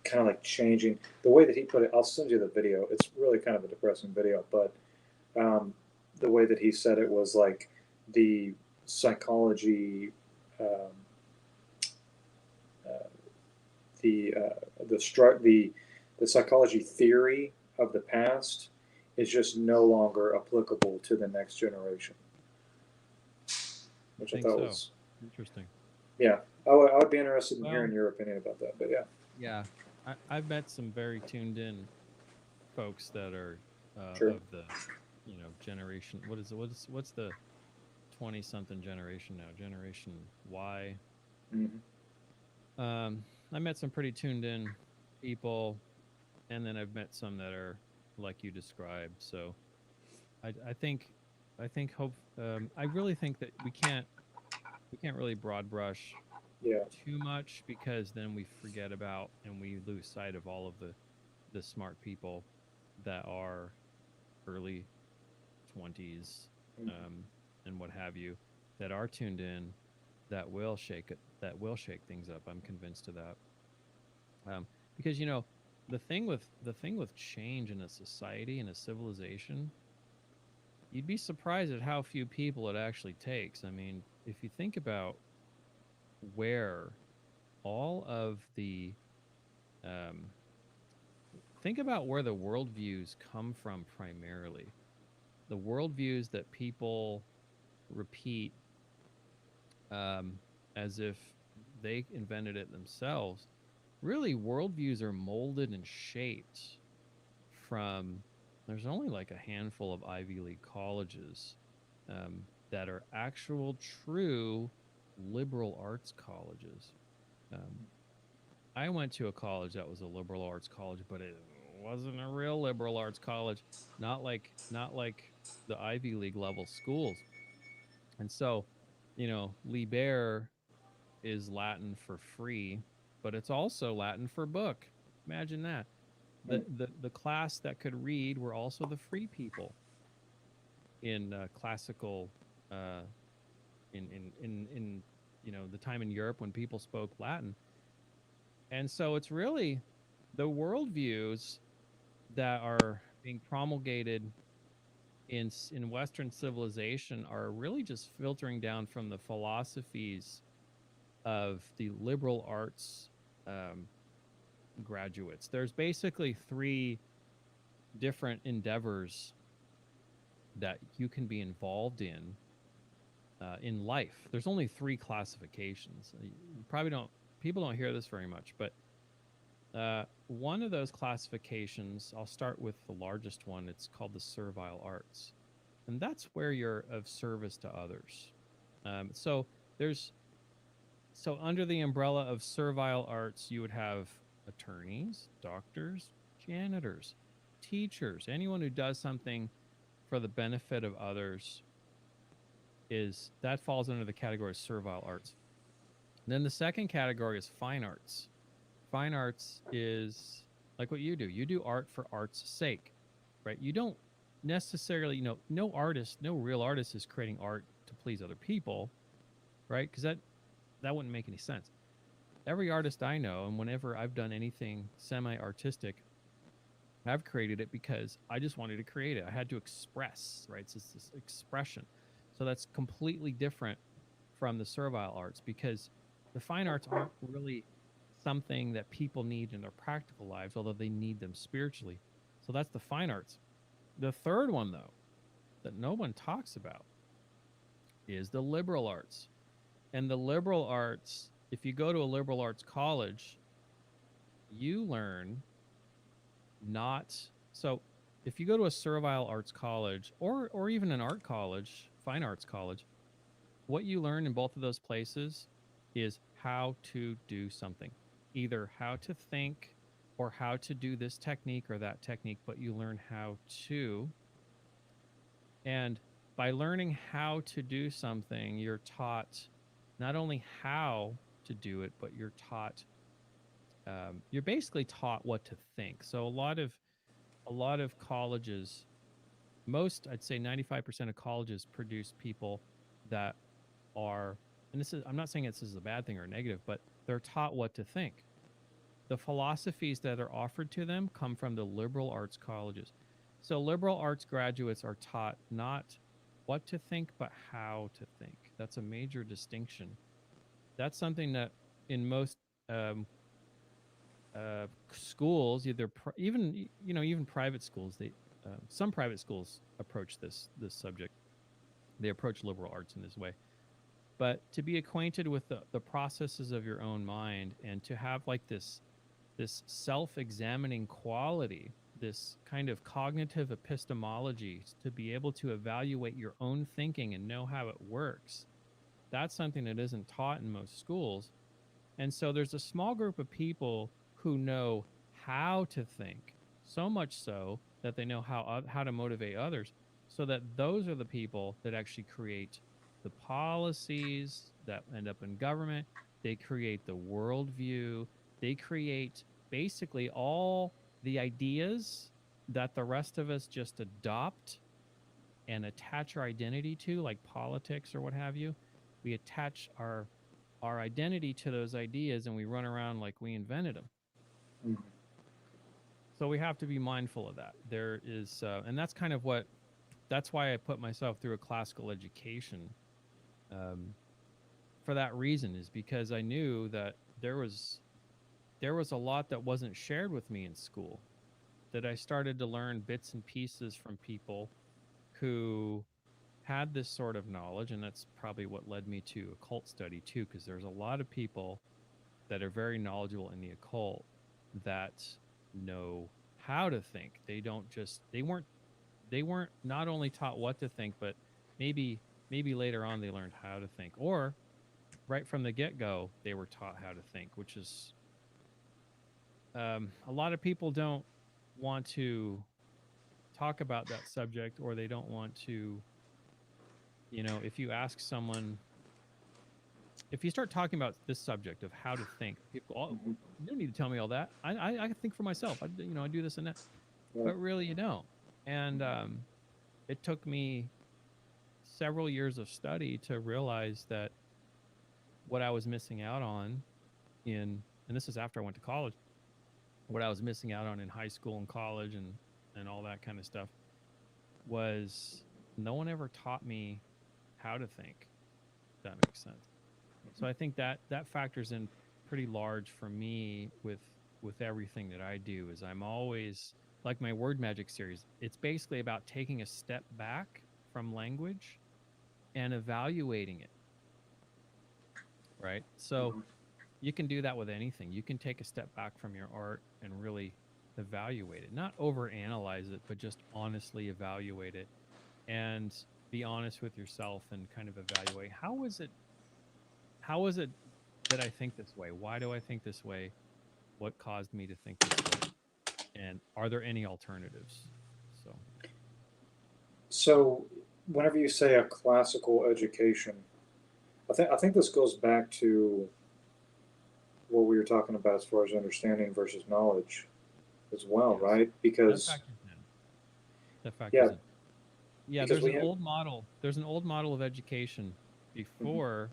kind of like changing the way that he put it. I'll send you the video. It's really kind of a depressing video, but um, the way that he said it was like the psychology, um, uh, the psychology theory of the past is just no longer applicable to the next generation, I which I think thought so. was Interesting. yeah. I would be interested in Well, hearing your opinion about that, but yeah, yeah. I've met some very tuned in folks that are sure. of the, generation. What's the 20 something generation now? Generation Y. Mm-hmm. I met some pretty tuned in people, and then I've met some that are like you described. So I think hope I really think that we can't really broad brush Yeah. too much because then we forget about and we lose sight of all of the smart people that are early 20s, Mm-hmm. and what have you, that are tuned in, that will shake it, that will shake things up. I'm convinced of that. Because the thing with change in a society and a civilization, you'd be surprised at how few people it actually takes. I mean, if you think about where all of the um, think about where the worldviews come from primarily, the worldviews that people repeat, um, as if they invented it themselves. Really, worldviews are molded and shaped from. There's only like a handful of Ivy League colleges, that are actual, true liberal arts colleges. Um, I went to a college that was a liberal arts college, but it wasn't a real liberal arts college, not like the Ivy League level schools. And so, Liber is Latin for free, but it's also Latin for book. Imagine that. The class that could read were also the free people in classical, uh, in the time in Europe when people spoke Latin. And so it's really the worldviews that are being promulgated in Western civilization are really just filtering down from the philosophies of the liberal arts, um, graduates. There's basically three different endeavors that you can be involved in life. There's only three classifications. You probably don't people don't hear this very much, but one of those classifications, I'll start with the largest one. It's called the servile arts, and that's where you're of service to others. So there's so under the umbrella of servile arts, you would have attorneys, doctors, janitors, teachers, anyone who does something for the benefit of others is that falls under the category of servile arts. And then the second category is fine arts. Fine arts is like what you do. You do art for art's sake, right? You don't necessarily, no artist, no real artist is creating art to please other people, right? Because that wouldn't make any sense. every artist I know, and whenever I've done anything semi-artistic, I've created it because I just wanted to create it. I had to express, right? It's this expression. So that's completely different from the servile arts, because the fine arts aren't really something that people need in their practical lives, although they need them spiritually. So that's the fine arts. The third one, though, that no one talks about is the liberal arts. And the liberal arts, if you go to a liberal arts college, you learn not so if you go to a servile arts college, or even an art college, fine arts college, what you learn in both of those places is how to do something, either how to think or how to do this technique or that technique, but you learn how to. And by learning how to do something, you're taught not only how to do it, but you're basically taught what to think. So a lot of colleges, most, I'd say 95% of colleges produce people that are, and this is, I'm not saying this is a bad thing or a negative, but they're taught what to think. The philosophies that are offered to them come from the liberal arts colleges. So liberal arts graduates are taught not what to think, but how to think. That's a major distinction. That's something that in most um, schools, even even private schools, they some private schools approach this subject. They approach liberal arts in this way. But to be acquainted with the processes of your own mind, and to have like this self-examining quality, this kind of cognitive epistemology, to be able to evaluate your own thinking and know how it works, that's something that isn't taught in most schools. And so there's a small group of people who know how to think, so much so that they know how to motivate others, so that those are the people that actually create the policies that end up in government. They create the worldview. They create basically all the ideas that the rest of us just adopt and attach our identity to, like politics or what have you. We attach our identity to those ideas, and we run around like we invented them. Mhm. So we have to be mindful of that. There is, and that's kind of that's why I put myself through a classical education. Um, for that reason, is because I knew that there was a lot that wasn't shared with me in school, that I started to learn bits and pieces from people who had this sort of knowledge. And that's probably what led me to occult study too, because there's a lot of people that are very knowledgeable in the occult that know how to think. They weren't not only taught what to think, but maybe later on they learned how to think, or right from the get-go they were taught how to think, which is a lot of people don't want to talk about that subject, or they don't want to, if you ask someone, if you start talking about this subject of how to think, people go, oh, Mhm. you don't need to tell me all that. I can think for myself. I do this and that, Yeah. but really you don't. And it took me several years of study to realize that what I was missing out on and this is after I went to college, what I was missing out on in high school and college and all that kind of stuff was no one ever taught me how to think. If that makes sense. So I think that factors in pretty large for me with everything that I do. Is I'm always, like my word magic series, it's basically about taking a step back from language and evaluating it, right? So Mhm. you can do that with anything. You can take a step back from your art and really evaluate it, not overanalyze it, but just honestly evaluate it, and be honest with yourself and kind of evaluate, how is it that I think this way? Why do I think this way? What caused me to think this way? And are there any alternatives? So, So, whenever you say a classical education, I think this goes back to what we were talking about as far as understanding versus knowledge as well, yes, right? that Because factors in. That yeah, factors in. Yeah, because there's we an have. old model. There's an old model of education Mhm.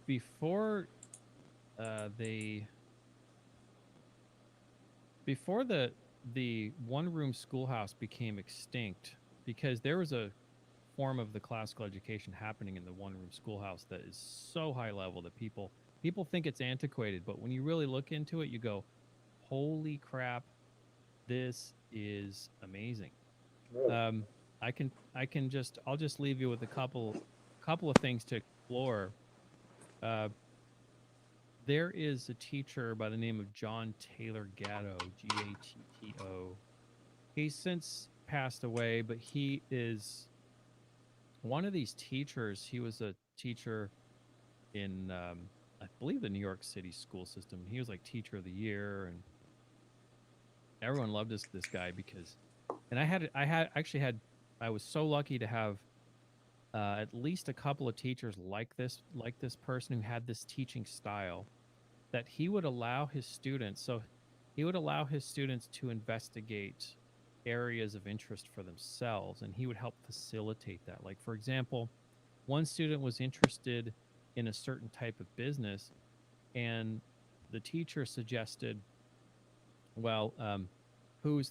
before they before the one room schoolhouse became extinct, because there was a form of the classical education happening in the one room schoolhouse that is so high level that people think it's antiquated, but when you really look into it, you go, holy crap, this is amazing. Really? um I'll just leave you with a couple of things to explore. uh there is a teacher by the name of John Taylor Gatto, Gatto. He's since passed away, but he is one of these teachers. He was a teacher in, I believe, the New York City school system. He was like teacher of the year, and everyone loved this guy because, and I was so lucky to have at least a couple of teachers like this person who had this teaching style that he would allow his students. So he would allow his students to investigate areas of interest for themselves, and he would help facilitate that. Like, for example, one student was interested in a certain type of business, and the teacher suggested, well, who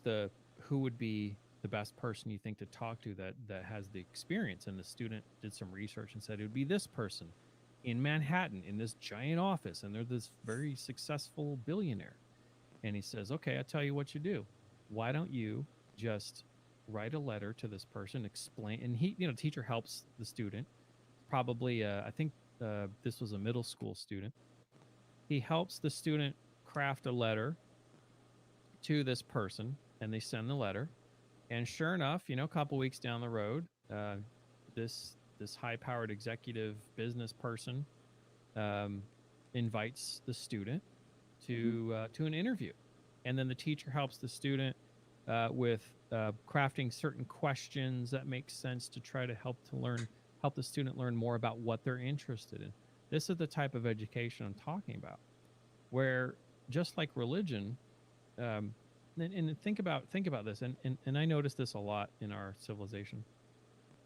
would be the best person you think to talk to that has the experience? And the student did some research and said it would be this person in Manhattan in this giant office, and they're this very successful billionaire. And he says, okay, I'll tell you what you do. Why don't you just write a letter to this person, explain, and teacher helps the student. Probably, I think this was a middle school student. He helps the student craft a letter to this person, and they send the letter. And sure enough, a couple weeks down the road, this high-powered executive business person um, invites the student to an interview, and then the teacher helps the student with crafting certain questions that make sense to try to help the student learn more about what they're interested in. This is the type of education I'm talking about, where just like religion, and think about this, and I notice this a lot in our civilization.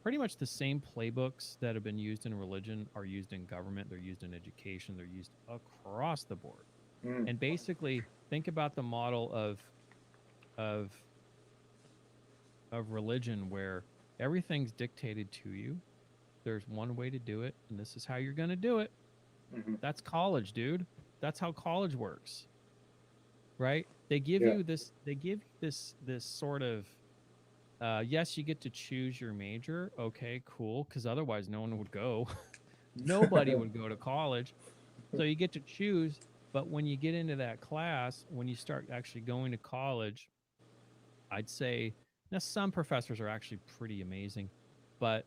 Pretty much the same playbooks that have been used in religion are used in government, they're used in education, they're used across the board. Mm. And basically, think about the model of of religion, where everything's dictated to you. There's one way to do it, and this is how you're going to do it. Mm-hmm. That's college, dude. That's how college works. Right? They give Yeah. you this sort of yes, you get to choose your major. Okay, cool, cuz otherwise no one would go. Nobody would go to college. So you get to choose, but when you get into that class, when you start actually going to college, I'd say now some professors are actually pretty amazing, but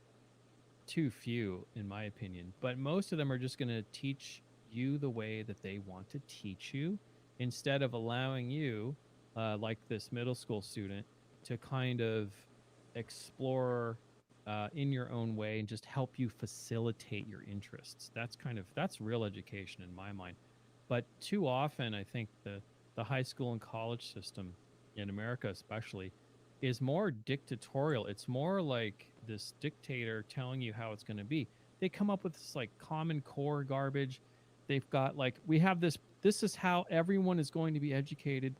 too few in my opinion. But most of them are just going to teach you the way that they want to teach you, instead of allowing you, like this middle school student, to kind of explore in your own way and just help you facilitate your interests. That's real education in my mind. But too often, I think the high school and college system in America, especially, is more dictatorial. It's more like this dictator telling you how it's going to be. They come up with this like common core garbage. They've got like, we have this is how everyone is going to be educated.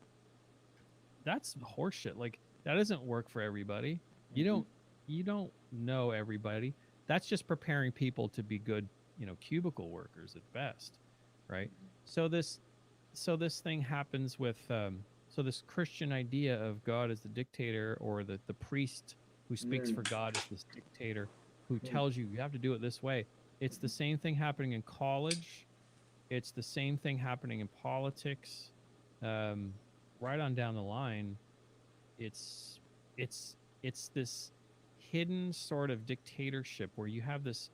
That's horseshit. Like, that doesn't work for everybody. You Mm-hmm. don't know everybody. That's just preparing people to be good, cubicle workers at best, right? So this thing happens with so this Christian idea of God as the dictator, or the priest who speaks Mm. for God as this dictator who Mm. tells you have to do it this way. It's the same thing happening in college. It's the same thing happening in politics. Um, right on down the line, it's it's this hidden sort of dictatorship where you have this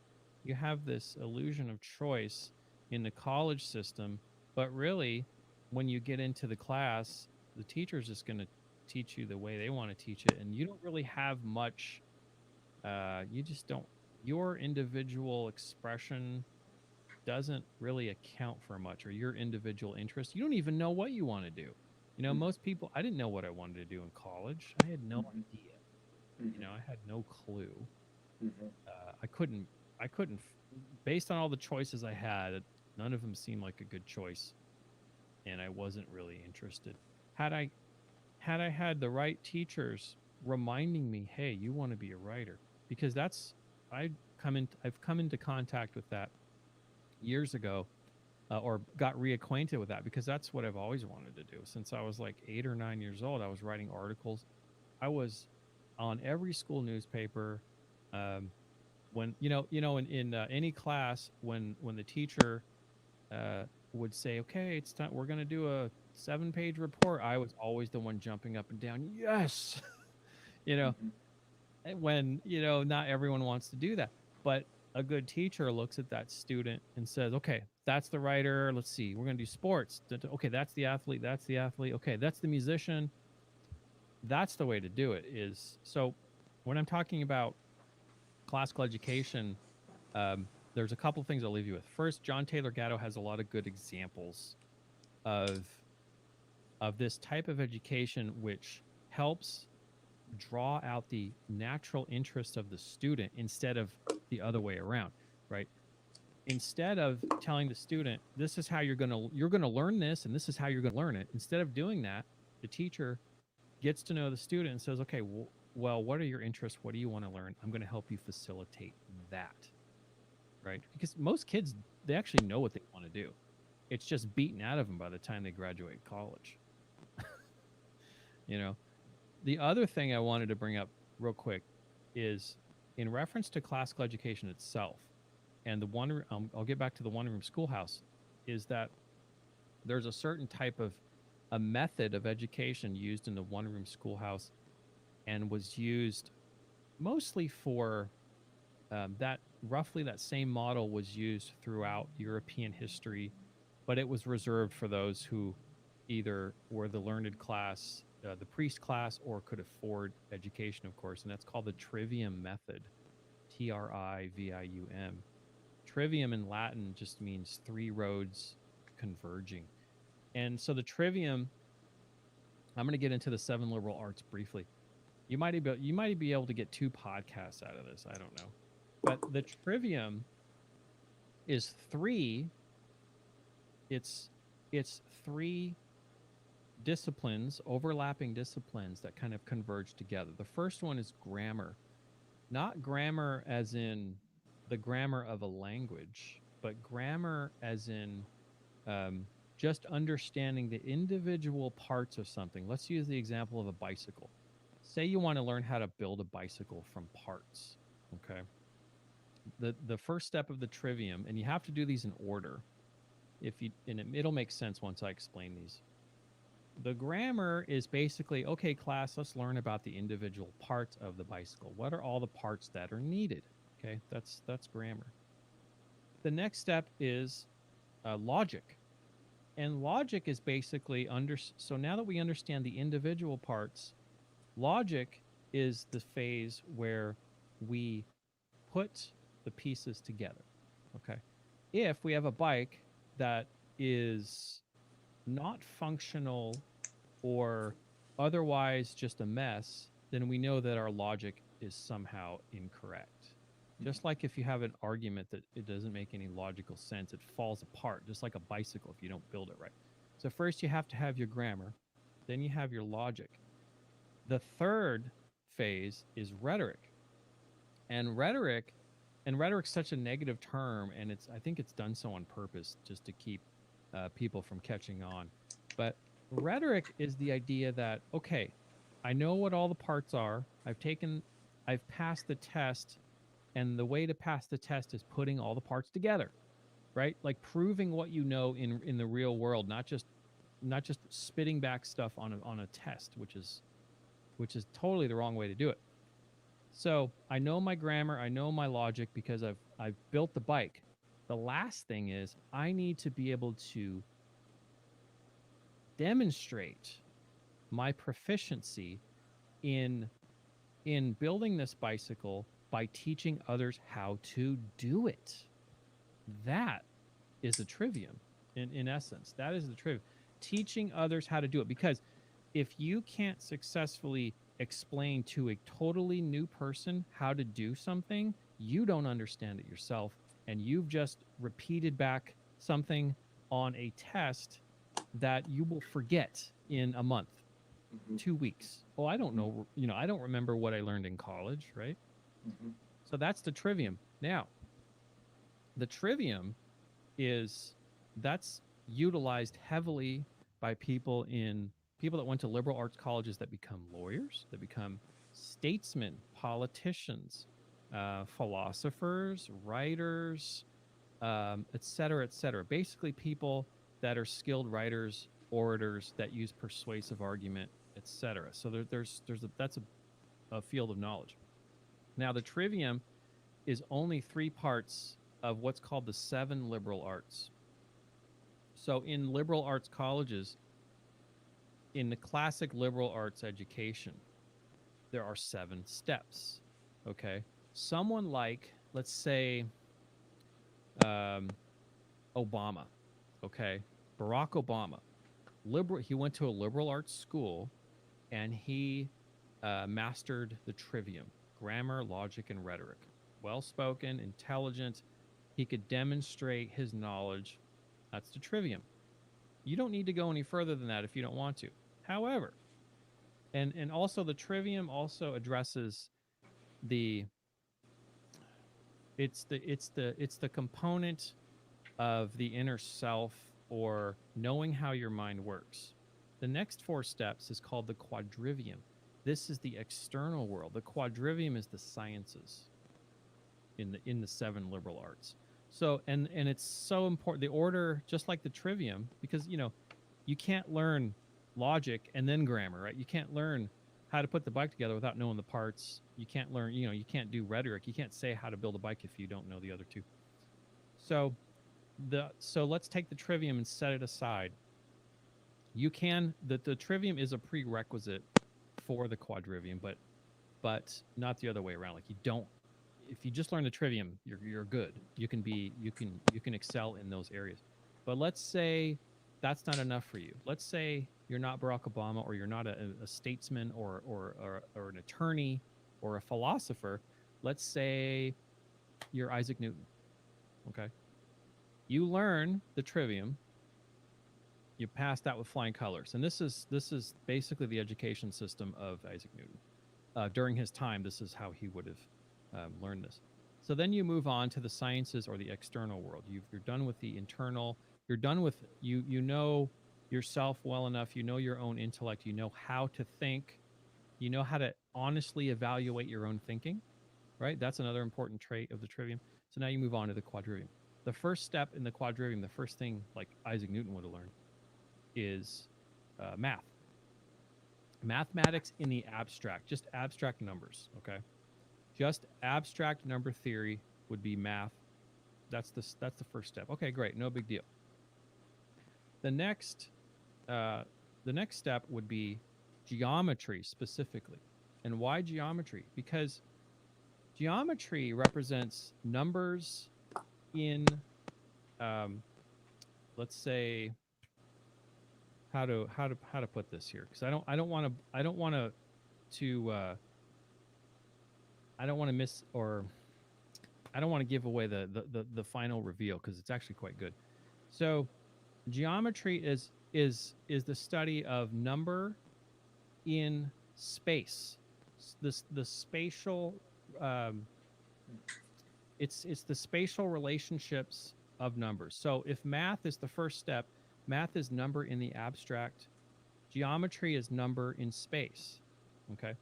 illusion of choice in the college system, but really when you get into the class, the teacher's just going to teach you the way they want to teach it, and you don't really have much. You just don't. Your individual expression doesn't really account for much, or your individual interest. You don't even know what you want to do. Most people, I didn't know what I wanted to do in college. I had no Mm-hmm. idea. Mm-hmm. I had no clue. Mm-hmm. I couldn't, based on all the choices I had, None of them seemed like a good choice, and I wasn't really interested. Had I had the right teachers reminding me, "Hey, you want to be a writer," because that's I've come into contact with that years ago, or got reacquainted with that because that's what I've always wanted to do since I was like 8 or 9 years old. I was writing articles. I was on every school newspaper. Um, when in any class, when the teacher would say, "Okay, it's time. We're going to do a 7-page report," I was always the one jumping up and down. Yes, you know, Hmm. when not everyone wants to do that, but a good teacher looks at that student and says, "Okay, that's the writer. Let's see. We're going to do sports. Okay, that's the athlete. That's the athlete. Okay, that's the musician." That's the way to do it. Is so when I'm talking about classical education, there's a couple things I'll leave you with. First, John Taylor Gatto has a lot of good examples of this type of education, which helps draw out the natural interest of the student instead of the other way around, right? Instead of telling the student, "This is how you're gonna learn this, and this is how you're gonna learn it," instead of doing that, the teacher gets to know the student and says, "Okay, well, what are your interests? What do you want to learn? I'm going to help you facilitate that." Right? Because most kids, they actually know what they want to do. It's just beaten out of them by the time they graduate college. you know, the other thing I wanted to bring up real quick is in reference to classical education itself, and I'll get back to the one room schoolhouse, is that there's a certain type of a method of education used in the one room schoolhouse and was used mostly for that roughly that same model was used throughout European history, but it was reserved for those who either were the learned class, the priest class, or could afford education, of course. And that's called the trivium method, Trivium. Trivium in Latin just means three roads converging. And so the trivium, I'm going to get into the seven liberal arts briefly. You might be able to get 2 podcasts out of this. I don't know. But the trivium is three. It's 3 disciplines, overlapping disciplines that kind of converge together. The first one is grammar. Not grammar as in the grammar of a language, but grammar as in just understanding the individual parts of something. Let's use the example of a bicycle. Say you want to learn how to build a bicycle from parts. Okay. The first step of the trivium, and you have to do these in order. It'll make sense once I explain these. The grammar is basically, okay, class, let's learn about the individual parts of the bicycle. What are all the parts that are needed? Okay, that's grammar. The next step is logic. And logic is basically so now that we understand the individual parts, logic is the phase where we put the pieces together. Okay. If we have a bike that is not functional or otherwise just a mess, then we know that our logic is somehow incorrect. Just like if you have an argument that it doesn't make any logical sense, it falls apart, just like a bicycle if you don't build it right. So first you have to have your grammar, then you have your logic. The third phase is rhetoric. And rhetoric's such a negative term, and I think it's done so on purpose just to keep people from catching on. But rhetoric is the idea that, okay, I know what all the parts are. I've passed the test, and the way to pass the test is putting all the parts together, right? Like proving what you know in the real world, not just spitting back stuff on a test, which is totally the wrong way to do it. So I know my grammar, I know my logic because I've built the bike. The last thing is I need to be able to demonstrate my proficiency in building this bicycle by teaching others how to do it. That is the trivium in essence. That is the trivium. Teaching others how to do it, because if you can't successfully explain to a totally new person how to do something, you don't understand it yourself, and you've just repeated back something on a test that you will forget in a month, Mm-hmm. 2 weeks. Oh, I don't know. I don't remember what I learned in college, right? Mm-hmm. So that's the trivium. Now, the trivium is that's utilized heavily by people that went to liberal arts colleges that become lawyers, that become statesmen, politicians, philosophers, writers, et cetera, et cetera. Basically, people that are skilled writers, orators that use persuasive argument, et cetera. So that's a field of knowledge. Now, the trivium is only three parts of what's called the seven liberal arts. So, in liberal arts colleges, in the classic liberal arts education, there are 7 steps. Okay. Someone like, let's say, um, Obama. Okay. Barack Obama. He went to a liberal arts school and he mastered the trivium: grammar, logic, and rhetoric. Well spoken, intelligent. He could demonstrate his knowledge. That's the trivium. You don't need to go any further than that if you don't want to. However, and also the trivium also addresses the it's the component of the inner self, or knowing how your mind works. The next 4 steps is called the quadrivium. This is the external world. The quadrivium is the sciences in the 7 liberal arts. So and it's so important, the order, just like the trivium, because you can't learn logic and then grammar, right? You can't learn how to put the bike together without knowing the parts. You can't learn, you can't do rhetoric. You can't say how to build a bike if you don't know the other 2. So let's take the trivium and set it aside. You can the trivium is a prerequisite for the quadrivium, but not the other way around. Like, you don't, if you just learn the trivium, you're good. You can excel in those areas. But let's say that's not enough for you. Let's say you're not Barack Obama, or you're not a statesman, or an attorney, or a philosopher. Let's say you're Isaac Newton. Okay. You learn the trivium, you pass that with flying colors. And this is basically the education system of Isaac Newton. During his time, this is how he would have learned this. So then you move on to the sciences, or the external world. You're done with the internal. You're done with you know yourself well enough. You know your own intellect. You know how to think. You know how to honestly evaluate your own thinking, right? That's another important trait of the trivium. So now you move on to the quadrivium. The first step in the quadrivium, the first thing like Isaac Newton would have learned, is math. Mathematics in the abstract, just abstract numbers, okay? Just abstract number theory would be math. That's the first step. Okay, great, no big deal. The next step would be geometry specifically. And why geometry? Because geometry represents numbers in, let's say, how to put this here, because I don't want to miss, or I don't want to give away the final reveal, because it's actually quite good. So geometry is the study of number in space. The spatial it's the spatial relationships of numbers. So if math is the first step, math is number in the abstract, geometry is number in space. Okay.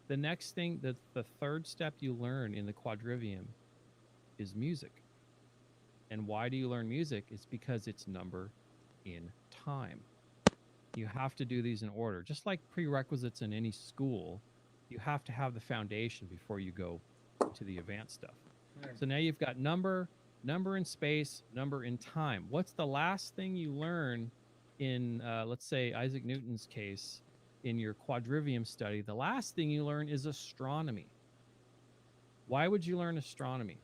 The next thing, the third step you learn in the quadrivium is music. And why do you learn music? It's because it's number in time. You have to do these in order. Just like prerequisites in any school, you have to have the foundation before you go to the advanced stuff. So now you've got number in space, number in time. What's the last thing you learn in, let's say, Isaac Newton's case, in your quadrivium study? The last thing you learn is astronomy. Why would you learn astronomy?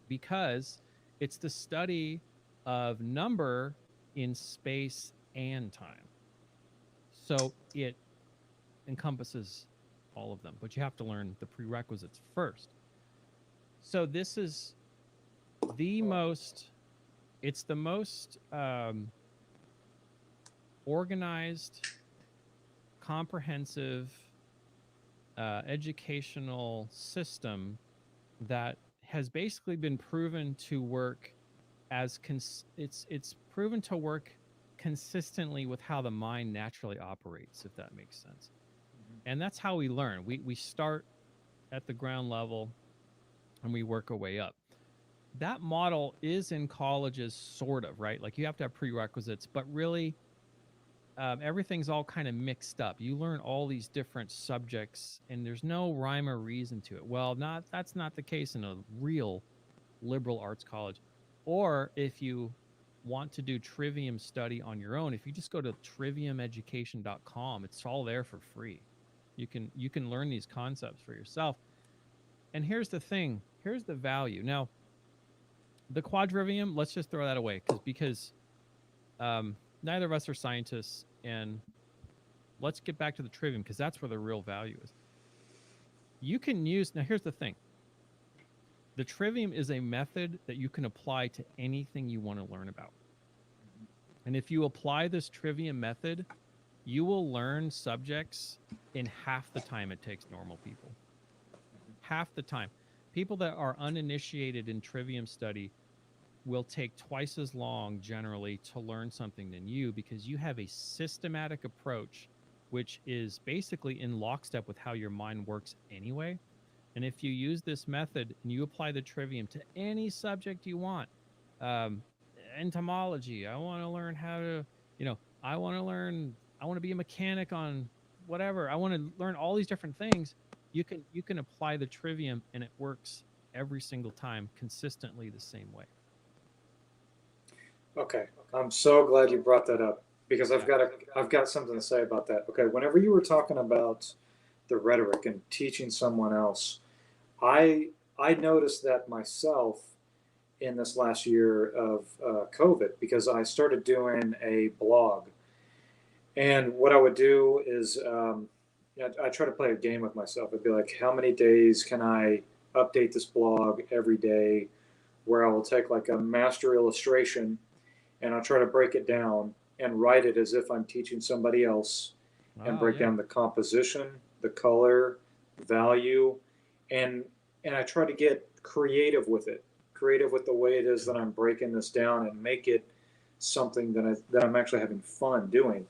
Because it's the study of number in space and time. So it encompasses all of them, but you have to learn the prerequisites first. So this is the most it's the most organized, comprehensive educational system that has basically been proven to work it's proven to work consistently with how the mind naturally operates, if that makes sense. And that's how we learn. We start at the ground level and we work our way up. That model is in colleges, sort of, right? Like you have to have prerequisites, but really everything's all kind of mixed up. You learn all these different subjects and there's no rhyme or reason to it. Well, that's not the case in a real liberal arts college. Or if you want to do trivium study on your own, if you just go to triviumeducation.com, it's all there for free. You can learn these concepts for yourself. And here's the thing, here's the value. Now, the quadrivium, let's just throw that away because neither of us are scientists, and let's get back to the trivium because that's where the real value is. You can use, now here's the thing. The trivium is a method that you can apply to anything you want to learn about. And if you apply this trivium method, you will learn subjects in half the time it takes normal people. Half the time. People that are uninitiated in trivium study will take twice as long generally to learn something than you because you have a systematic approach which is basically in lockstep with how your mind works anyway. And if you use this method and you apply the trivium to any subject you want, entomology, I want to learn how to, I want to be a mechanic on whatever. I want to learn all these different things. You can apply the trivium and it works every single time consistently the same way. Okay, I'm so glad you brought that up because I've got something to say about that. Okay, whenever you were talking about the rhetoric and teaching someone else, I noticed that myself in this last year of COVID because I started doing a blog, and what I would do is I try to play a game with myself. I'd be like, how many days can I update this blog every day, where I will take like a master illustration and I'll try to break it down and write it as if I'm teaching somebody else and break down the composition, the color, value, and I try to get creative with it, creative with the way it is that I'm breaking this down and make it something that I'm actually having fun doing.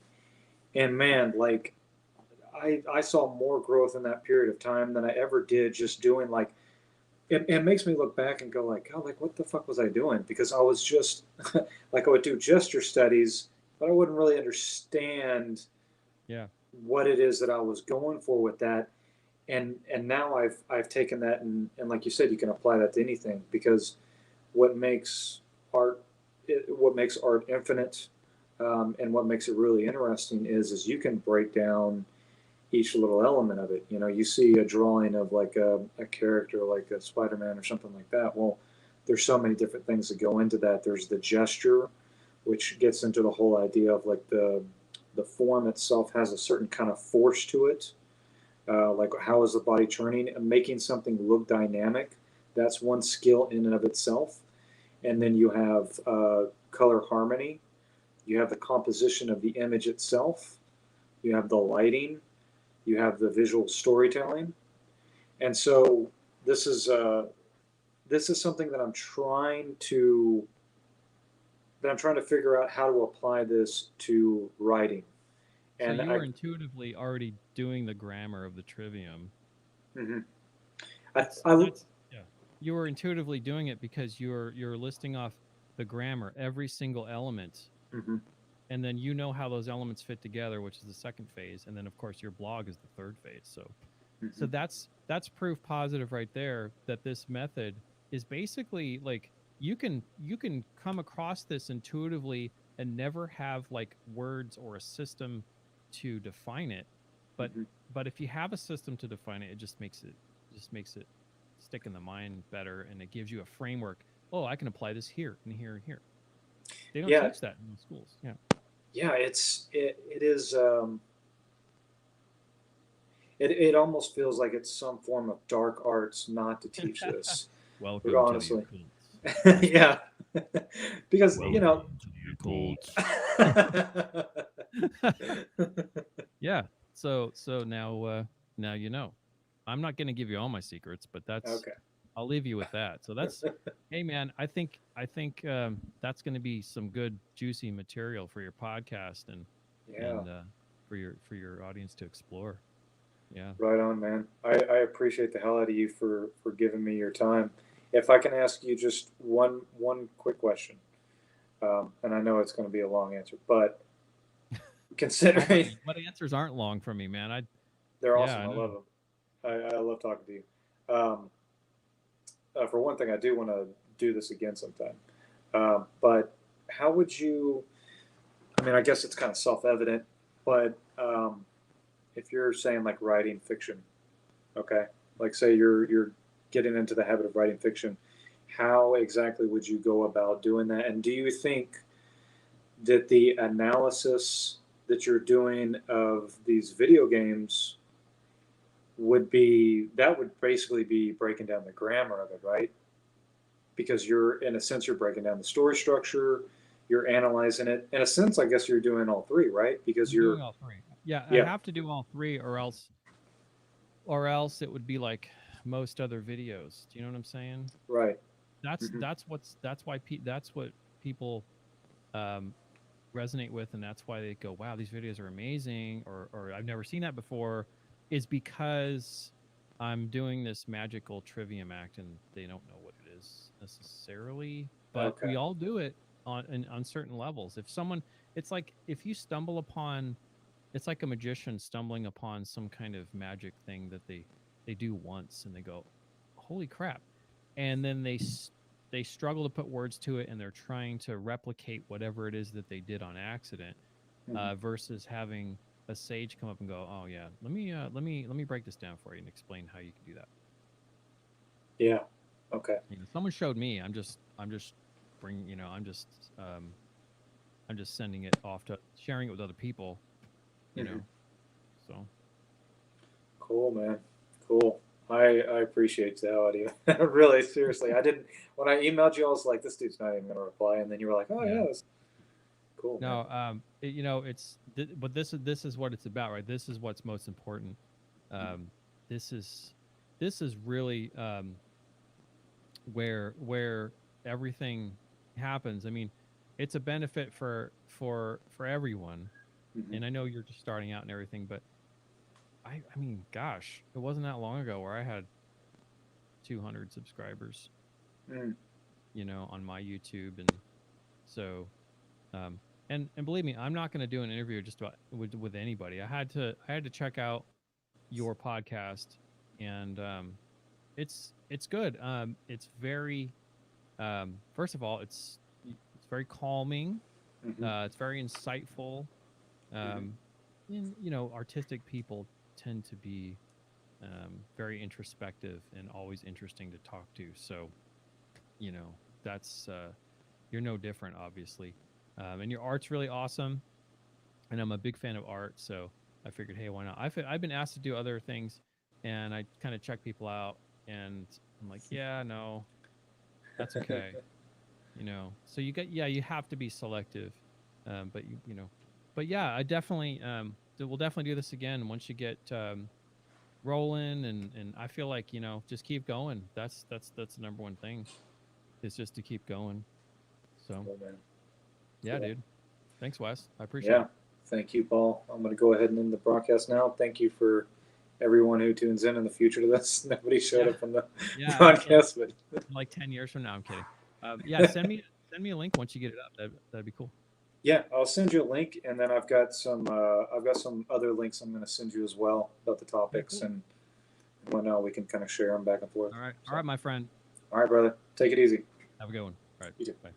And man, like I saw more growth in that period of time than I ever did just doing like it makes me look back and go like, oh, like what the fuck was I doing? Because I was just like I would do gesture studies, but I wouldn't really understand what it is that I was going for with that. And now I've taken that and like you said, you can apply that to anything because what makes art infinite and what makes it really interesting is you can break down each little element of it. You see a drawing of like a character like a Spider-Man or something like that. Well, there's so many different things that go into that. There's the gesture, which gets into the whole idea of like the form itself has a certain kind of force to it. Like how is the body turning and making something look dynamic. That's one skill in and of itself. And then you have color harmony. You have the composition of the image itself. You have the lighting. You have the visual storytelling. And so this is something that I'm trying to figure out how to apply this to writing. And so you were intuitively already doing the grammar of the trivium. Mm-hmm. You were intuitively doing it because you're listing off the grammar, every single element. Mm-hmm. And then how those elements fit together, which is the second phase. And then of course your blog is the third phase. So so that's proof positive right there that this method is basically like you can come across this intuitively and never have like words or a system to define it. But but if you have a system to define it, it just makes it stick in the mind better, and it gives you a framework. Oh, I can apply this here and here and here. They don't teach that in the schools. Yeah, it is. It almost feels like it's some form of dark arts not to teach this. Welcome honestly. to the occults. Yeah. Because Welcome to the occult. Yeah. So now you know. I'm not going to give you all my secrets, but Okay. I'll leave you with that. So that's, hey man, I think that's going to be some good juicy material for your podcast Yeah. and for your audience to explore. Yeah. Right on, man. I appreciate the hell out of you for giving me your time. If I can ask you just one quick question, and I know it's going to be a long answer, but considering What answers aren't long for me, man? they're Yeah, awesome, I I know. love them. I love talking to you. Um, for one thing, I do want to do this again sometime. But how would you? I mean, I guess it's kind of self-evident, but if you're saying like writing fiction, okay, like say you're getting into the habit of writing fiction, how exactly would you go about doing that? And do you think that the analysis that you're doing of these video games would basically be breaking down the grammar of it, right? Because you're in a sense you're breaking down the story structure, you're analyzing it. In a sense, I guess you're doing all three, right? Because I'm doing all three. Yeah, I yeah, have to do all three or else it would be like most other videos. Do you know what I'm saying? right. That's Hmm. that's why that's what people um resonate with, and that's why they go, wow, these videos are amazing, or I've never seen that before, is because I'm doing this magical trivium act and they don't know what it is necessarily, but Okay. we all do it on certain levels. If someone, it's like if you stumble upon, it's like a magician stumbling upon some kind of magic thing that they do once and they go, holy crap, and then they struggle to put words to it and they're trying to replicate whatever it is that they did on accident, Hmm. versus having a sage come up and go, oh yeah, let me break this down for you and explain how you can do that. Yeah. Okay. You know, someone showed me. I'm just bring you know I'm just sending it off to sharing it with other people, you Hmm. know. So Cool, man. Cool. I appreciate the hell out of you. Really, seriously. I didn't when I emailed you, I was like, this dude's not even gonna reply, and then you were like, oh yeah. yeah, that's cool, man. No, you know, but this is what it's about, right? This is what's most important. Um, this is this is really where everything happens. I mean, it's a benefit for everyone. Hmm. And I know you're just starting out and everything, but I mean, gosh, it wasn't that long ago where I had 200 subscribers, Mm. you know, on my YouTube, and so Um, and believe me, I'm not going to do an interview just about with anybody. I had to check out your podcast, and it's good. It's very first of all, it's very calming. Hmm. It's very insightful. Hmm. Um, and you know, artistic people tend to be very introspective and always interesting to talk to. So you know, that's you're no different, obviously. And your art's really awesome, and I'm a big fan of art, so I figured, hey, why not? I've been asked to do other things, and I kind of check people out, and I'm like, yeah, no, that's okay, you know. So you have to be selective, but you know, but yeah, I definitely we'll definitely do this again once you get rolling, and I feel like you know, just keep going. That's the number one thing is just to keep going. So Cool, man. yeah, Cool. dude. Thanks, Wes. I appreciate Yeah. it. Thank you, Paul. I'm going to go ahead and end the broadcast now. Thank you for everyone who tunes in the future to this. Nobody showed Yeah, up on the yeah. And broadcast, but like 10 years from now, I'm kidding. Yeah, send me a link once you get it up. That'd be cool. yeah, I'll send you a link, and then I've got some other links I'm going to send you as well about the Yeah, topics cool. and whatnot. We can kind of share them back and forth. All So, right, my friend. all right, brother, take it easy. Have a good one. All right, You too. bye.